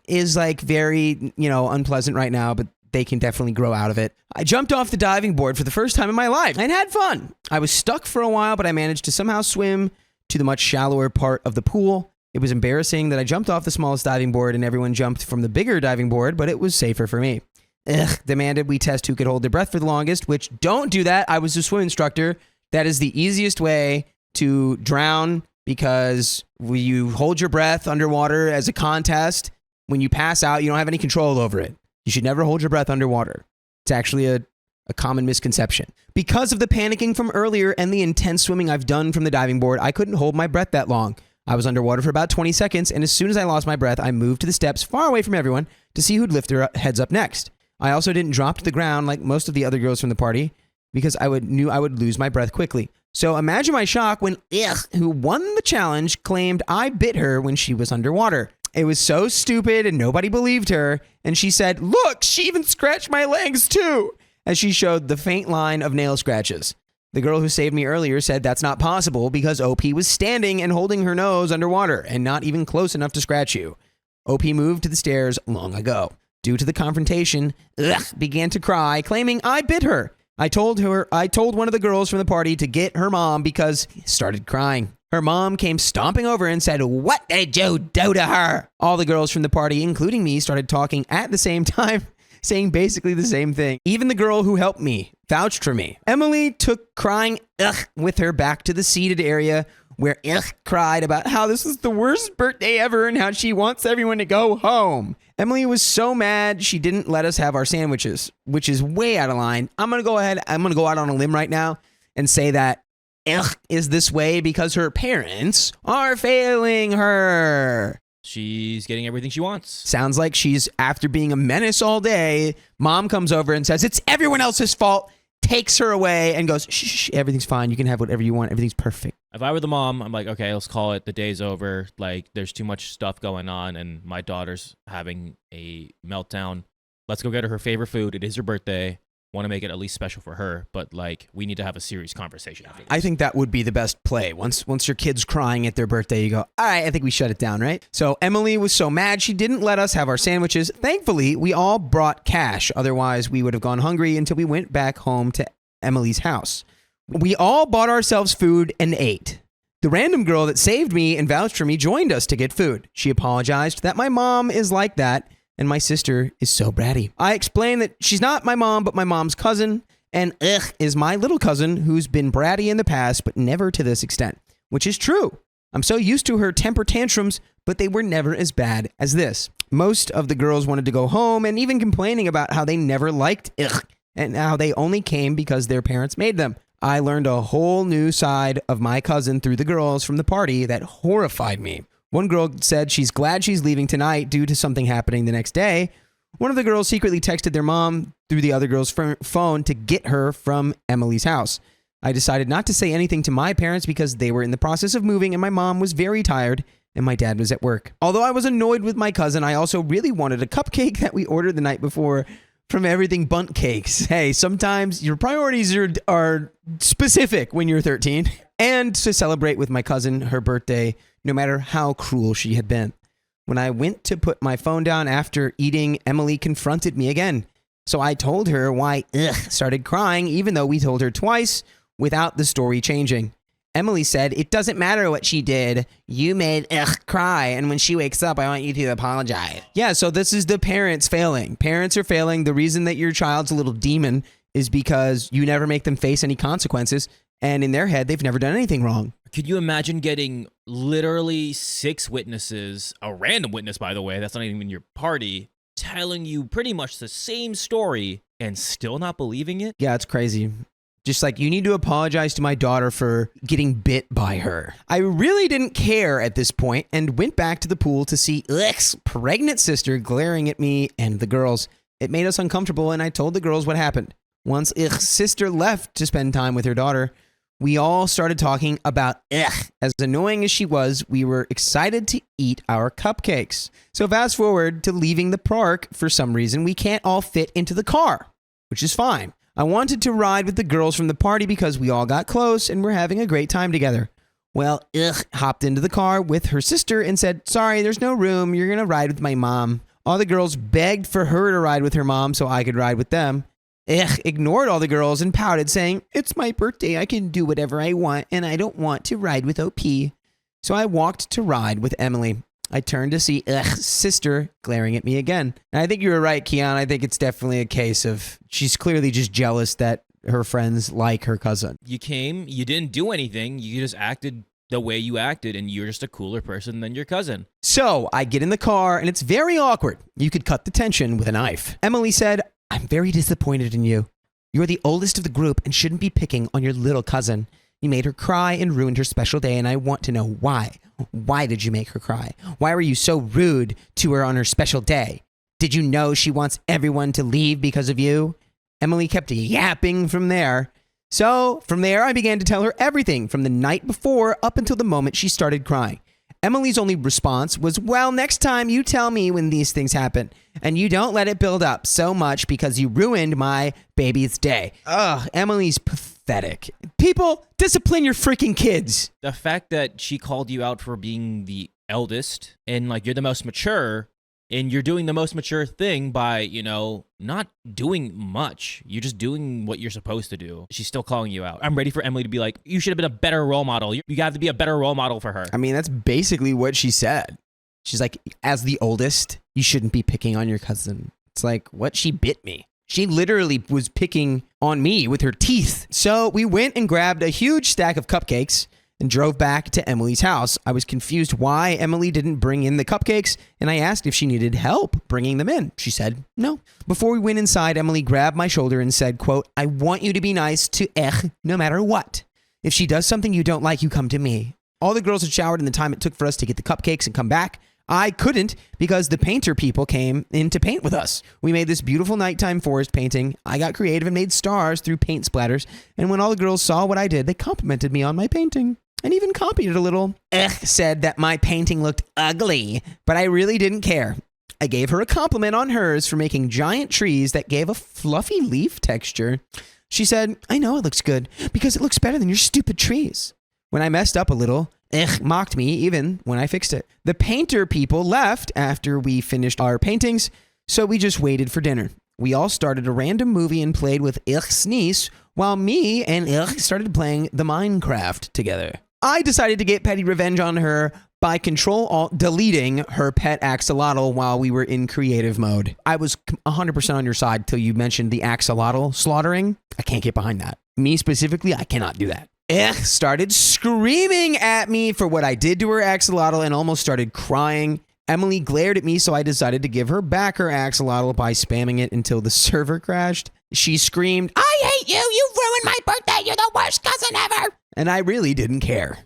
Is very, unpleasant right now, but they can definitely grow out of it. I jumped off the diving board for the first time in my life and had fun. I was stuck for a while, but I managed to somehow swim to the much shallower part of the pool. It was embarrassing that I jumped off the smallest diving board and everyone jumped from the bigger diving board, but it was safer for me. demanded we test who could hold their breath for the longest, which don't do that. I was a swim instructor. That is the easiest way to drown because when you hold your breath underwater as a contest, when you pass out, you don't have any control over it. You should never hold your breath underwater. It's actually a common misconception. Because of the panicking from earlier and the intense swimming I've done from the diving board, I couldn't hold my breath that long. I was underwater for about 20 seconds, and as soon as I lost my breath, I moved to the steps far away from everyone to see who'd lift their heads up next. I also didn't drop to the ground like most of the other girls from the party because knew I would lose my breath quickly. So imagine my shock when who won the challenge, claimed I bit her when she was underwater. It was so stupid and nobody believed her. And she said, "Look, she even scratched my legs too," as she showed the faint line of nail scratches. The girl who saved me earlier said that's not possible because OP was standing and holding her nose underwater and not even close enough to scratch you. OP moved to the stairs long ago. Due to the confrontation, began to cry, claiming I bit her. I told one of the girls from the party to get her mom because he started crying. Her mom came stomping over and said, "What did you do to her?" All the girls from the party, including me, started talking at the same time, saying basically the same thing. Even the girl who helped me vouched for me. Emily took crying with her back to the seated area where cried about how this was the worst birthday ever and how she wants everyone to go home. Emily was so mad she didn't let us have our sandwiches, which is way out of line. I'm going to go out on a limb right now and say that is this way because her parents are failing her. She's getting everything she wants. Sounds like she's, after being a menace all day, mom comes over and says, "It's everyone else's fault," takes her away and goes, "Shh, everything's fine. You can have whatever you want. Everything's perfect." If I were the mom, I'm like, okay, let's call it. The day's over. Like, there's too much stuff going on, and my daughter's having a meltdown. Let's go get her favorite food. It is her birthday. Want to make it at least special for her, but like, we need to have a serious conversation after this. I think that would be the best play. Once your kid's crying at their birthday, you go, "All right, I think we shut it down," right? So Emily was so mad she didn't let us have our sandwiches. Thankfully, we all brought cash. Otherwise, we would have gone hungry until we went back home to Emily's house. We all bought ourselves food and ate. The random girl that saved me and vouched for me joined us to get food. She apologized that my mom is like that and my sister is so bratty. I explained that she's not my mom, but my mom's cousin, and is my little cousin who's been bratty in the past, but never to this extent, which is true. I'm so used to her temper tantrums, but they were never as bad as this. Most of the girls wanted to go home and even complaining about how they never liked and how they only came because their parents made them. I learned a whole new side of my cousin through the girls from the party that horrified me. One girl said she's glad she's leaving tonight due to something happening the next day. One of the girls secretly texted their mom through the other girl's phone to get her from Emily's house. I decided not to say anything to my parents because they were in the process of moving and my mom was very tired and my dad was at work. Although I was annoyed with my cousin, I also really wanted a cupcake that we ordered the night before from Everything Bunt Cakes. Hey, sometimes your priorities are specific when you're 13. And to celebrate with my cousin her birthday, no matter how cruel she had been. When I went to put my phone down after eating, Emily confronted me again. So I told her why started crying, even though we told her twice without the story changing. Emily said, "It doesn't matter what she did. You made cry, and when she wakes up, I want you to apologize." Yeah, so this is the parents failing. Parents are failing. The reason that your child's a little demon is because you never make them face any consequences, and in their head, they've never done anything wrong. Could you imagine getting literally 6 witnesses, a random witness, by the way, that's not even your party, telling you pretty much the same story and still not believing it? Yeah, it's crazy. Just like, you need to apologize to my daughter for getting bit by her. I really didn't care at this point and went back to the pool to see pregnant sister glaring at me and the girls. It made us uncomfortable and I told the girls what happened. Once sister left to spend time with her daughter, we all started talking about As annoying as she was, we were excited to eat our cupcakes. So fast forward to leaving the park. For some reason, we can't all fit into the car, which is fine. I wanted to ride with the girls from the party because we all got close and we're having a great time together. Well, hopped into the car with her sister and said, "Sorry, there's no room. You're going to ride with my mom." All the girls begged for her to ride with her mom so I could ride with them. Ignored all the girls and pouted, saying, "It's my birthday. I can do whatever I want and I don't want to ride with OP." So I walked to ride with Emily. I turned to see sister glaring at me again. And I think you were right, Keon. I think it's definitely a case of she's clearly just jealous that her friends like her cousin. You came, you didn't do anything. You just acted the way you acted, and you're just a cooler person than your cousin. So I get in the car, and it's very awkward. You could cut the tension with a knife. Emily said, I'm very disappointed in you. You're the oldest of the group and shouldn't be picking on your little cousin. You made her cry and ruined her special day, and I want to know why. Why did you make her cry? Why were you so rude to her on her special day? Did you know she wants everyone to leave because of you? Emily kept yapping from there. So from there, I began to tell her everything from the night before up until the moment she started crying. Emily's only response was, well, next time you tell me when these things happen, and you don't let it build up so much because you ruined my baby's day. Ugh, Emily's pathetic. People, discipline your freaking kids. The fact that she called you out for being the eldest and like you're the most mature, and you're doing the most mature thing by, you know, not doing much. You're just doing what you're supposed to do. She's still calling you out. I'm ready for Emily to be like, you should have been a better role model. You got to be a better role model for her. I mean, that's basically what she said. She's like, as the oldest, you shouldn't be picking on your cousin. It's like, what? She bit me. She literally was picking on me with her teeth. So we went and grabbed a huge stack of cupcakes and drove back to Emily's house. I was confused why Emily didn't bring in the cupcakes, and I asked if she needed help bringing them in. She said no. Before we went inside, Emily grabbed my shoulder and said, quote, I want you to be nice to no matter what. If she does something you don't like, you come to me. All the girls had showered in the time it took for us to get the cupcakes and come back. I couldn't because the painter people came in to paint with us. We made this beautiful nighttime forest painting. I got creative and made stars through paint splatters. And when all the girls saw what I did, they complimented me on my painting. And even copied it a little. Said that my painting looked ugly, but I really didn't care. I gave her a compliment on hers for making giant trees that gave a fluffy leaf texture. She said, I know it looks good because it looks better than your stupid trees. When I messed up a little, mocked me even when I fixed it. The painter people left after we finished our paintings, so we just waited for dinner. We all started a random movie and played with Ich's niece, while me and Ich started playing the Minecraft together. I decided to get petty revenge on her by Control-Alt-Deleting her pet axolotl while we were in creative mode. I was 100% on your side till you mentioned the axolotl slaughtering. I can't get behind that. Me specifically, I cannot do that. Started screaming at me for what I did to her axolotl and almost started crying. Emily glared at me, so I decided to give her back her axolotl by spamming it until the server crashed. She screamed, I hate you! You ruined my birthday! You're the worst cousin ever! And I really didn't care.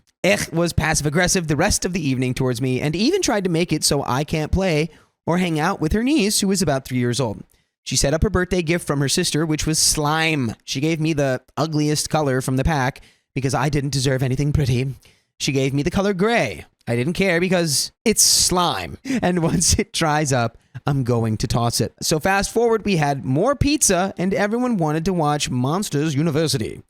Was passive-aggressive the rest of the evening towards me and even tried to make it so I can't play or hang out with her niece, who was about 3 years old. She set up her birthday gift from her sister, which was slime. She gave me the ugliest color from the pack because I didn't deserve anything pretty. She gave me the color gray. I didn't care because it's slime. And once it dries up, I'm going to toss it. So fast forward, we had more pizza and everyone wanted to watch Monsters University.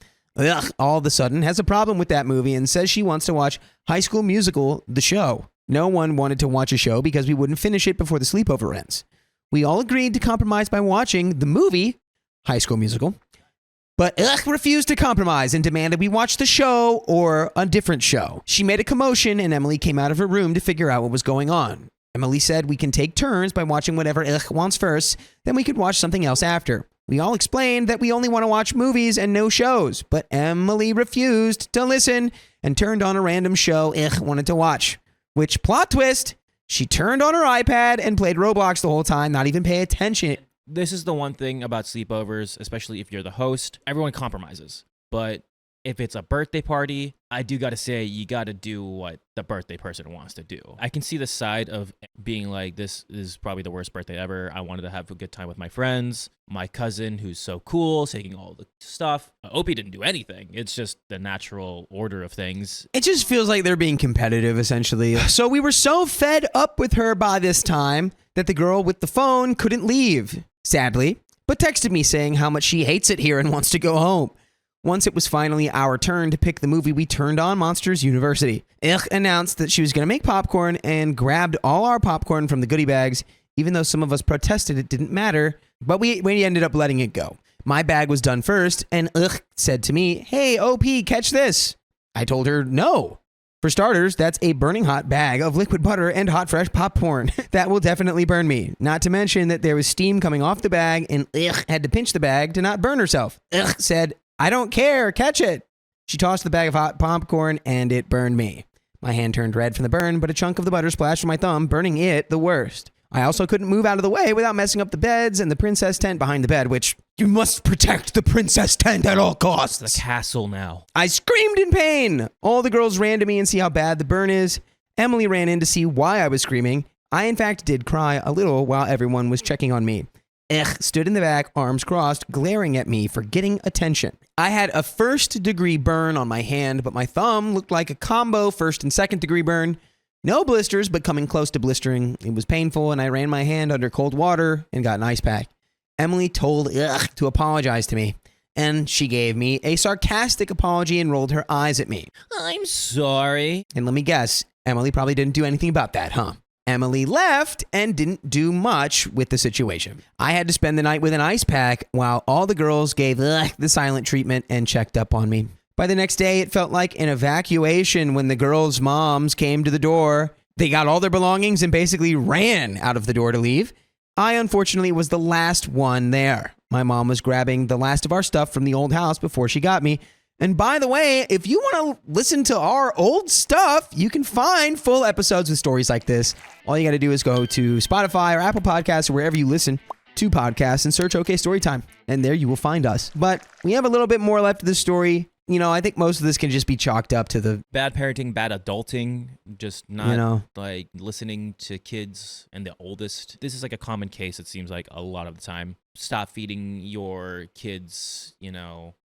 All of a sudden has a problem with that movie and says she wants to watch High School Musical, the show. No one wanted to watch a show because we wouldn't finish it before the sleepover ends. We all agreed to compromise by watching the movie, High School Musical, but refused to compromise and demanded we watch the show or a different show. She made a commotion and Emily came out of her room to figure out what was going on. Emily said we can take turns by watching whatever wants first, then we could watch something else after. We all explained that we only want to watch movies and no shows, but Emily refused to listen and turned on a random show wanted to watch. Which, plot twist, she turned on her iPad and played Roblox the whole time, not even pay attention. This is the one thing about sleepovers, especially if you're the host. Everyone compromises. But if it's a birthday party, I do got to say, you got to do what the birthday person wants to do. I can see the side of being like, this is probably the worst birthday ever. I wanted to have a good time with my friends. My cousin, who's so cool, taking all the stuff. Opie didn't do anything. It's just the natural order of things. It just feels like they're being competitive, essentially. So we were so fed up with her by this time that the girl with the phone couldn't leave, sadly, but texted me saying how much she hates it here and wants to go home. Once it was finally our turn to pick the movie, we turned on Monsters University. Announced that she was going to make popcorn and grabbed all our popcorn from the goodie bags, even though some of us protested it didn't matter, but we ended up letting it go. My bag was done first, and said to me, hey, OP, catch this. I told her no. For starters, that's a burning hot bag of liquid butter and hot fresh popcorn. That will definitely burn me. Not to mention that there was steam coming off the bag and had to pinch the bag to not burn herself. Said, I don't care, catch it. She tossed the bag of hot popcorn and it burned me. My hand turned red from the burn, but a chunk of the butter splashed from my thumb, burning it the worst. I also couldn't move out of the way without messing up the beds and the princess tent behind the bed, which you must protect the princess tent at all costs. The castle now. I screamed in pain. All the girls ran to me and see how bad the burn is. Emily ran in to see why I was screaming. I, in fact, did cry a little while everyone was checking on me. Stood in the back, arms crossed, glaring at me for getting attention. I had a 1st-degree burn on my hand, but my thumb looked like a combo 1st and 2nd-degree burn. No blisters, but coming close to blistering. It was painful, and I ran my hand under cold water and got an ice pack. Emily told to apologize to me, and she gave me a sarcastic apology and rolled her eyes at me. I'm sorry. And let me guess, Emily probably didn't do anything about that, huh? Emily left and didn't do much with the situation. I had to spend the night with an ice pack while all the girls gave the silent treatment and checked up on me. By the next day, it felt like an evacuation when the girls' moms came to the door. They got all their belongings and basically ran out of the door to leave. I, unfortunately, was the last one there. My mom was grabbing the last of our stuff from the old house before she got me. And by the way, if you want to listen to our old stuff, you can find full episodes with stories like this. All you got to do is go to Spotify or Apple Podcasts or wherever you listen to podcasts and search OK Storytime. And there you will find us. But we have a little bit more left of the story. You know, I think most of this can just be chalked up to the bad parenting, bad adulting, just not like listening to kids and the oldest. This is like a common case, it seems like a lot of the time. Stop feeding your kids,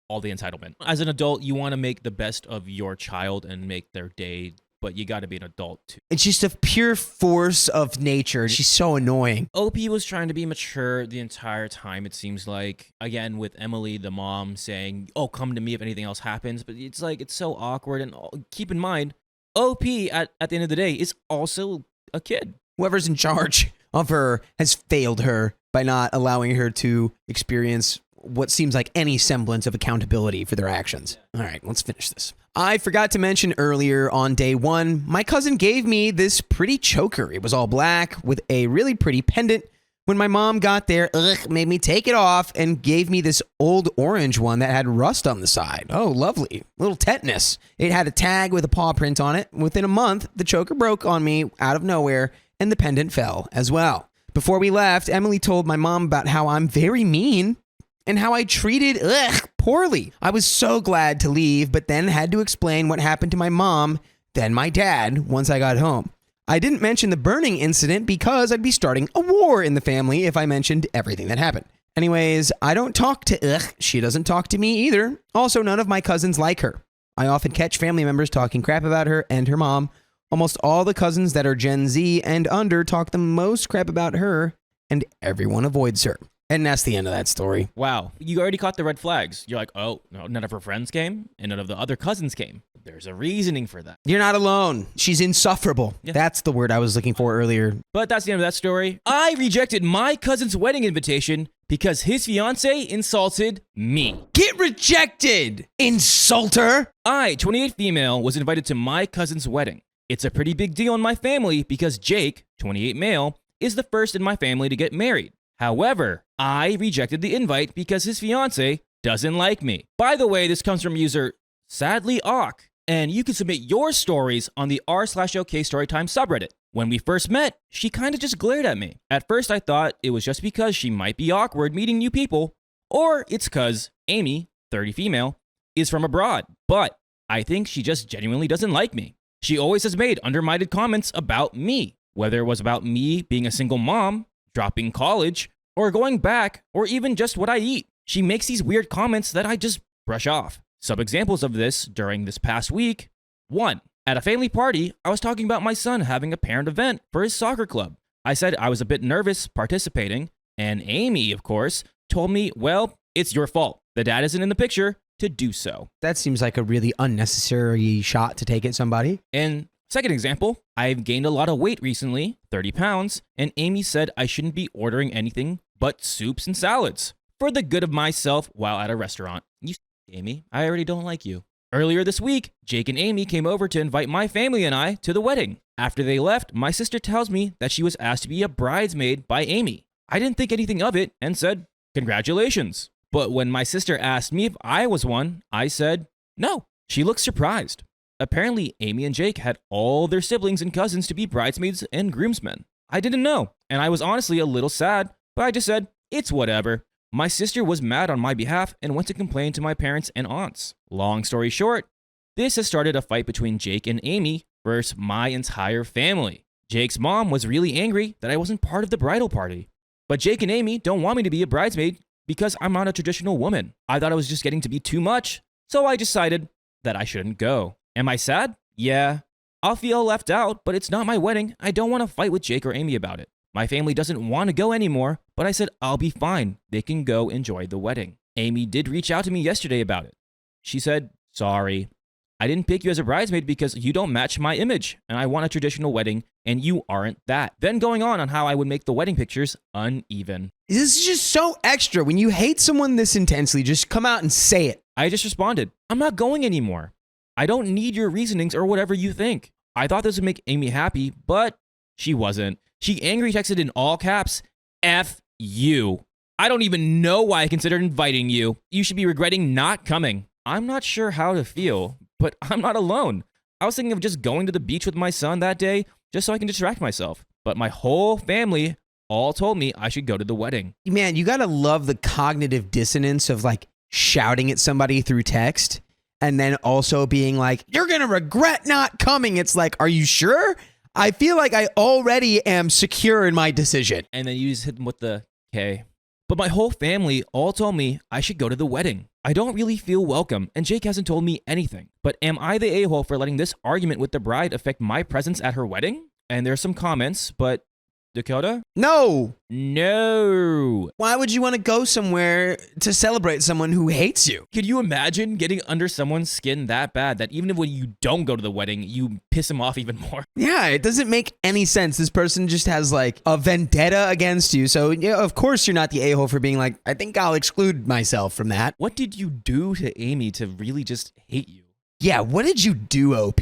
all the entitlement. As an adult, you want to make the best of your child and make their day, but you got to be an adult too. It's just a pure force of nature. She's so annoying. OP was trying to be mature the entire time, it seems like. Again, with Emily, the mom, saying, oh, come to me if anything else happens. But it's like, it's so awkward. And keep in mind, OP, at the end of the day, is also a kid. Whoever's in charge of her has failed her by not allowing her to experience what seems like any semblance of accountability for their actions. All right, let's finish this. I forgot to mention earlier on day 1, my cousin gave me this pretty choker. It was all black with a really pretty pendant. When my mom got there, made me take it off and gave me this old orange one that had rust on the side. Oh, lovely. Little tetanus. It had a tag with a paw print on it. Within a month, the choker broke on me out of nowhere and the pendant fell as well. Before we left, Emily told my mom about how I'm very mean and how I treated poorly. I was so glad to leave, but then had to explain what happened to my mom, then my dad, once I got home. I didn't mention the burning incident because I'd be starting a war in the family if I mentioned everything that happened. Anyways, I don't talk to she doesn't talk to me either. Also, none of my cousins like her. I often catch family members talking crap about her and her mom. Almost all the cousins that are Gen Z and under talk the most crap about her, and everyone avoids her. And that's the end of that story. Wow. You already caught the red flags. You're like, oh, no, none of her friends came and none of the other cousins came. There's a reasoning for that. You're not alone. She's insufferable. Yeah. That's the word I was looking for earlier. But that's the end of that story. I rejected my cousin's wedding invitation because his fiancé insulted me. Get rejected, insulter! I, 28 female, was invited to my cousin's wedding. It's a pretty big deal in my family because Jake, 28 male, is the first in my family to get married. However, I rejected the invite because his fiancé doesn't like me. By the way, this comes from user SadlyAwk, and you can submit your stories on the r/OK Storytime subreddit. When we first met, she kind of just glared at me. At first, I thought it was just because she might be awkward meeting new people, or it's because Amy, 30 female, is from abroad. But I think she just genuinely doesn't like me. She always has made undermined comments about me, whether it was about me being a single mom, dropping college, or going back, or even just what I eat. She makes these weird comments that I just brush off. Some examples of this during this past week. 1. At a family party, I was talking about my son having a parent event for his soccer club. I said I was a bit nervous participating, and Amy, of course, told me, well, it's your fault. The dad isn't in the picture to do so. That seems like a really unnecessary shot to take at somebody. And second example, I've gained a lot of weight recently, 30 pounds, and Amy said I shouldn't be ordering anything but soups and salads for the good of myself while at a restaurant. You, Amy, I already don't like you. Earlier this week, Jake and Amy came over to invite my family and I to the wedding. After they left, my sister tells me that she was asked to be a bridesmaid by Amy. I didn't think anything of it and said, congratulations. But when my sister asked me if I was one, I said, no. She looked surprised. Apparently, Amy and Jake had all their siblings and cousins to be bridesmaids and groomsmen. I didn't know, and I was honestly a little sad, but I just said, it's whatever. My sister was mad on my behalf and went to complain to my parents and aunts. Long story short, this has started a fight between Jake and Amy versus my entire family. Jake's mom was really angry that I wasn't part of the bridal party. But Jake and Amy don't want me to be a bridesmaid because I'm not a traditional woman. I thought it was just getting to be too much, so I decided that I shouldn't go. Am I sad? Yeah. I'll feel left out, but it's not my wedding. I don't want to fight with Jake or Amy about it. My family doesn't want to go anymore, but I said I'll be fine. They can go enjoy the wedding. Amy did reach out to me yesterday about it. She said, sorry. I didn't pick you as a bridesmaid because you don't match my image, and I want a traditional wedding, and you aren't that. Then going on how I would make the wedding pictures uneven. This is just so extra. When you hate someone this intensely, just come out and say it. I just responded, I'm not going anymore. I don't need your reasonings or whatever you think. I thought this would make Amy happy, but she wasn't. She angry texted in all caps, F you. I don't even know why I considered inviting you. You should be regretting not coming. I'm not sure how to feel, but I'm not alone. I was thinking of just going to the beach with my son that day just so I can distract myself. But my whole family all told me I should go to the wedding. Man, you gotta love the cognitive dissonance of like shouting at somebody through text and then also being like, you're gonna regret not coming. It's like, are you sure? I feel like I already am secure in my decision. And then you just hit them with the K. But my whole family all told me I should go to the wedding. I don't really feel welcome, and Jake hasn't told me anything. But am I the a-hole for letting this argument with the bride affect my presence at her wedding? And there's some comments, but Dakota? No. No. Why would you want to go somewhere to celebrate someone who hates you? Could you imagine getting under someone's skin that bad that even when you don't go to the wedding, you piss him off even more? Yeah, it doesn't make any sense. This person just has like a vendetta against you. So, yeah, of course you're not the a-hole for being like, I think I'll exclude myself from that. What did you do to Amy to really just hate you? Yeah, what did you do, OP?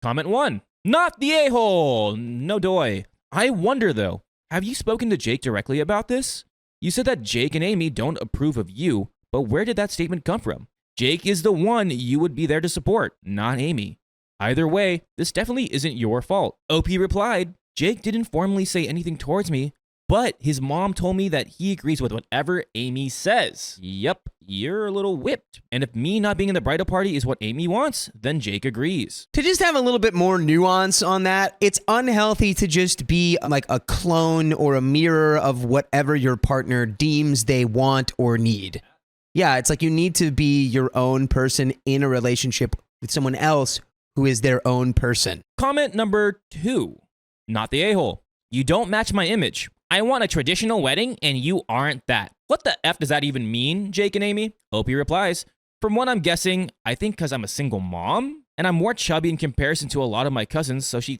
Comment 1. Not the a-hole. No doy. I wonder, though, have you spoken to Jake directly about this? You said that Jake and Amy don't approve of you, but where did that statement come from? Jake is the one you would be there to support, not Amy. Either way, this definitely isn't your fault. OP replied, Jake didn't formally say anything towards me, but his mom told me that he agrees with whatever Amy says. Yep, you're a little whipped. And if me not being in the bridal party is what Amy wants, then Jake agrees. To just have a little bit more nuance on that, it's unhealthy to just be like a clone or a mirror of whatever your partner deems they want or need. Yeah, it's like you need to be your own person in a relationship with someone else who is their own person. Comment number 2. Not the a-hole. You don't match my image. I want a traditional wedding and you aren't that. What the F does that even mean, Jake and Amy? Opie replies, from what I'm guessing, I think because I'm a single mom and I'm more chubby in comparison to a lot of my cousins, so she's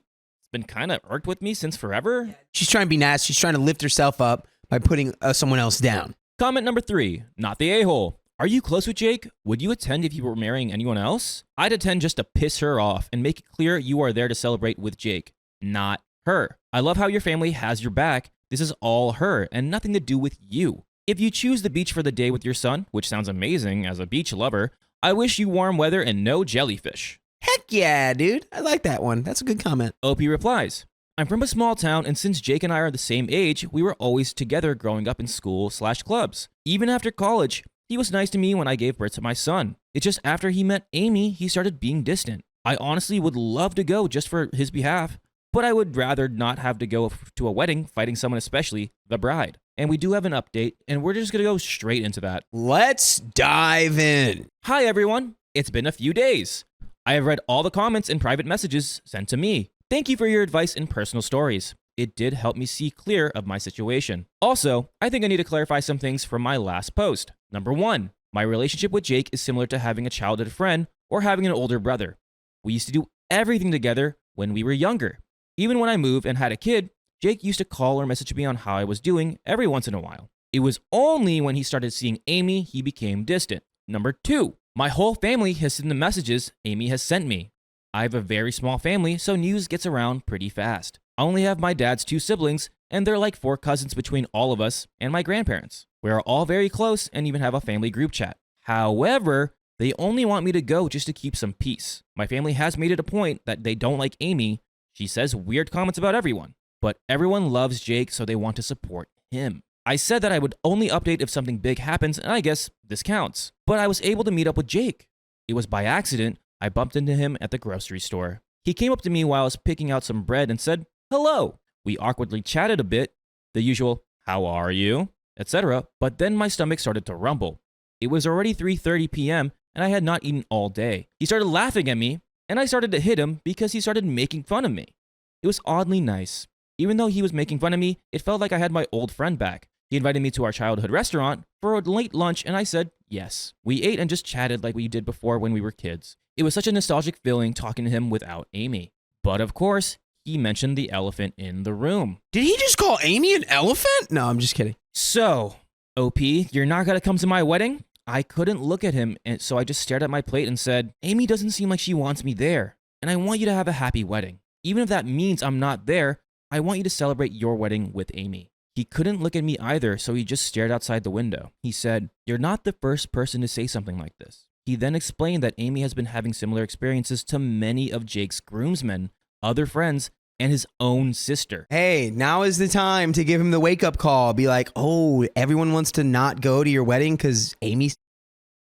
been kind of irked with me since forever. She's trying to be nice. She's trying to lift herself up by putting someone else down. Comment number 3, not the a-hole. Are you close with Jake? Would you attend if you were marrying anyone else? I'd attend just to piss her off and make it clear you are there to celebrate with Jake, not her. I love how your family has your back. This is all her and nothing to do with you. If you choose the beach for the day with your son, which sounds amazing as a beach lover, I wish you warm weather and no jellyfish. Heck yeah, dude. I like that one. That's a good comment. Opie replies, I'm from a small town, and since Jake and I are the same age, we were always together growing up in school/clubs. Even after college, he was nice to me when I gave birth to my son. It's just after he met Amy, he started being distant. I honestly would love to go just for his behalf, but I would rather not have to go to a wedding fighting someone, especially the bride. And we do have an update, and we're just going to go straight into that. Let's dive in. Hi, everyone. It's been a few days. I have read all the comments and private messages sent to me. Thank you for your advice and personal stories. It did help me see clear of my situation. Also, I think I need to clarify some things from my last post. Number 1, my relationship with Jake is similar to having a childhood friend or having an older brother. We used to do everything together when we were younger. Even when I moved and had a kid, Jake used to call or message me on how I was doing every once in a while. It was only when he started seeing Amy he became distant. Number 2, My whole family has seen the messages Amy has sent me. I have a very small family, so news gets around pretty fast. I only have my dad's 2 siblings, and they're like 4 cousins between all of us and my grandparents. We are all very close and even have a family group chat. However, they only want me to go just to keep some peace. My family has made it a point that they don't like Amy. She says weird comments about everyone, but everyone loves Jake, so they want to support him. I said that I would only update if something big happens, and I guess this counts. But I was able to meet up with Jake. It was by accident. I bumped into him at the grocery store. He came up to me while I was picking out some bread and said, "Hello." We awkwardly chatted a bit, the usual, "How are you?" etc. But then my stomach started to rumble. It was already 3:30 p.m. and I had not eaten all day. He started laughing at me, and I started to hit him because he started making fun of me. It was oddly nice. Even though he was making fun of me, it felt like I had my old friend back. He invited me to our childhood restaurant for a late lunch, and I said yes. We ate and just chatted like we did before when we were kids. It was such a nostalgic feeling talking to him without Amy. But of course, he mentioned the elephant in the room. Did he just call Amy an elephant? No, I'm just kidding. So, OP, you're not going to come to my wedding? I couldn't look at him, and so I just stared at my plate and said, Amy doesn't seem like she wants me there, and I want you to have a happy wedding. Even if that means I'm not there, I want you to celebrate your wedding with Amy. He couldn't look at me either, so he just stared outside the window. He said, "You're not the first person to say something like this." He then explained that Amy has been having similar experiences to many of Jake's groomsmen, other friends, and his own sister. Hey, now is the time to give him the wake-up call. Be like, oh, everyone wants to not go to your wedding because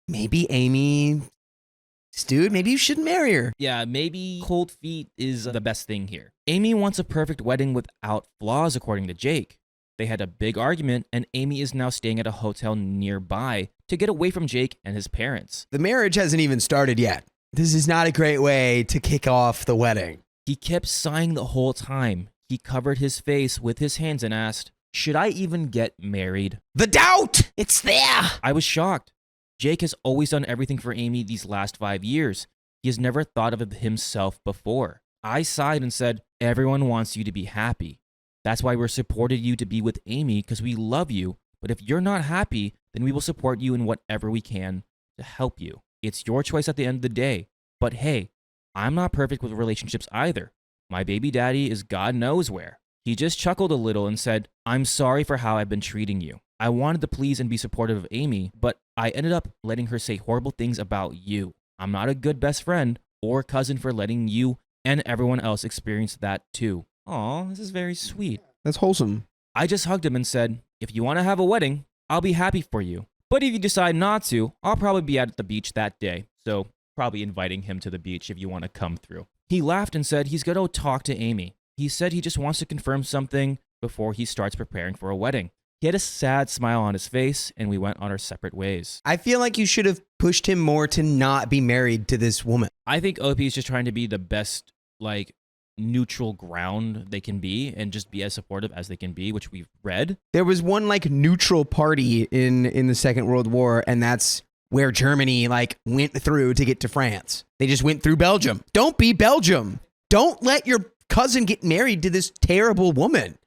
maybe Amy, dude, maybe you shouldn't marry her. Yeah, maybe cold feet is the best thing here. Amy wants a perfect wedding without flaws, according to Jake. They had a big argument, and Amy is now staying at a hotel nearby to get away from Jake and his parents. The marriage hasn't even started yet. This is not a great way to kick off the wedding. He kept sighing the whole time. He covered his face with his hands and asked, "Should I even get married?" The doubt! It's there! I was shocked. Jake has always done everything for Amy these last 5 years. He has never thought of himself before. I sighed and said, "Everyone wants you to be happy. That's why we're supported you to be with Amy, because we love you. But if you're not happy, then we will support you in whatever we can to help you. It's your choice at the end of the day. But hey, I'm not perfect with relationships either. My baby daddy is God knows where." He just chuckled a little and said, "I'm sorry for how I've been treating you. I wanted to please and be supportive of Amy, but I ended up letting her say horrible things about you. I'm not a good best friend or cousin for letting you and everyone else experience that too." Aw, this is very sweet. That's wholesome. I just hugged him and said, "If you want to have a wedding, I'll be happy for you. But if you decide not to, I'll probably be at the beach that day. So probably inviting him to the beach if you want to come through." He laughed and said he's going to talk to Amy. He said he just wants to confirm something before he starts preparing for a wedding. He had a sad smile on his face, and we went on our separate ways. I feel like you should have pushed him more to not be married to this woman. I think OP is just trying to be the best, neutral ground they can be and just be as supportive as they can be, which we've read. There was one neutral party in the Second World War, and that's where Germany went through to get to France. They just went through Belgium. Don't be Belgium. Don't let your cousin get married to this terrible woman.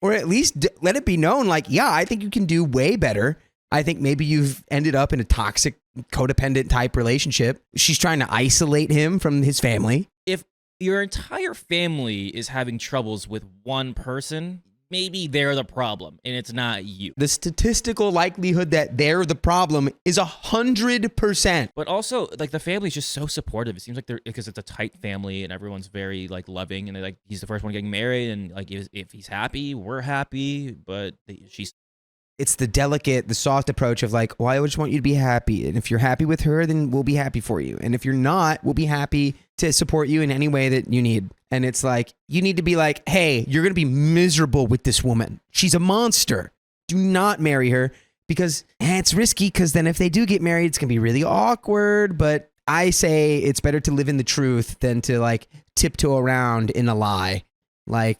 Or at least let it be known, yeah, I think you can do way better. I think maybe you've ended up in a toxic, codependent type relationship. She's trying to isolate him from his family. If your entire family is having troubles with one person, maybe they're the problem and it's not you. The statistical likelihood that they're the problem is 100%. But also, the family's just so supportive. It seems like because it's a tight family and everyone's very loving, and he's the first one getting married, and if he's happy, we're happy. But it's the delicate, the soft approach of well, I just want you to be happy. And if you're happy with her, then we'll be happy for you. And if you're not, we'll be happy to support you in any way that you need. And it's you need to be hey, you're going to be miserable with this woman. She's a monster. Do not marry her because it's risky, because then if they do get married, it's going to be really awkward. But I say it's better to live in the truth than to tiptoe around in a lie.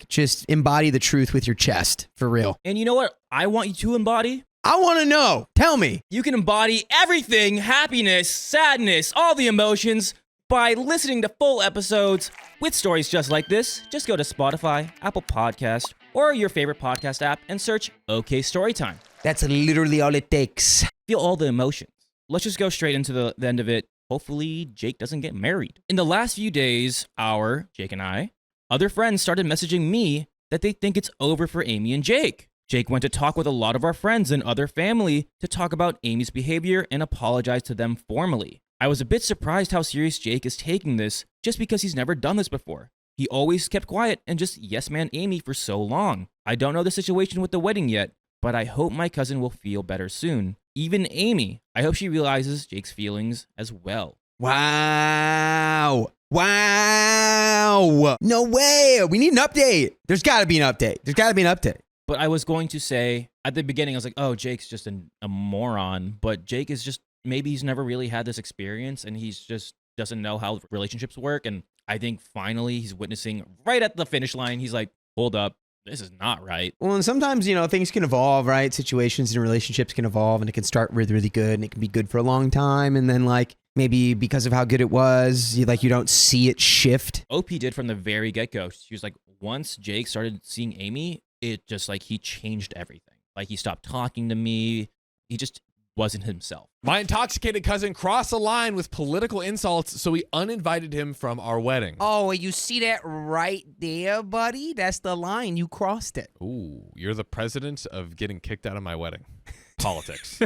Just embody the truth with your chest, for real. And you know what I want you to embody? I want to know. Tell me. You can embody everything, happiness, sadness, all the emotions, by listening to full episodes with stories just like this. Just go to Spotify, Apple Podcast, or your favorite podcast app and search OK Storytime. That's literally all it takes. Feel all the emotions. let's just go straight into the end of it. Hopefully, Jake doesn't get married. In the last few days, Jake and I, other friends started messaging me that they think it's over for Amy and Jake. Jake went to talk with a lot of our friends and other family to talk about Amy's behavior and apologize to them formally. I was a bit surprised how serious Jake is taking this just because he's never done this before. He always kept quiet and just yes-man Amy for so long. I don't know the situation with the wedding yet, but I hope my cousin will feel better soon. Even Amy, I hope she realizes Jake's feelings as well. Wow. No way. We need an update. There's got to be an update. But I was going to say, at the beginning, I was like, oh, Jake's just a moron. But Jake is just, maybe he's never really had this experience and he's just doesn't know how relationships work. And I think finally he's witnessing right at the finish line. He's like, hold up, this is not right. Well, and sometimes, things can evolve, right? Situations and relationships can evolve and it can start really, really good and it can be good for a long time. And then maybe because of how good it was, you don't see it shift. OP did from the very get-go. She was like, once Jake started seeing Amy, it just he changed everything. He stopped talking to me. He just wasn't himself. My intoxicated cousin crossed a line with political insults, so we uninvited him from our wedding. Oh, you see that right there, buddy? That's the line. You crossed it. Ooh, you're the president of getting kicked out of my wedding. Politics.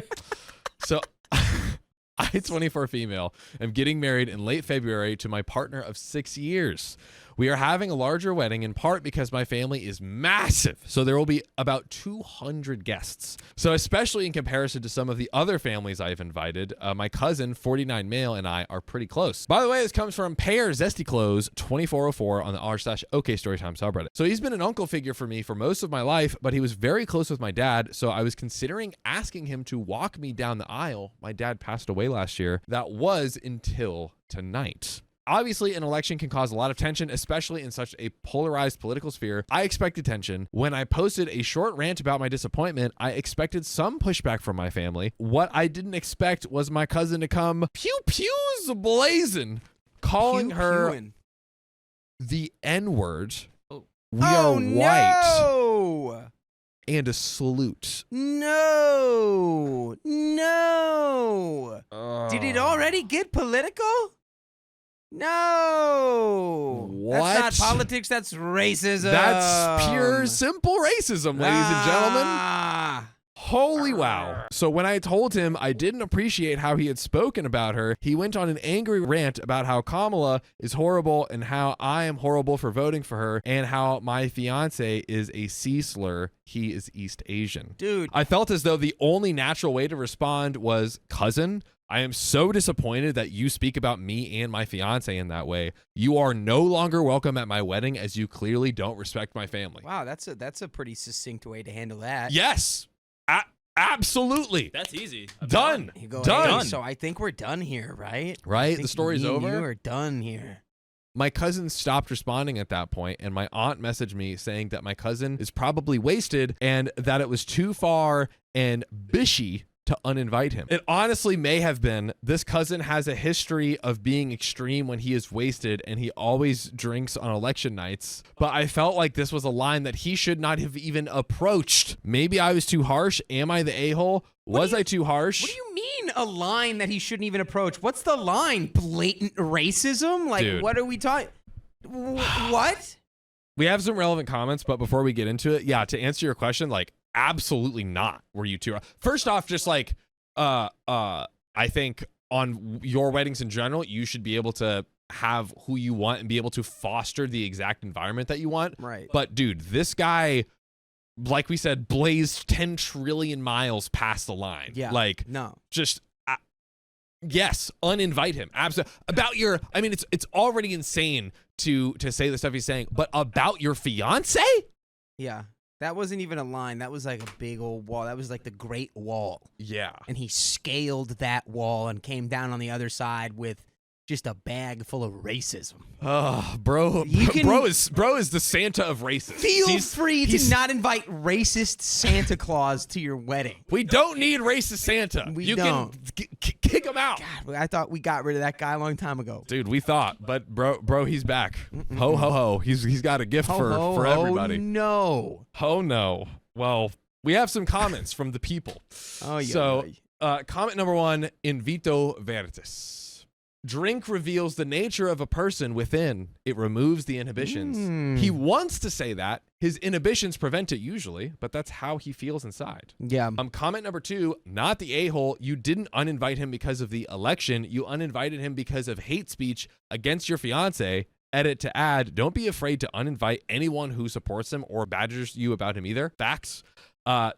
So I, 24 female, am getting married in late February to my partner of 6 years. We are having a larger wedding in part because my family is massive, so there will be about 200 guests. So especially in comparison to some of the other families I've invited, my cousin, 49 male, and I are pretty close. By the way, this comes from Pear Zesty Clothes 2404 on the r/OK Storytime subreddit. So he's been an uncle figure for me for most of my life, but he was very close with my dad, so I was considering asking him to walk me down the aisle. My dad passed away last year. That was until tonight. Obviously, an election can cause a lot of tension, especially in such a polarized political sphere. I expected tension. When I posted a short rant about my disappointment, I expected some pushback from my family. What I didn't expect was my cousin to come pew-pews blazing, calling her the N-word. We are white. No! And a salute. No. Did it already get political? No. What? That's not politics, that's racism. That's pure, simple racism, ladies and gentlemen. Holy wow. So when I told him I didn't appreciate how he had spoken about her, he went on an angry rant about how Kamala is horrible and how I am horrible for voting for her and how my fiance is a C slur. He is East Asian. Dude. I felt as though the only natural way to respond was, cousin, I am so disappointed that you speak about me and my fiance in that way. You are no longer welcome at my wedding as you clearly don't respect my family. Wow, that's a pretty succinct way to handle that. Yes. Absolutely. That's easy. Done. Done. So I think we're done here, right? Right? The story's over. You are done here. My cousin stopped responding at that point, and my aunt messaged me saying that my cousin is probably wasted and that it was too far and bishy to uninvite him. It honestly may have been. This cousin has a history of being extreme when he is wasted, and he always drinks on election nights. But I felt like this was a line that he should not have even approached. Maybe I was too harsh. Am I the a-hole? Was I too harsh? What do you mean a line that he shouldn't even approach? What's the line? Blatant racism? Dude. What are we talking? What? We have some relevant comments, but before we get into it, yeah, to answer your question, absolutely not. Were you too? First off, just I think on your weddings in general, you should be able to have who you want and be able to foster the exact environment that you want. Right. But dude, this guy, like we said, blazed 10 trillion miles past the line. Yeah. No. Just yes, uninvite him. Absolutely. It's already insane to say the stuff he's saying, but about your fiance? Yeah. That wasn't even a line. That was like a big old wall. That was like the Great Wall. Yeah. And he scaled that wall and came down on the other side with just a bag full of racism. Oh, bro is the Santa of racists. Feel free to not invite racist Santa Claus to your wedding. We don't need racist Santa. We you don't. Can kick him out. God, I thought we got rid of that guy a long time ago. Dude, we thought, but bro, he's back. Ho ho ho. He's got a gift for everybody. Oh no. Oh no. Well, we have some comments from the people. Oh yeah. So Comment number 1, in vito veritas. Drink reveals the nature of a person within. It removes the inhibitions. He wants to say that. His inhibitions prevent it usually, but that's how he feels inside. Yeah. Comment number 2, not the a-hole. You didn't uninvite him because of the election. You uninvited him because of hate speech against your fiance. Edit to add, don't be afraid to uninvite anyone who supports him or badgers you about him either. Facts.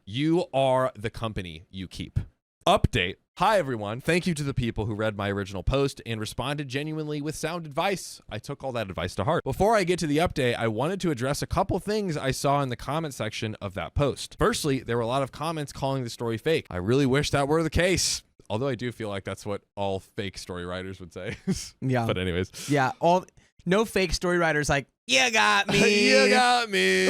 You are the company you keep. Update. Hi, everyone. Thank you to the people who read my original post and responded genuinely with sound advice. I took all that advice to heart. Before I get to the update, I wanted to address a couple things I saw in the comment section of that post. Firstly, there were a lot of comments calling the story fake. I really wish that were the case. Although I do feel like that's what all fake story writers would say. Yeah. But anyways. Yeah. No fake story writers like, you got me. You got me.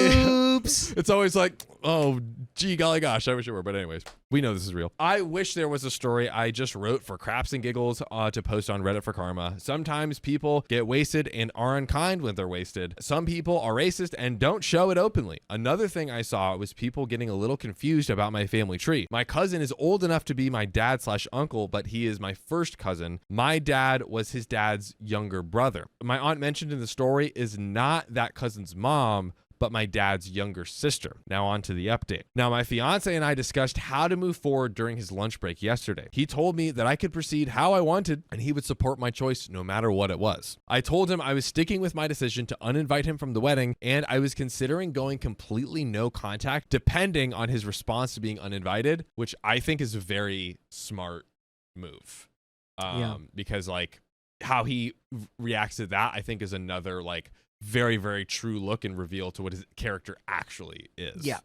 Oops. It's always like, oh, gee, golly gosh, I wish it were. But anyways, we know this is real. I wish there was a story I just wrote for craps and giggles to post on Reddit for karma. Sometimes people get wasted and are unkind when they're wasted. Some people are racist and don't show it openly. Another thing I saw was people getting a little confused about my family tree. My cousin is old enough to be my dad/uncle, but he is my first cousin. My dad was his dad's younger brother. My aunt mentioned in the story is not that cousin's mom, but my dad's younger sister. Now on to the update. Now my fiance and I discussed how to move forward during his lunch break yesterday. He told me that I could proceed how I wanted and he would support my choice no matter what it was. I told him I was sticking with my decision to uninvite him from the wedding and I was considering going completely no contact depending on his response to being uninvited, which I think is a very smart move. Because like how he reacts to that, I think is another like very, very true look and reveal to what his character actually is. Yeah.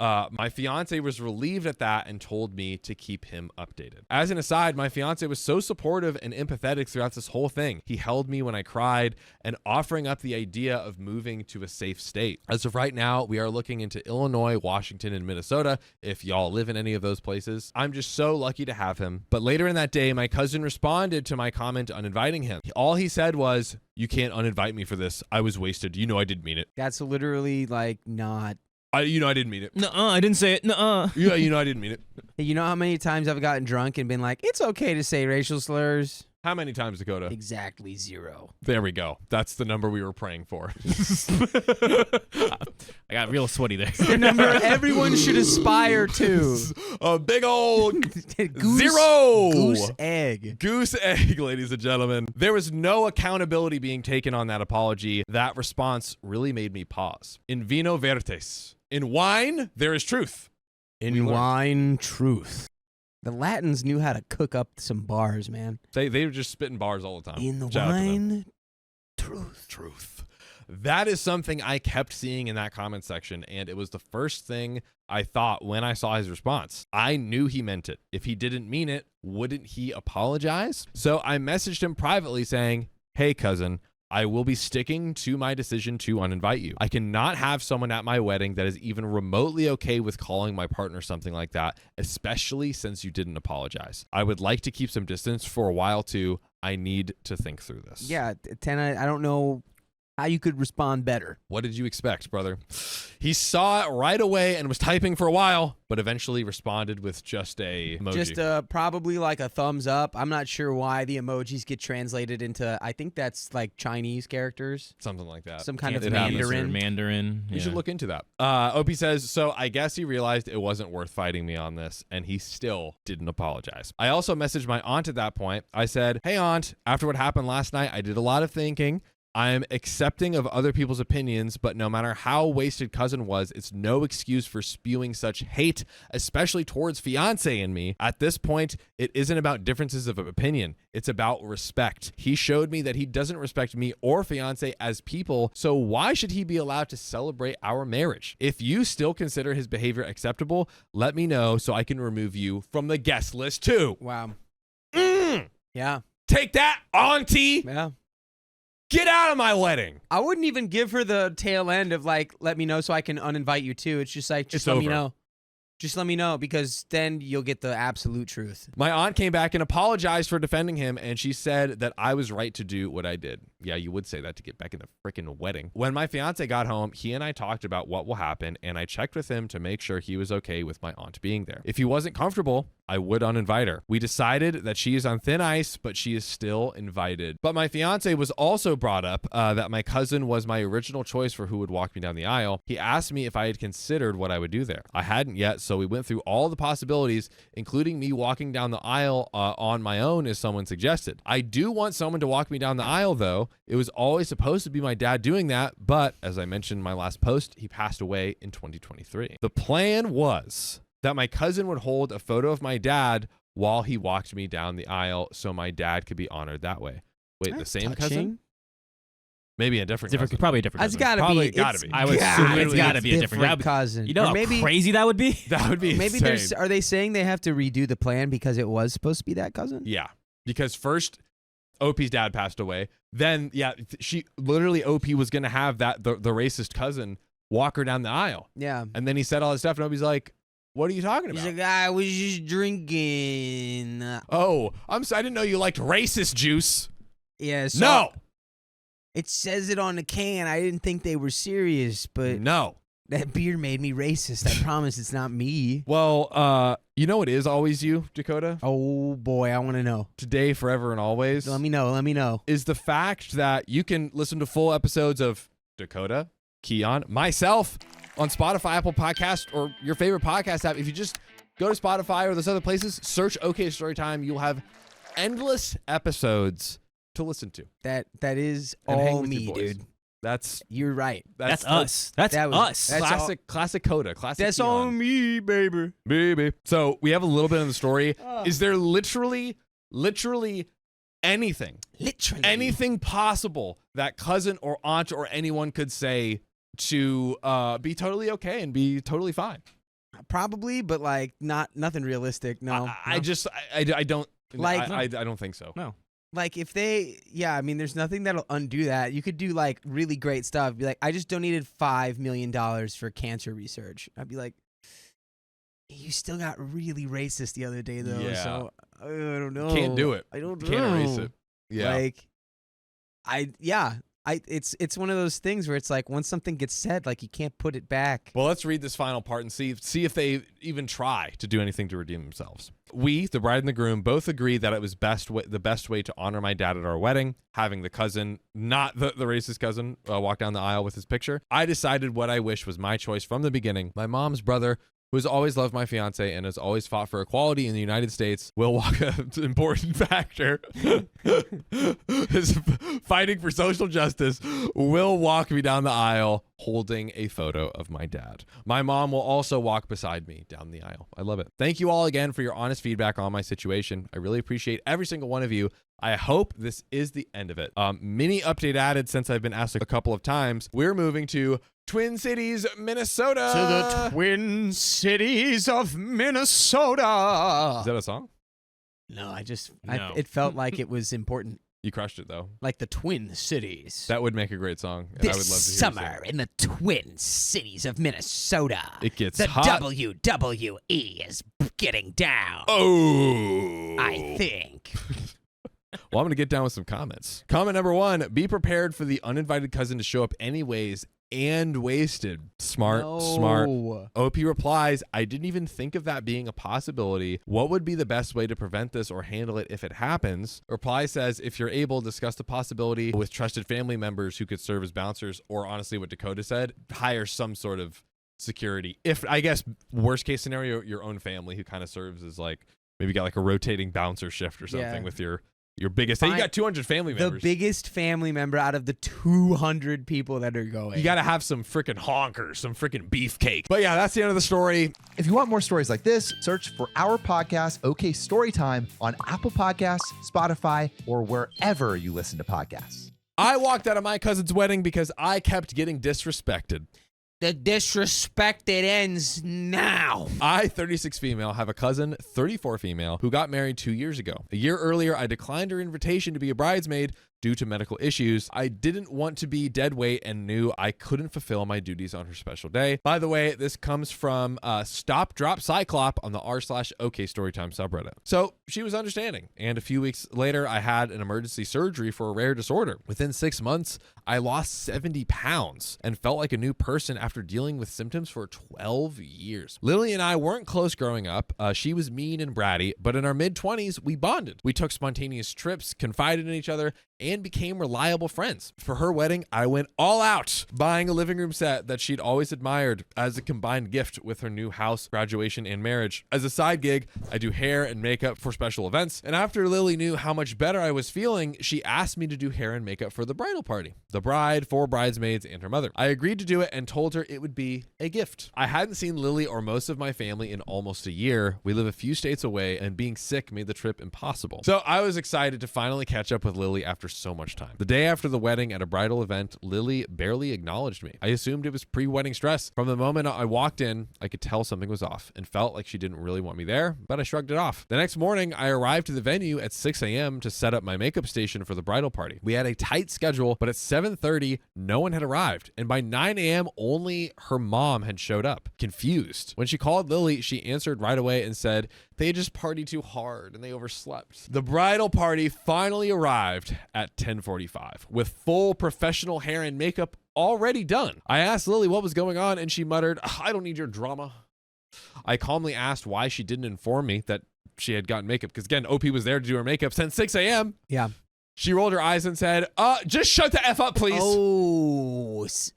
My fiance was relieved at that and told me to keep him updated. As an aside, my fiance was so supportive and empathetic throughout this whole thing. He held me when I cried and offering up the idea of moving to a safe state. As of right now, we are looking into Illinois, Washington, and Minnesota if y'all live in any of those places. I'm just so lucky to have him. But later in that day, my cousin responded to my comment uninviting him. All he said was, "You can't uninvite me for this. I was wasted. You know I didn't mean it." That's literally like not. I didn't mean it. Nuh-uh, I didn't say it. Nuh-uh. Yeah, I didn't mean it. You know how many times I've gotten drunk and been like, it's okay to say racial slurs? How many times, Dakota? Exactly 0. There we go. That's the number we were praying for. I got real sweaty there. The number everyone should aspire to. A big old Goose, 0. Goose egg. Goose egg, ladies and gentlemen. There was no accountability being taken on that apology. That response really made me pause. In vino veritas. In wine, there is truth. In wine, truth. The Latins knew how to cook up some bars, man. They were just spitting bars all the time. In the Shout out to them. wine, truth. That is something I kept seeing in that comment section, and it was the first thing I thought when I saw his response. I knew he meant it. If he didn't mean it, wouldn't he apologize? So I messaged him privately saying, "Hey, cousin, I will be sticking to my decision to uninvite you. I cannot have someone at my wedding that is even remotely okay with calling my partner something like that, especially since you didn't apologize. I would like to keep some distance for a while too. I need to think through this." Yeah, 10, I don't know how you could respond better. What did you expect, brother? He saw it right away and was typing for a while, but eventually responded with just a emoji. Just probably like a thumbs up. I'm not sure why the emojis get translated into, I think that's like Chinese characters. Something like that. Some kind of Mandarin. Mandarin. You should look into that. Opie says, so I guess he realized it wasn't worth fighting me on this, and he still didn't apologize. I also messaged my aunt at that point. I said, "Hey, aunt, after what happened last night, I did a lot of thinking. I'm accepting of other people's opinions, but no matter how wasted cousin was, it's no excuse for spewing such hate, especially towards fiance and me. At this point, it isn't about differences of opinion. It's about respect. He showed me that he doesn't respect me or fiance as people, so why should he be allowed to celebrate our marriage? If you still consider his behavior acceptable, let me know so I can remove you from the guest list too." Wow. Yeah. Take that, auntie. Yeah. Get out of my wedding. I wouldn't even give her the tail end of like, let me know so I can uninvite you too. It's just like, just let me know. Just let me know, because then you'll get the absolute truth. My aunt came back and apologized for defending him, and she said that I was right to do what I did. Yeah, you would say that to get back in the freaking wedding. When my fiance got home, he and I talked about what will happen, and I checked with him to make sure he was okay with my aunt being there. If he wasn't comfortable, I would uninvite her. We decided that she is on thin ice, but she is still invited. But my fiance was also brought up that my cousin was my original choice for who would walk me down the aisle. He asked me if I had considered what I would do there. I hadn't yet, so we went through all the possibilities, including me walking down the aisle on my own as someone suggested. I do want someone to walk me down the aisle, though. It was always supposed to be my dad doing that, but as I mentioned in my last post, he passed away in 2023. The plan was that my cousin would hold a photo of my dad while he walked me down the aisle so my dad could be honored that way. Wait, That's the same touching. cousin? Maybe a different cousin. Probably a different It's cousin. gotta be. I would assume it's gotta be a different cousin. You know Or how maybe crazy that would be? That would be maybe insane. are they saying they have to redo the plan because it was supposed to be that cousin? Yeah, because first OP's dad passed away. Then, yeah, she literally, OP was going to have the racist cousin walk her down the aisle. Yeah. And then he said all this stuff, and OP's like, what are you talking about? He's like, I was just drinking. Oh, I didn't know you liked racist juice. Yeah. So No. It says it on the can. I didn't think they were serious, but No. that beer made me racist. I promise it's not me. Well, you know it is always you, Dakota? Oh, boy. I want to know. Today, forever, and always. Let me know. Is the fact that you can listen to full episodes of Dakota, Keon, myself on Spotify, Apple Podcast, or your favorite podcast app. If you just go to Spotify or those other places, search OK Storytime, you'll have endless episodes to listen to. That is And hang all with your me, boys. dude. That's You're right. That's us. That's that was- us. that's classic Coda. Classic That's Keon. on me, baby. Baby. So we have a little bit of the story. Is there literally anything possible that cousin or aunt or anyone could say to be totally okay and be totally fine? Probably, but like nothing realistic. No. I don't Like- I don't think so. No. Like if they, yeah, I mean, there's nothing that'll undo that. You could do like really great stuff. Be like, I just donated $5 million for cancer research. I'd be like, you still got really racist the other day though. Yeah. So I don't know. Can't do it. I don't know. Can't erase it. Yeah. Like, it's one of those things where it's like once something gets said, like you can't put it back. Well, let's read this final part and see if they even try to do anything to redeem themselves. We, the bride and the groom, both agreed that it was the best way to honor my dad at our wedding, having the cousin, not the racist cousin, walk down the aisle with his picture. I decided what I wish was my choice from the beginning. My mom's brother, who has always loved my fiance and has always fought for equality in the United States, will walk an important factor. Is fighting for social justice, will walk me down the aisle holding a photo of my dad. My mom will also walk beside me down the aisle. I love it. Thank you all again for your honest feedback on my situation. I really appreciate every single one of you. I hope this is the end of it. Mini update added since I've been asked a couple of times. We're moving to Twin Cities, Minnesota. To the Twin Cities of Minnesota. Is that a song? No, No. it felt like it was important. You crushed it though. Like the Twin Cities. That would make a great song. And This I would love to hear you summer sing it. in the Twin Cities of Minnesota. It gets the hot. WWE is getting down. Oh. I think. Well, I'm going to get down with some comments. Comment number 1, be prepared for the uninvited cousin to show up anyways and wasted. Smart. OP replies, I didn't even think of that being a possibility. What would be the best way to prevent this or handle it if it happens? Reply says, if you're able, discuss the possibility with trusted family members who could serve as bouncers, or honestly what Dakota said, hire some sort of security. If, I guess, worst case scenario, your own family who kind of serves as like, maybe got like a rotating bouncer shift or something with your biggest. Hey, you got 200 family members. The biggest family member out of the 200 people that are going. You got to have some freaking honkers, some freaking beefcake. But yeah, that's the end of the story. If you want more stories like this, search for our podcast, OK Storytime, on Apple Podcasts, Spotify, or wherever you listen to podcasts. I walked out of my cousin's wedding because I kept getting disrespected. The disrespect, it ends now. I, 36 female, have a cousin, 34 female, who got married 2 years ago. A year earlier, I declined her invitation to be a bridesmaid due to medical issues. I didn't want to be dead weight and knew I couldn't fulfill my duties on her special day. By the way, this comes from Stop Drop Cyclop on the r/OK Storytime subreddit. So she was understanding. And a few weeks later, I had an emergency surgery for a rare disorder. Within 6 months, I lost 70 pounds and felt like a new person after dealing with symptoms for 12 years. Lily and I weren't close growing up. She was mean and bratty, but in our mid-20s, we bonded. We took spontaneous trips, confided in each other, and became reliable friends. For her wedding, I went all out, buying a living room set that she'd always admired as a combined gift with her new house, graduation, and marriage. As a side gig, I do hair and makeup for special events, and after Lily knew how much better I was feeling, she asked me to do hair and makeup for the bridal party, the bride, 4 bridesmaids, and her mother. I agreed to do it and told her it would be a gift. I hadn't seen Lily or most of my family in almost a year. We live a few states away, and being sick made the trip impossible. So I was excited to finally catch up with Lily after so much time. The day after the wedding at a bridal event, Lily barely acknowledged me. I assumed it was pre-wedding stress. From the moment I walked in, I could tell something was off and felt like she didn't really want me there, but I shrugged it off. The next morning, I arrived to the venue at 6 a.m. to set up my makeup station for the bridal party. We had a tight schedule, but at 7:30, no one had arrived, and by 9 a.m., only her mom had showed up. Confused. When she called Lily, she answered right away and said, they just partied too hard and they overslept. The bridal party finally arrived at 10:45 with full professional hair and makeup already done. I asked Lily what was going on and she muttered, I don't need your drama. I calmly asked why she didn't inform me that she had gotten makeup because again, OP was there to do her makeup since 6 a.m. Yeah. She rolled her eyes and said, just shut the F up, please.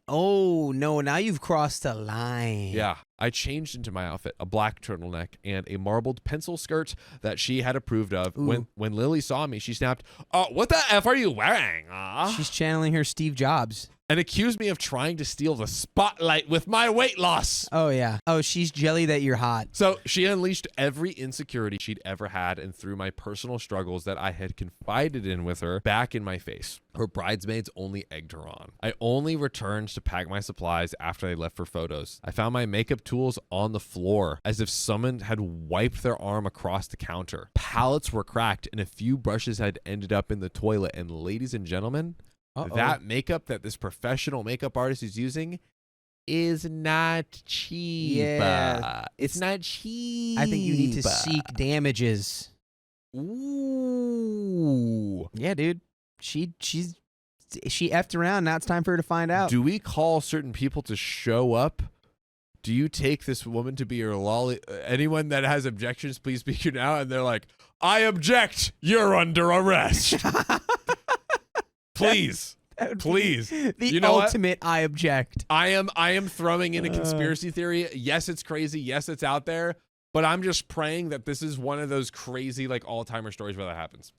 Oh, no, now you've crossed a line. Yeah. I changed into my outfit, a black turtleneck and a marbled pencil skirt that she had approved of. When Lily saw me, she snapped, what the F are you wearing? She's channeling her Steve Jobs. And accused me of trying to steal the spotlight with my weight loss. Oh, yeah. Oh, she's jelly that you're hot. So she unleashed every insecurity she'd ever had and threw my personal struggles that I had confided in with her back in my face. Her bridesmaids only egged her on. I only returned to pack my supplies after they left for photos. I found my makeup tools on the floor as if someone had wiped their arm across the counter. Palettes were cracked and a few brushes had ended up in the toilet. And ladies and gentlemen, that makeup that this professional makeup artist is using is not cheap. Yeah. It's not cheap. I think you need to seek damages. Ooh. Yeah, dude. She effed around. Now it's time for her to find out. Do we call certain people to show up? Do you take this woman to be your lolly? Anyone that has objections, please speak here now. And they're like, I object. You're under arrest. Please. Please. The ultimate what? I object. I am throwing in a conspiracy theory. Yes, it's crazy. Yes, it's out there. But I'm just praying that this is one of those crazy, like, all-timer stories where that happens.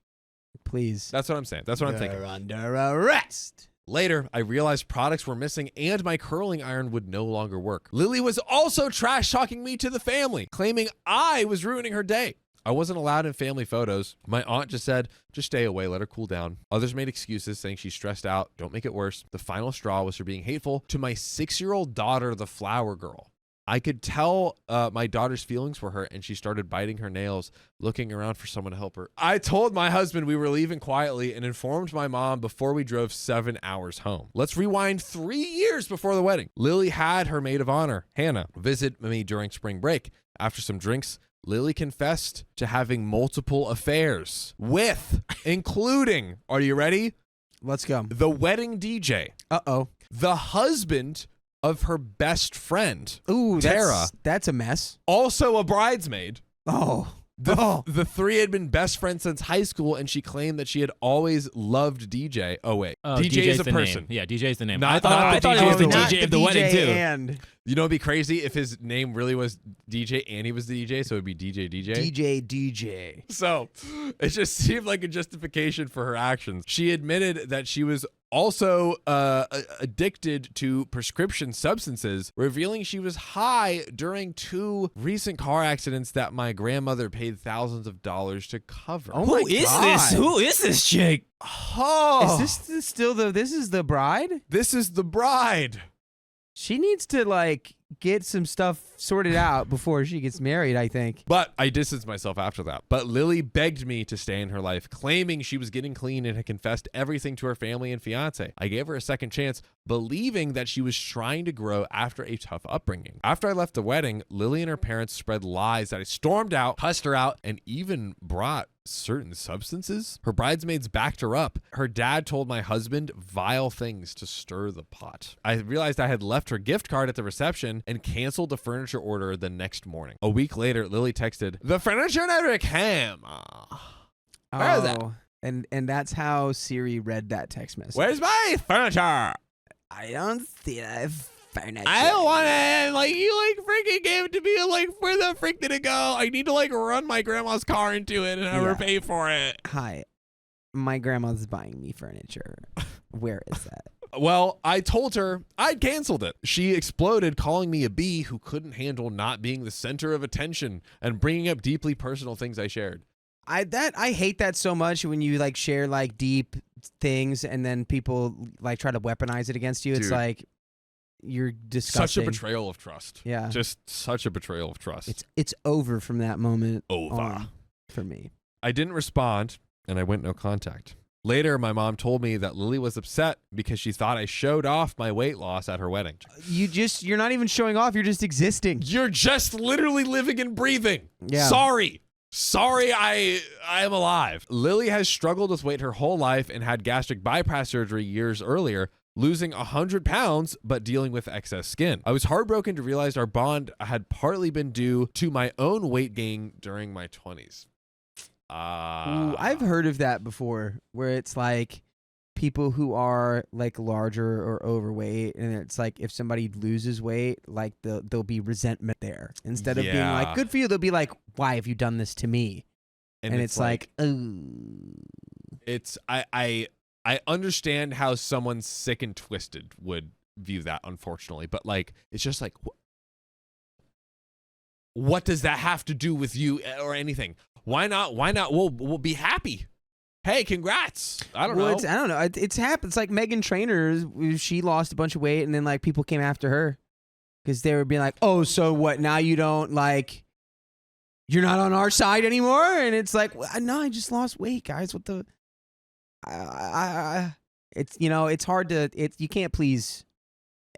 Please. That's what I'm saying. That's what I'm thinking. You're under arrest. Later, I realized products were missing and my curling iron would no longer work. Lily was also trash-talking me to the family, claiming I was ruining her day. I wasn't allowed in family photos. My aunt just said, just stay away, let her cool down. Others made excuses saying she's stressed out, don't make it worse. The final straw was her being hateful to my 6-year-old daughter, the flower girl. I could tell my daughter's feelings for her and she started biting her nails, looking around for someone to help her. I told my husband we were leaving quietly and informed my mom before we drove 7 hours home. Let's rewind 3 years before the wedding. Lily had her maid of honor, Hannah, visit me during spring break. After some drinks, Lily confessed to having multiple affairs with, including, are you ready? Let's go. The wedding DJ. Uh-oh. The husband of her best friend. Ooh, Tara. That's a mess. Also a bridesmaid. Oh. The three had been best friends since high school, and she claimed that she had always loved DJ. Oh, wait. DJ is a person. Name. Yeah, DJ is the name. I thought he was the DJ of the wedding, too. And you know, it'd be crazy if his name really was DJ and he was the DJ, so it'd be DJ. DJ. So it just seemed like a justification for her actions. She admitted that she was also addicted to prescription substances, revealing she was high during 2 recent car accidents that my grandmother paid thousands of dollars to cover. Oh, Who is this? Who is this chick? Oh. Is this still this is the bride? This is the bride. She needs to, like, get some stuff sorted out before she gets married, I think. But I distanced myself after that. But Lily begged me to stay in her life, claiming she was getting clean and had confessed everything to her family and fiance. I gave her a second chance, believing that she was trying to grow after a tough upbringing. After I left the wedding, Lily and her parents spread lies that I stormed out, cussed her out, and even brought certain substances. Her bridesmaids backed her up. Her dad told my husband vile things to stir the pot. I realized I had left her gift card at the reception and canceled the furniture order the next morning. A week later, Lily texted, "The furniture never came." Where is that? And that's how Siri read that text message. Where's my furniture? I don't see that furniture. I don't want it. Like, you like freaking gave it to me. Like, where the frick did it go? I need to like run my grandma's car into it and have her pay for it. Hi, my grandma's buying me furniture. Where is that? Well, I told her I'd canceled it. She exploded, calling me a bee who couldn't handle not being the center of attention and bringing up deeply personal things I shared. I hate that so much when you like share like deep things and then people like try to weaponize it against you. It's Dude. like you're disgusting. Such a betrayal of trust. Yeah. Just such a betrayal of trust. It's over from that moment over on for me. I didn't respond and I went no contact. Later, my mom told me that Lily was upset because she thought I showed off my weight loss at her wedding. You're not even showing off. You're just existing. You're just literally living and breathing. Yeah. Sorry, I am alive. Lily has struggled with weight her whole life and had gastric bypass surgery years earlier, losing 100 pounds, but dealing with excess skin. I was heartbroken to realize our bond had partly been due to my own weight gain during my 20s. Ooh, I've heard of that before, where it's like people who are like larger or overweight, and it's like if somebody loses weight, like there'll be resentment there. Instead of being like, good for you, they'll be like, why have you done this to me? And it's like, ooh. It's I understand how someone sick and twisted would view that, unfortunately, but like it's just like, what does that have to do with you or anything? Why not? We'll be happy. Hey, congrats. I don't know. I don't know. It's happened. It's like Meghan Trainor. She lost a bunch of weight, and then like people came after her because they were being like, "Oh, so what? Now you don't like? You're not on our side anymore?" And it's like, well, no, I just lost weight, guys. What the? It's it's hard to you can't please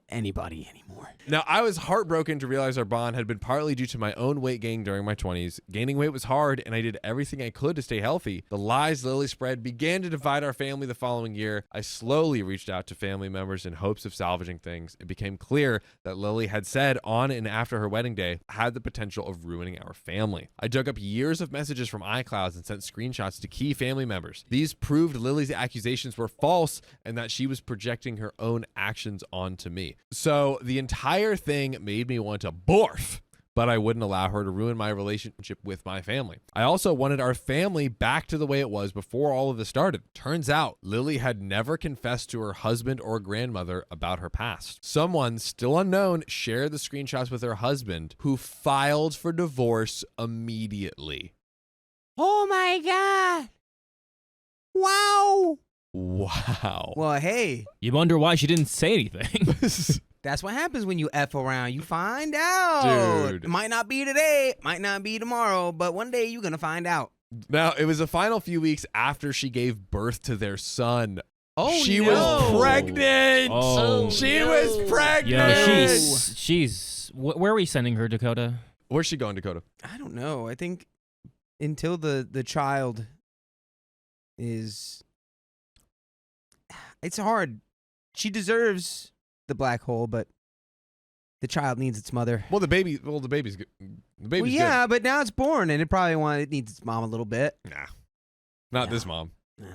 anybody anymore. Now, I was heartbroken to realize our bond had been partly due to my own weight gain during my 20s. Gaining weight was hard, and I did everything I could to stay healthy. The lies Lily spread began to divide our family the following year. I slowly reached out to family members in hopes of salvaging things. It became clear that Lily had said on and after her wedding day had the potential of ruining our family. I dug up years of messages from iClouds and sent screenshots to key family members. These proved Lily's accusations were false and that she was projecting her own actions onto me. So the entire thing made me want to barf, but I wouldn't allow her to ruin my relationship with my family. I also wanted our family back to the way it was before all of this started. Turns out Lily had never confessed to her husband or grandmother about her past. Someone, still unknown, shared the screenshots with her husband, who filed for divorce immediately. Oh my God. Wow. Well, hey. You wonder why she didn't say anything. That's what happens when you F around. You find out. Dude. It might not be today, might not be tomorrow, but one day you're going to find out. Now, it was the final few weeks after she gave birth to their son. Oh, she was pregnant. Oh, she was pregnant. Yeah, she's. Where are we sending her, Dakota? Where's she going, Dakota? I don't know. I think until the child is. It's hard. She deserves the black hole, but the child needs its mother. Well, the baby's good. The baby's good. But now it's born, and it needs its mom a little bit. Nah, not this mom. No.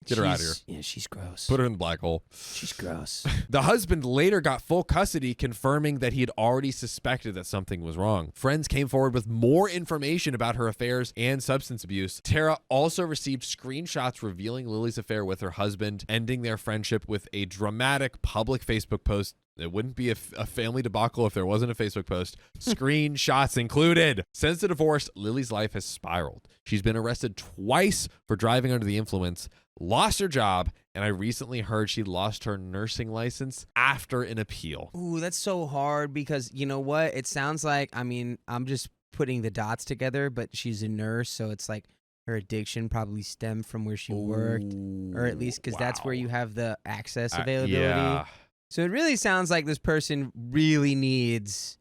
Get her out of here. Yeah, she's gross. Put her in the black hole. She's gross. The husband later got full custody, confirming that he had already suspected that something was wrong. Friends came forward with more information about her affairs and substance abuse. Tara also received screenshots revealing Lily's affair with her husband, ending their friendship with a dramatic public Facebook post It wouldn't be a family debacle if there wasn't a Facebook post. Screenshots included. Since the divorce, Lily's life has spiraled. She's been arrested twice for driving under the influence, lost her job, and I recently heard she lost her nursing license after an appeal. Ooh, that's so hard because you know what? It sounds like, I'm just putting the dots together, but she's a nurse, so it's like her addiction probably stemmed from where she worked, or at least because that's where you have the access availability. Yeah. So it really sounds like this person really needs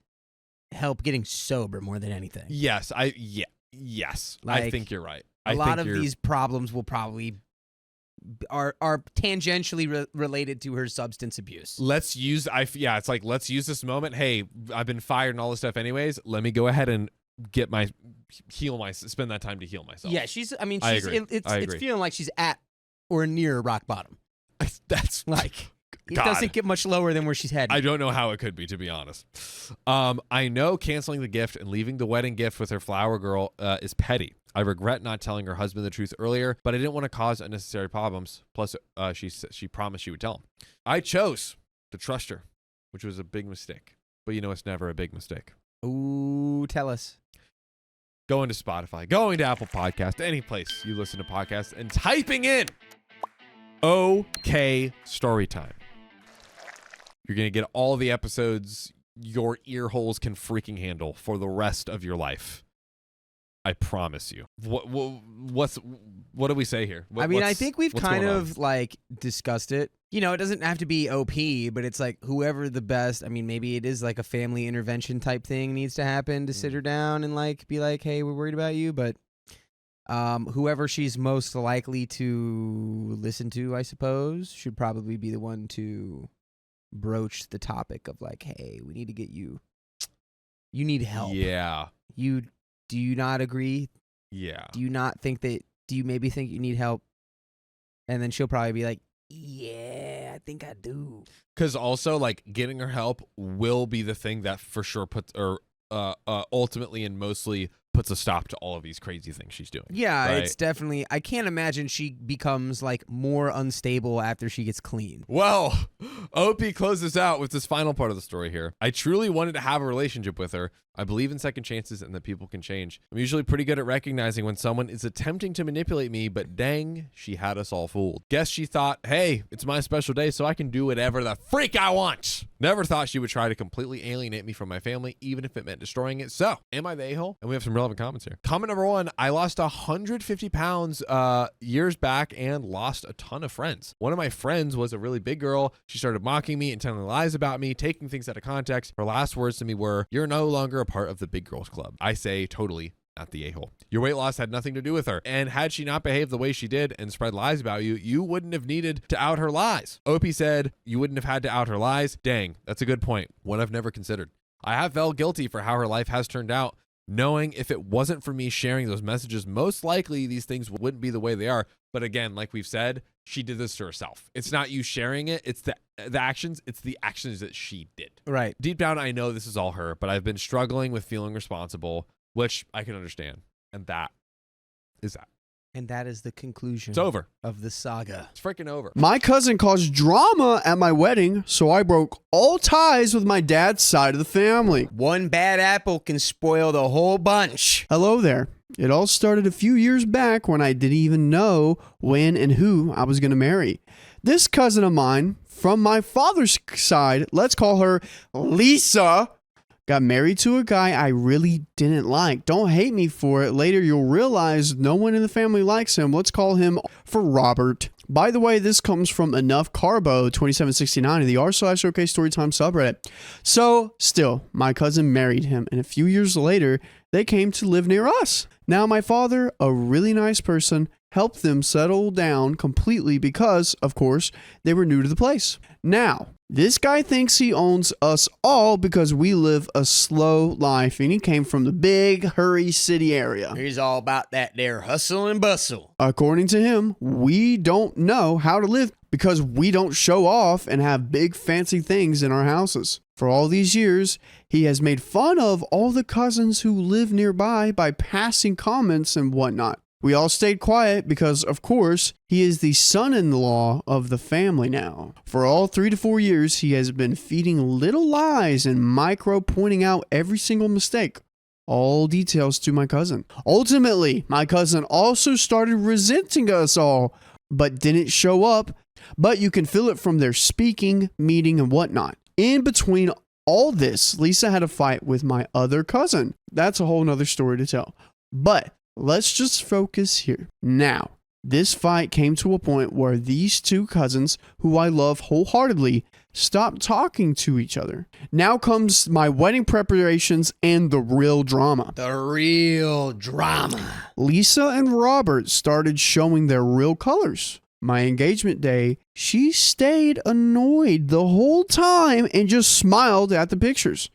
help getting sober more than anything. Yes, yes. Like, I think you're right. A lot of these problems will probably are tangentially related to her substance abuse. Let's use let's use this moment. Hey, I've been fired and all this stuff anyways. Let me go ahead and spend that time to heal myself. Yeah, I agree. It's feeling like she's at or near rock bottom. That's like it doesn't get much lower than where she's heading. I don't know how it could be, to be honest. I know canceling the gift and leaving the wedding gift with her flower girl is petty. I regret not telling her husband the truth earlier, but I didn't want to cause unnecessary problems. Plus, she promised she would tell him. I chose to trust her, which was a big mistake. But it's never a big mistake. Ooh, tell us. Going to Spotify, going to Apple Podcasts, any place you listen to podcasts, and typing in OK Storytime. You're going to get all the episodes your ear holes can freaking handle for the rest of your life. I promise you. What do we say here? I think we've kind of like discussed it. It doesn't have to be OP, but it's like whoever the best. Maybe it is like a family intervention type thing needs to happen to sit her down and like be like, hey, we're worried about you. But whoever she's most likely to listen to, I suppose, should probably be the one to broach the topic of like, hey, we need to get you. You need help. Yeah. Do you not agree? Yeah. Do you not think that? Do you maybe think you need help? And then she'll probably be like, yeah, I think I do. Because also, like, getting her help will be the thing that for sure puts, or ultimately and mostly puts a stop to all of these crazy things she's doing. Yeah, right? It's definitely, I can't imagine she becomes like more unstable after she gets clean. Well, OP closes out with this final part of the story here. I truly wanted to have a relationship with her. I believe in second chances and that people can change. I'm usually pretty good at recognizing when someone is attempting to manipulate me, but dang, she had us all fooled. Guess she thought, hey, it's my special day, so I can do whatever the freak I want. Never thought she would try to completely alienate me from my family, even if it meant destroying it. So, am I the a-hole? And we have some relevant comments here. Comment number 1, I lost 150 pounds years back and lost a ton of friends. One of my friends was a really big girl. She started mocking me and telling lies about me, taking things out of context. Her last words to me were, you're no longer a part of the big girls club. I say totally not the a-hole. Your weight loss had nothing to do with her. And had she not behaved the way she did and spread lies about you, you wouldn't have needed to out her lies. Opie said you wouldn't have had to out her lies. Dang, that's a good point. One I've never considered. I have felt guilty for how her life has turned out, knowing if it wasn't for me sharing those messages, most likely these things wouldn't be the way they are. But again, like we've said, she did this to herself. It's not you sharing it. It's the actions. It's the actions that she did. Right. Deep down, I know this is all her, but I've been struggling with feeling responsible, which I can understand. And that is that. And that is the conclusion. It's over. Of the saga. It's freaking over. My cousin caused drama at my wedding, so I broke all ties with my dad's side of the family. One bad apple can spoil the whole bunch. Hello there. It all started a few years back when I didn't even know when and who I was going to marry. This cousin of mine, from my father's side, let's call her Lisa, got married to a guy I really didn't like. Don't hate me for it. Later, you'll realize no one in the family likes him. Let's call him for Robert. By the way, this comes from Enough Carbo 2769 of the r/OK Storytime subreddit. So, still, my cousin married him, and a few years later, they came to live near us. Now, my father, a really nice person, helped them settle down completely because, of course, they were new to the place. Now, this guy thinks he owns us all because we live a slow life and he came from the big, hurry city area. He's all about that there hustle and bustle. According to him, we don't know how to live because we don't show off and have big fancy things in our houses. For all these years, he has made fun of all the cousins who live nearby by passing comments and whatnot. We all stayed quiet because, of course, he is the son-in-law of the family now. For all 3 to 4 years, he has been feeding little lies and micro pointing out every single mistake. All details to my cousin. Ultimately, my cousin also started resenting us all, but didn't show up. But you can feel it from their speaking, meeting, and whatnot. In between all this, Lisa had a fight with my other cousin. That's a whole nother story to tell. But let's just focus here. Now, this fight came to a point where these two cousins, who I love wholeheartedly, stopped talking to each other. Now comes my wedding preparations and the real drama. The real drama. Lisa and Robert started showing their real colors. My engagement day, she stayed annoyed the whole time and just smiled at the pictures.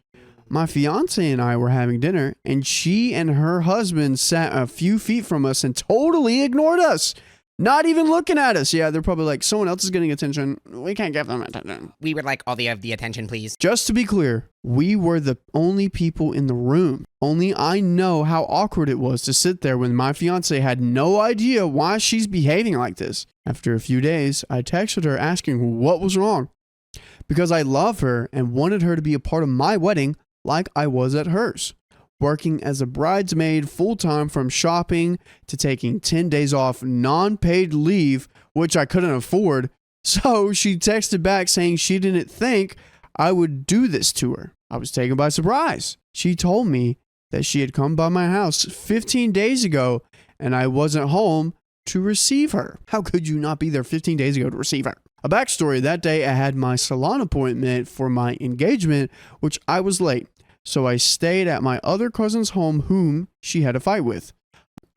My fiancé and I were having dinner, and she and her husband sat a few feet from us and totally ignored us. Not even looking at us. Yeah, they're probably like, someone else is getting attention. We can't give them attention. We would like all the attention, please. Just to be clear, we were the only people in the room. Only I know how awkward it was to sit there when my fiancé had no idea why she's behaving like this. After a few days, I texted her asking what was wrong. Because I love her and wanted her to be a part of my wedding like I was at hers. Working as a bridesmaid full-time from shopping to taking 10 days off non-paid leave, which I couldn't afford. So she texted back saying she didn't think I would do this to her. I was taken by surprise. She told me that she had come by my house 15 days ago and I wasn't home to receive her. How could you not be there 15 days ago to receive her? A backstory, that day I had my salon appointment for my engagement, which I was late. So I stayed at my other cousin's home whom she had a fight with.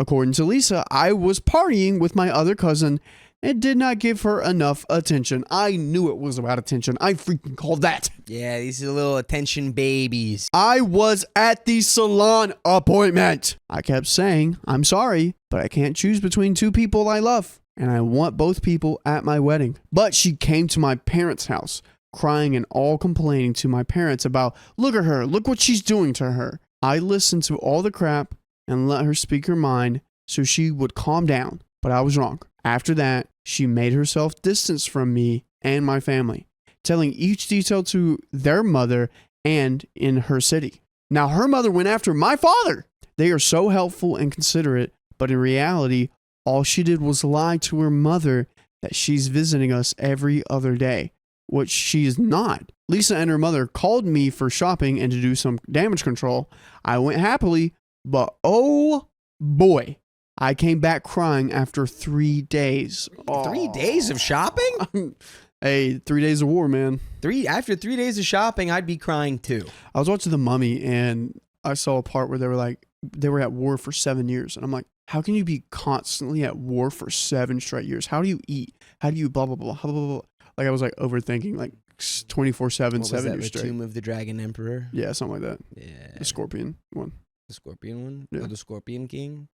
According to Lisa, I was partying with my other cousin and did not give her enough attention. I knew it was about attention. I freaking called that. Yeah, these are little attention babies. I was at the salon appointment. I kept saying, I'm sorry, but I can't choose between two people I love, and I want both people at my wedding. But she came to my parents' house, crying and all complaining to my parents about, look at her, look what she's doing to her. I listened to all the crap and let her speak her mind so she would calm down, but I was wrong. After that, she made herself distance from me and my family, telling each detail to their mother and in her city. Now her mother went after my father. They are so helpful and considerate, but in reality, all she did was lie to her mother that she's visiting us every other day, which she is not. Lisa and her mother called me for shopping and to do some damage control. I went happily, but oh boy, I came back crying after 3 days. 3 days of shopping? Hey, 3 days of war, man. After 3 days of shopping, I'd be crying too. I was watching The Mummy and I saw a part where they were at war for 7 years. And I'm like, how can you be constantly at war for 7 straight years? How do you eat? How do you blah, blah, blah, blah, blah, blah. Like I was like overthinking like 24/7, 7 years straight. The Tomb of the Dragon Emperor? Yeah, something like that. Yeah. The Scorpion one. The Scorpion one? Yeah. Or the Scorpion King?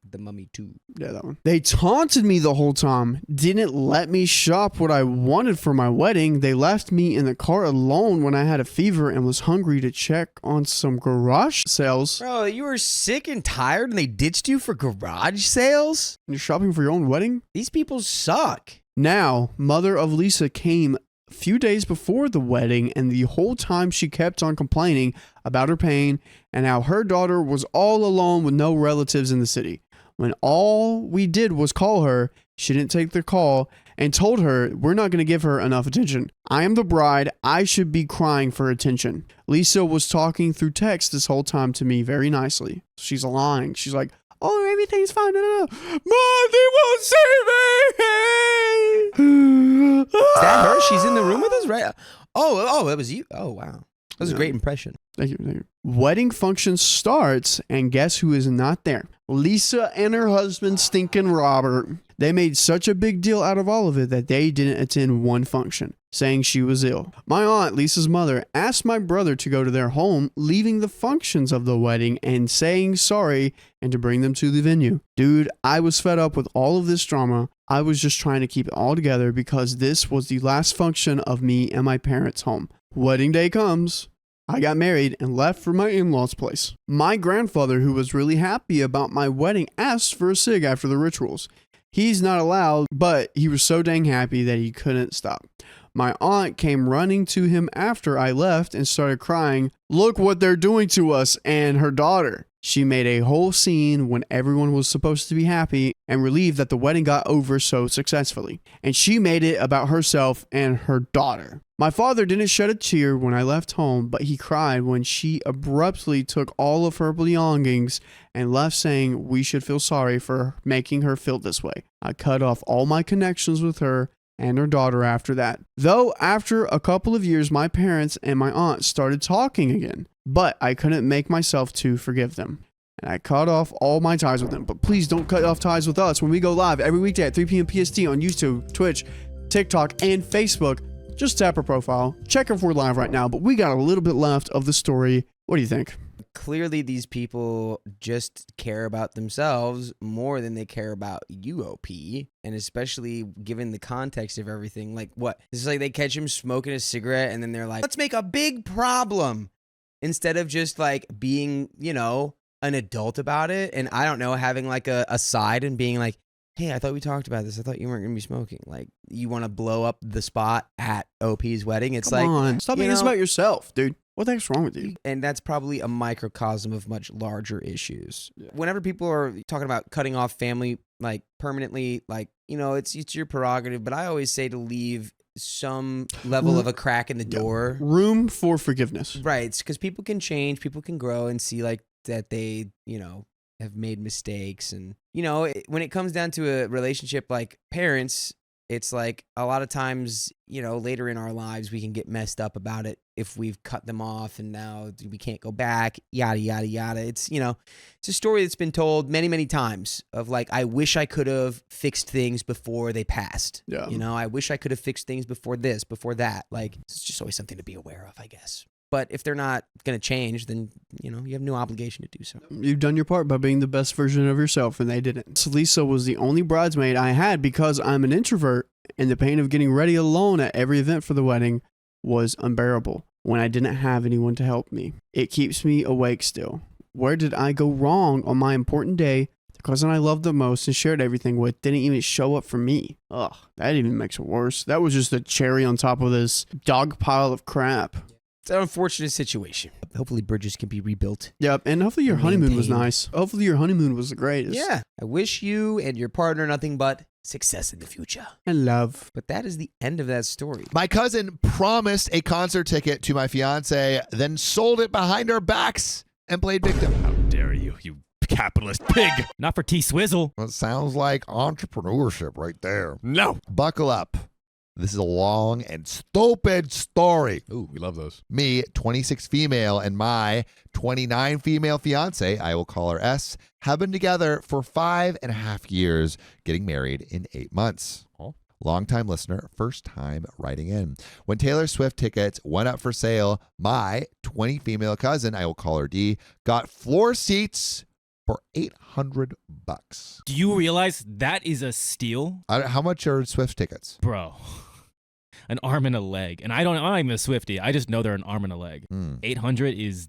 The Mummy 2. Yeah, that one. They taunted me the whole time. Didn't let me shop what I wanted for my wedding. They left me in the car alone when I had a fever and was hungry to check on some garage sales. Bro, you were sick and tired and they ditched you for garage sales? You're shopping for your own wedding? These people suck. Now, mother of Lisa came a few days before the wedding, and the whole time she kept on complaining about her pain and how her daughter was all alone with no relatives in the city. When all we did was call her, she didn't take the call and told her we're not going to give her enough attention. I am the bride. I should be crying for attention. Lisa was talking through text this whole time to me very nicely. She's lying. She's like, oh, everything's fine. No. Mom, they won't save me. Is that her? She's in the room with us, right? Oh, that was you. Oh, wow. That was a great impression. Thank you. Wedding function starts, and guess who is not there? Lisa and her husband, stinking Robert. They made such a big deal out of all of it that they didn't attend one function, saying she was ill. My aunt, Lisa's mother, asked my brother to go to their home, leaving the functions of the wedding and saying sorry and to bring them to the venue. Dude, I was fed up with all of this drama. I was just trying to keep it all together because this was the last function of me and my parents' home. Wedding day comes. I got married and left for my in-laws' place. My grandfather, who was really happy about my wedding, asked for a cig after the rituals. He's not allowed, but he was so dang happy that he couldn't stop. My aunt came running to him after I left and started crying, "Look what they're doing to us and her daughter." She made a whole scene when everyone was supposed to be happy and relieved that the wedding got over so successfully. And she made it about herself and her daughter. My father didn't shed a tear when I left home, but he cried when she abruptly took all of her belongings and left, saying we should feel sorry for making her feel this way. I cut off all my connections with her and her daughter after that. Though after a couple of years, my parents and my aunt started talking again, but I couldn't make myself to forgive them. And I cut off all my ties with them. But please don't cut off ties with us when we go live every weekday at 3 p.m. PST on YouTube, Twitch, TikTok, and Facebook. Just tap our profile. Check if we're live right now, but we got a little bit left of the story. What do you think? Clearly, these people just care about themselves more than they care about you, OP. And especially given the context of everything. Like, what? It's like they catch him smoking a cigarette and then they're like, let's make a big problem. Instead of just like being, you know, an adult about it. And I don't know, having like a side and being like, hey, I thought we talked about this. I thought you weren't going to be smoking. Like, you want to blow up the spot at OP's wedding. It's Come like, on. Stop making this about yourself, dude. What the heck's wrong with you? And that's probably a microcosm of much larger issues. Yeah. Whenever people are talking about cutting off family, like permanently, like, you know, it's your prerogative. But I always say to leave some level of a crack in the door. Room for forgiveness. Right. Because people can change, people can grow and see like that they, you know, have made mistakes. And, you know, when it comes down to a relationship like parents, it's like a lot of times, you know, later in our lives, we can get messed up about it if we've cut them off and now we can't go back, yada, yada, yada. It's, you know, it's a story that's been told many, many times of like, I wish I could have fixed things before they passed. Yeah. You know, I wish I could have fixed things before this, before that. Like, it's just always something to be aware of, I guess. But if they're not going to change, then, you know, you have no obligation to do so. You've done your part by being the best version of yourself, and they didn't. So Lisa was the only bridesmaid I had because I'm an introvert, and the pain of getting ready alone at every event for the wedding was unbearable when I didn't have anyone to help me. It keeps me awake still. Where did I go wrong on my important day? The cousin I loved the most and shared everything with didn't even show up for me. Ugh, that even makes it worse. That was just a cherry on top of this dog pile of crap. It's an unfortunate situation. Hopefully bridges can be rebuilt. Yep, and hopefully your honeymoon was nice. Hopefully your honeymoon was the greatest. Yeah. I wish you and your partner nothing but success in the future. And love. But that is the end of that story. My cousin promised a concert ticket to my fiance, then sold it behind our backs and played victim. How dare you, you capitalist pig. Not for T-Swizzle. Well, it sounds like entrepreneurship right there. No. Buckle up. This is a long and stupid story. Ooh, we love those. Me, 26 female, and my 29 female fiance, I will call her S, have been together for 5.5 years, getting married in 8 months. Oh. Longtime listener, first time writing in. When Taylor Swift tickets went up for sale, my 20 female cousin, I will call her D, got floor seats for $800. Do you realize that is a steal? How much are Swift tickets? Bro, an arm and a leg. And I'm not even a Swiftie. I just know they're an arm and a leg. 800 is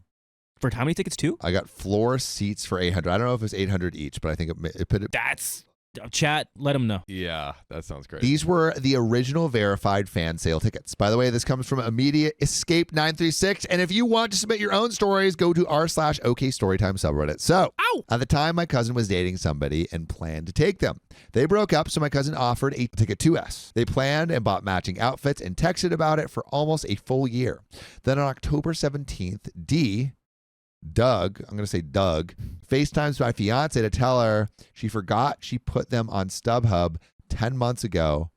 for how many tickets too? I got floor seats for 800. I don't know if it's 800 each, but I think it put it. That's chat. Let them know. Yeah, that sounds great. These were the original verified fan sale tickets. By the way, this comes from Immediate Escape 936. And if you want to submit your own stories, go to r/OK Storytime subreddit. So, at the time, my cousin was dating somebody and planned to take them. They broke up, so my cousin offered a ticket to us. They planned and bought matching outfits and texted about it for almost a full year. Then on October 17th, Doug, I'm going to say Doug, FaceTimes my fiance to tell her she forgot she put them on StubHub 10 months ago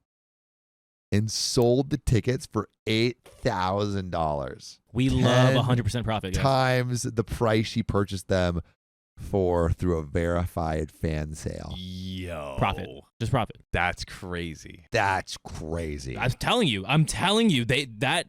and sold the tickets for $8,000. We love 100% profit. Guys. Times the price she purchased them for through a verified fan sale. Yo. Profit. Just profit. That's crazy. That's crazy. I'm telling you, that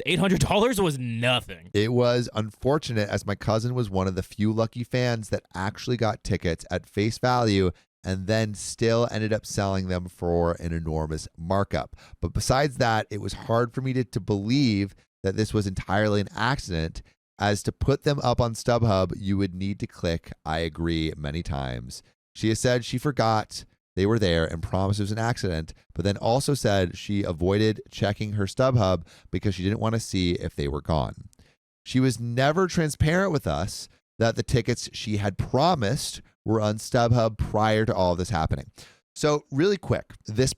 $800 was nothing. It was unfortunate as my cousin was one of the few lucky fans that actually got tickets at face value and then still ended up selling them for an enormous markup. But besides that, it was hard for me to believe that this was entirely an accident, as to put them up on StubHub, you would need to click I agree many times. She has said she forgot they were there and promised it was an accident, but then also said she avoided checking her StubHub because she didn't want to see if they were gone. She was never transparent with us that the tickets she had promised were on StubHub prior to all of this happening. So really quick, this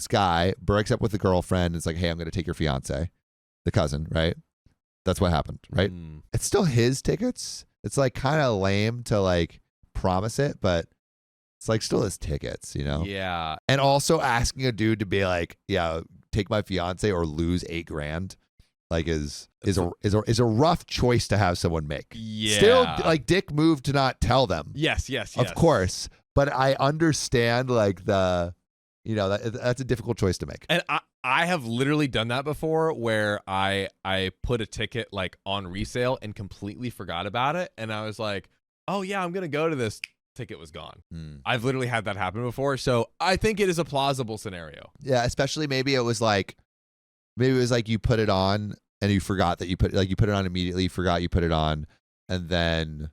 guy breaks up with the girlfriend and is like, hey, I'm going to take your fiance, the cousin, right? That's what happened, right? It's still his tickets. It's like kind of lame to like promise it, but it's like still his tickets, you know? Yeah. And also asking a dude to be like, yeah, take my fiance or lose $8,000, like is a rough choice to have someone make. Yeah. Still, like, dick move to not tell them. Yes. Of course. But I understand like that's a difficult choice to make. And I have literally done that before where I put a ticket like on resale and completely forgot about it. And I was like, oh yeah, I'm going to go to this. Ticket was gone. I've literally had that happen before. So I think it is a plausible scenario. Yeah. Especially maybe it was like you put it on and you forgot that you put it on immediately, forgot you put it on, and then,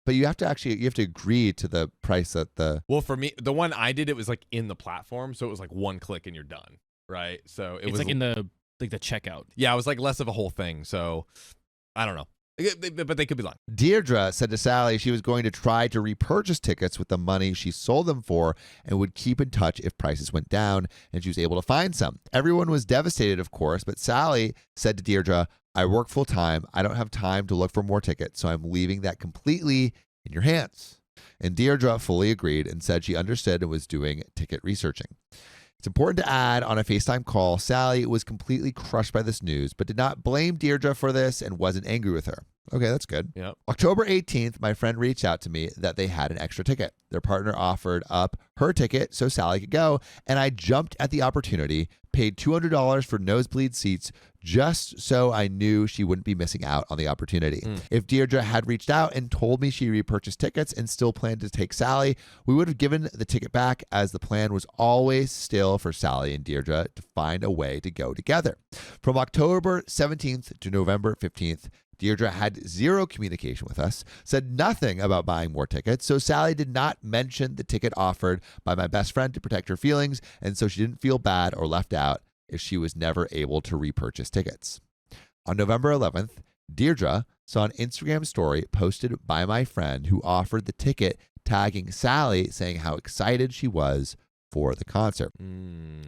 but you have to agree to the price that well, for me, the one I did, it was like in the platform. So it was like one click and you're done. Right. So it was like in the checkout. Yeah. It was like less of a whole thing. So I don't know. But they could be lying. Deirdre said to Sally she was going to try to repurchase tickets with the money she sold them for and would keep in touch if prices went down, and she was able to find some. Everyone was devastated, of course, but Sally said to Deirdre, I work full time. I don't have time to look for more tickets, so I'm leaving that completely in your hands. And Deirdre fully agreed and said she understood and was doing ticket researching. It's important to add, on a FaceTime call, Sally was completely crushed by this news, but did not blame Deirdre for this and wasn't angry with her. Okay, that's good. Yep. October 18th, my friend reached out to me that they had an extra ticket. Their partner offered up her ticket so Sally could go, and I jumped at the opportunity, paid $200 for nosebleed seats just so I knew she wouldn't be missing out on the opportunity. If Deirdre had reached out and told me she repurchased tickets and still planned to take Sally, we would have given the ticket back, as the plan was always still for Sally and Deirdre to find a way to go together. From October 17th to November 15th, Deirdre had zero communication with us, said nothing about buying more tickets, so Sally did not mention the ticket offered by my best friend to protect her feelings, and so she didn't feel bad or left out if she was never able to repurchase tickets. On November 11th, Deirdre saw an Instagram story posted by my friend who offered the ticket, tagging Sally, saying how excited she was for the concert.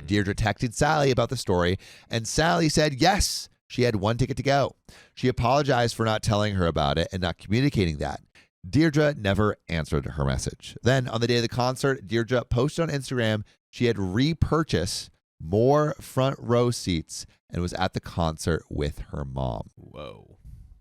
Deirdre texted Sally about the story, and Sally said yes, she had one ticket to go. She apologized for not telling her about it and not communicating that. Deirdre never answered her message. Then, on the day of the concert, Deirdre posted on Instagram she had repurchased more front row seats and was at the concert with her mom. Whoa.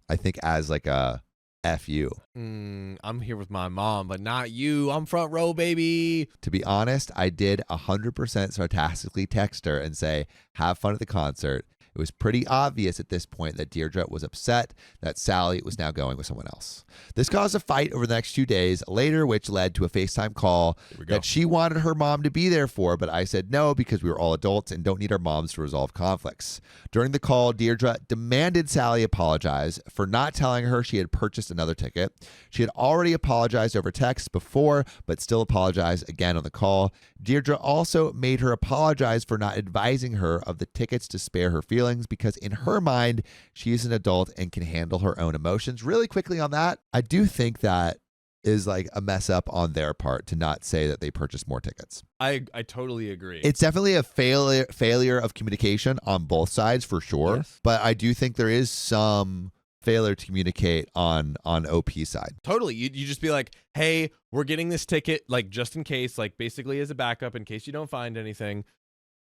I think as like a F you. I'm here with my mom, but not you. I'm front row, baby. To be honest, I did 100% sarcastically text her and say, have fun at the concert. It was pretty obvious at this point that Deirdre was upset that Sally was now going with someone else. This caused a fight over the next few days later, which led to a FaceTime call that she wanted her mom to be there for, but I said no because we were all adults and don't need our moms to resolve conflicts. During the call, Deirdre demanded Sally apologize for not telling her she had purchased another ticket. She had already apologized over text before, but still apologized again on the call. Deirdre also made her apologize for not advising her of the tickets to spare her feelings, because in her mind, she is an adult and can handle her own emotions. Really quickly on that, I do think that is like a mess up on their part to not say that they purchased more tickets. I totally agree. It's definitely a failure of communication on both sides for sure. Yes. But I do think there is some failure to communicate on OP's side. Totally. You just be like, hey, we're getting this ticket, like just in case, like basically as a backup in case you don't find anything.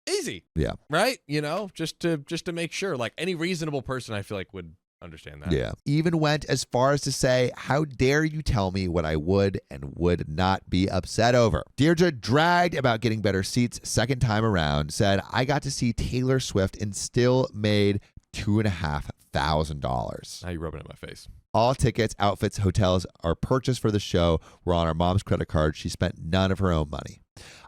Easy. Yeah. Right? You know, just to make sure. Like any reasonable person, I feel like would understand that. Yeah. Even went as far as to say, how dare you tell me what I would and would not be upset over. Deirdre dragged about getting better seats second time around, said, I got to see Taylor Swift and still made $2,500. Now you're rubbing it in my face. All tickets, outfits, hotels are purchased for the show were on our mom's credit card. She spent none of her own money.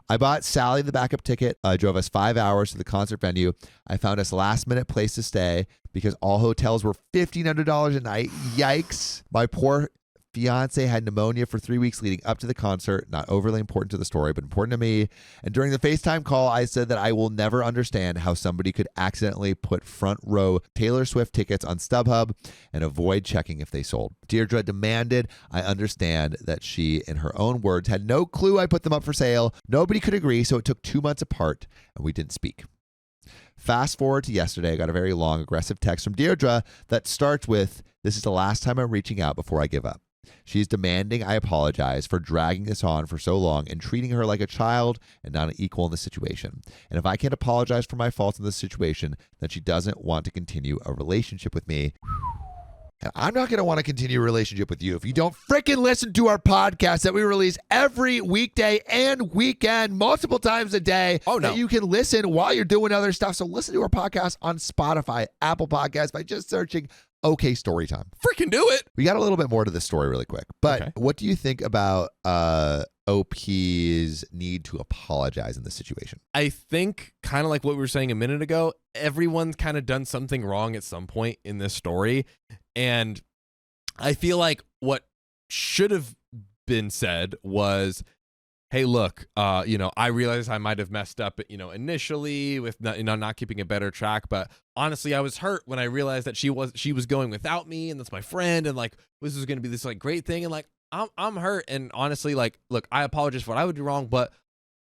I bought Sally the backup ticket, drove us 5 hours to the concert venue. I found us last-minute place to stay, because all hotels were $1,500 a night. Yikes. My poor fiance had pneumonia for 3 weeks leading up to the concert. Not overly important to the story, but important to me. And during the FaceTime call, I said that I will never understand how somebody could accidentally put front row Taylor Swift tickets on StubHub and avoid checking if they sold. Deirdre demanded I understand that she, in her own words, had no clue I put them up for sale. Nobody could agree, so it took 2 months apart, and we didn't speak. Fast forward to yesterday, I got a very long, aggressive text from Deirdre that starts with, "This is the last time I'm reaching out before I give up." She's demanding I apologize for dragging this on for so long and treating her like a child and not an equal in the situation. And if I can't apologize for my faults in this situation, then she doesn't want to continue a relationship with me. And I'm not going to want to continue a relationship with you if you don't freaking listen to our podcast that we release every weekday and weekend, multiple times a day. Oh, no. That you can listen while you're doing other stuff. So listen to our podcast on Spotify, Apple Podcasts by just searching OK Storytime. Freaking do it. We got a little bit more to this story really quick. But Okay. What do you think about OP's need to apologize in this situation? I think kind of like what we were saying a minute ago, everyone's kind of done something wrong at some point in this story. And I feel like what should have been said was, hey, look, I realized I might have messed up, initially with not keeping a better track. But honestly, I was hurt when I realized that she was going without me, and that's my friend, and like this was going to be this like great thing, and like I'm hurt, and honestly, like, look, I apologize for what I would do wrong, but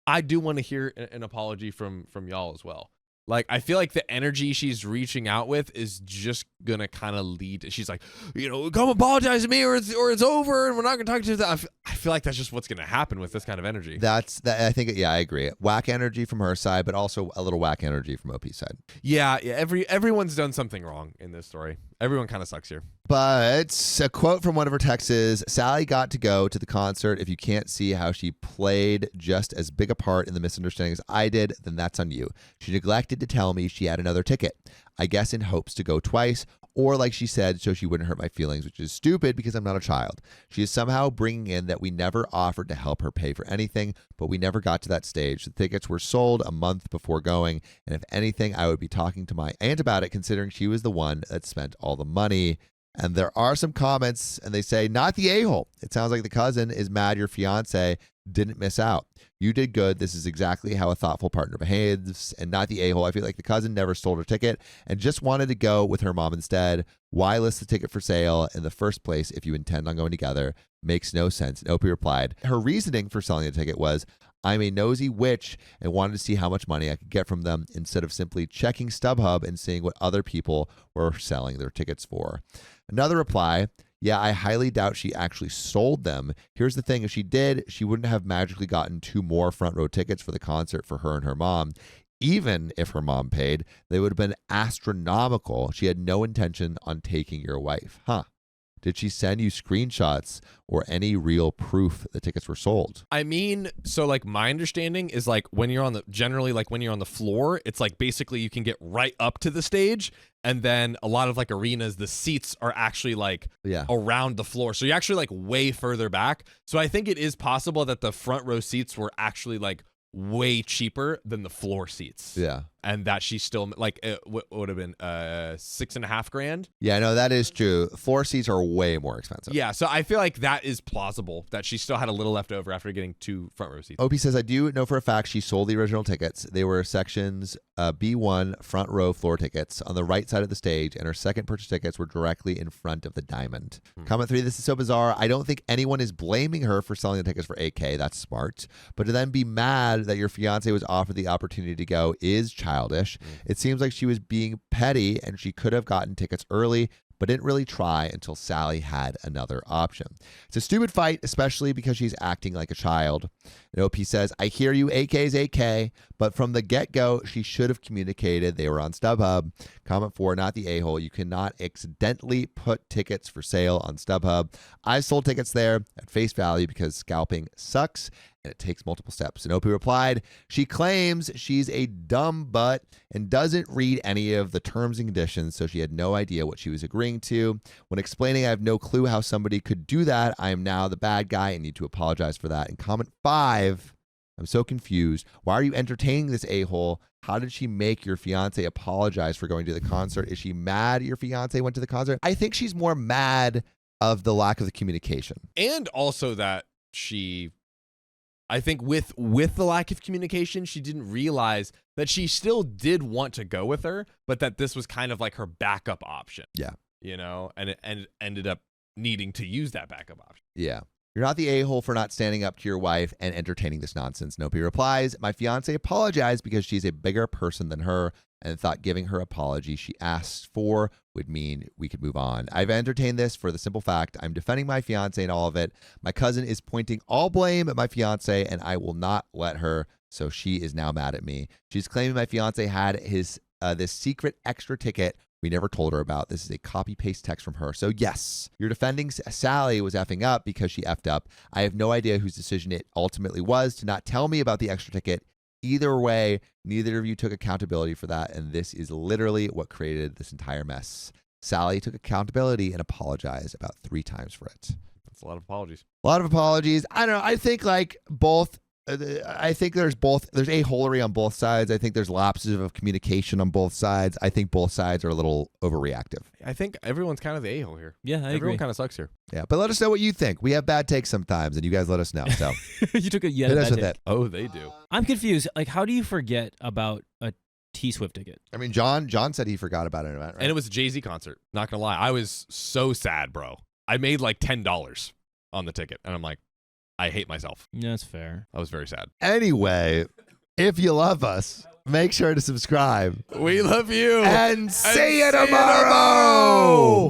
I do want to hear an apology from y'all as well. Like, I feel like the energy she's reaching out with is just gonna kind of lead. She's like, come apologize to me, or it's over, and we're not gonna talk to you. I feel like that's just what's gonna happen with this kind of energy. I think, I agree. Whack energy from her side, but also a little whack energy from OP's side. Yeah. Everyone's done something wrong in this story. Everyone kind of sucks here. But a quote from one of her texts is, Sally got to go to the concert. If you can't see how she played just as big a part in the misunderstanding as I did, then that's on you. She neglected to tell me she had another ticket, I guess in hopes to go twice, or like she said, so she wouldn't hurt my feelings, which is stupid because I'm not a child. She is somehow bringing in that we never offered to help her pay for anything, but we never got to that stage. The tickets were sold a month before going, and if anything, I would be talking to my aunt about it, considering she was the one that spent all the money. And there are some comments, and they say, not the a-hole. It sounds like the cousin is mad your fiance didn't miss out. You did good. This is exactly how a thoughtful partner behaves, and not the a-hole. I feel like the cousin never sold her ticket and just wanted to go with her mom instead. Why list the ticket for sale in the first place if you intend on going together? Makes no sense. And Opie replied, her reasoning for selling the ticket was, I'm a nosy witch and wanted to see how much money I could get from them instead of simply checking StubHub and seeing what other people were selling their tickets for. Another reply, yeah, I highly doubt she actually sold them. Here's the thing, if she did, she wouldn't have magically gotten 2 more front row tickets for the concert for her and her mom. Even if her mom paid, they would have been astronomical. She had no intention on taking your wife. Huh. Did she send you screenshots or any real proof the tickets were sold? I mean, so like my understanding is like when you're on the floor, it's like basically you can get right up to the stage, and then a lot of like arenas, the seats are actually like around the floor. So you're actually like way further back. So I think it is possible that the front row seats were actually like way cheaper than the floor seats. Yeah. And that she still like it would have been $6,500. Yeah, no, that is true. Floor seats are way more expensive. Yeah, so I feel like that is plausible that she still had a little left over after getting 2 front row seats. Opie says, I do know for a fact she sold the original tickets. They were sections B1 front row floor tickets on the right side of the stage, and her second purchase tickets were directly in front of the diamond. Comment 3, this is so bizarre. I don't think anyone is blaming her for selling the tickets for $8,000. That's smart. But to then be mad that your fiance was offered the opportunity to go is childish. It seems like she was being petty and she could have gotten tickets early, but didn't really try until Sally had another option. It's a stupid fight, especially because she's acting like a child. And OP says, I hear you, AK's AK, but from the get-go, she should have communicated they were on StubHub. Comment 4, not the a-hole. You cannot accidentally put tickets for sale on StubHub. I sold tickets there at face value because scalping sucks and it takes multiple steps. And Opie replied, she claims she's a dumb butt and doesn't read any of the terms and conditions, so she had no idea what she was agreeing to. When explaining I have no clue how somebody could do that, I am now the bad guy and need to apologize for that. And comment 5, I'm so confused. Why are you entertaining this a-hole? How did she make your fiance apologize for going to the concert? Is she mad your fiance went to the concert? I think she's more mad of the lack of the communication. And also that I think with the lack of communication, she didn't realize that she still did want to go with her, but that this was kind of like her backup option. Yeah. You know, and it ended up needing to use that backup option. Yeah. You're not the a-hole for not standing up to your wife and entertaining this nonsense. Nope. He replies, my fiance apologized because she's a bigger person than her and thought giving her apology she asked for would mean we could move on. I've entertained this for the simple fact I'm defending my fiance in all of it. My cousin is pointing all blame at my fiance and I will not let her. So she is now mad at me. She's claiming my fiance had this secret extra ticket we never told her about. This is a copy-paste text from her. So yes, you're defending Sally was effing up because she effed up. I have no idea whose decision it ultimately was to not tell me about the extra ticket. Either way, neither of you took accountability for that, and this is literally what created this entire mess. Sally took accountability and apologized about 3 times for it. That's a lot of apologies. A lot of apologies. I don't know. I think like both. I think there's a-holery on both sides. I think there's lapses of communication on both sides. I think both sides are a little overreactive. I think everyone's kind of the a-hole here. Yeah, I agree. Everyone kind of sucks here. Yeah, but let us know what you think. We have bad takes sometimes, and you guys let us know. So You took a hit us with take. it. Oh, they do. I'm confused. Like, how do you forget about a T-Swift ticket? I mean, John said he forgot about an event, right? And it was a Jay-Z concert. Not gonna lie, I was so sad, bro. I made like $10 on the ticket, and I'm like, I hate myself. Yeah, that's fair. I was very sad. Anyway, if you love us, make sure to subscribe. We love you. And see you tomorrow.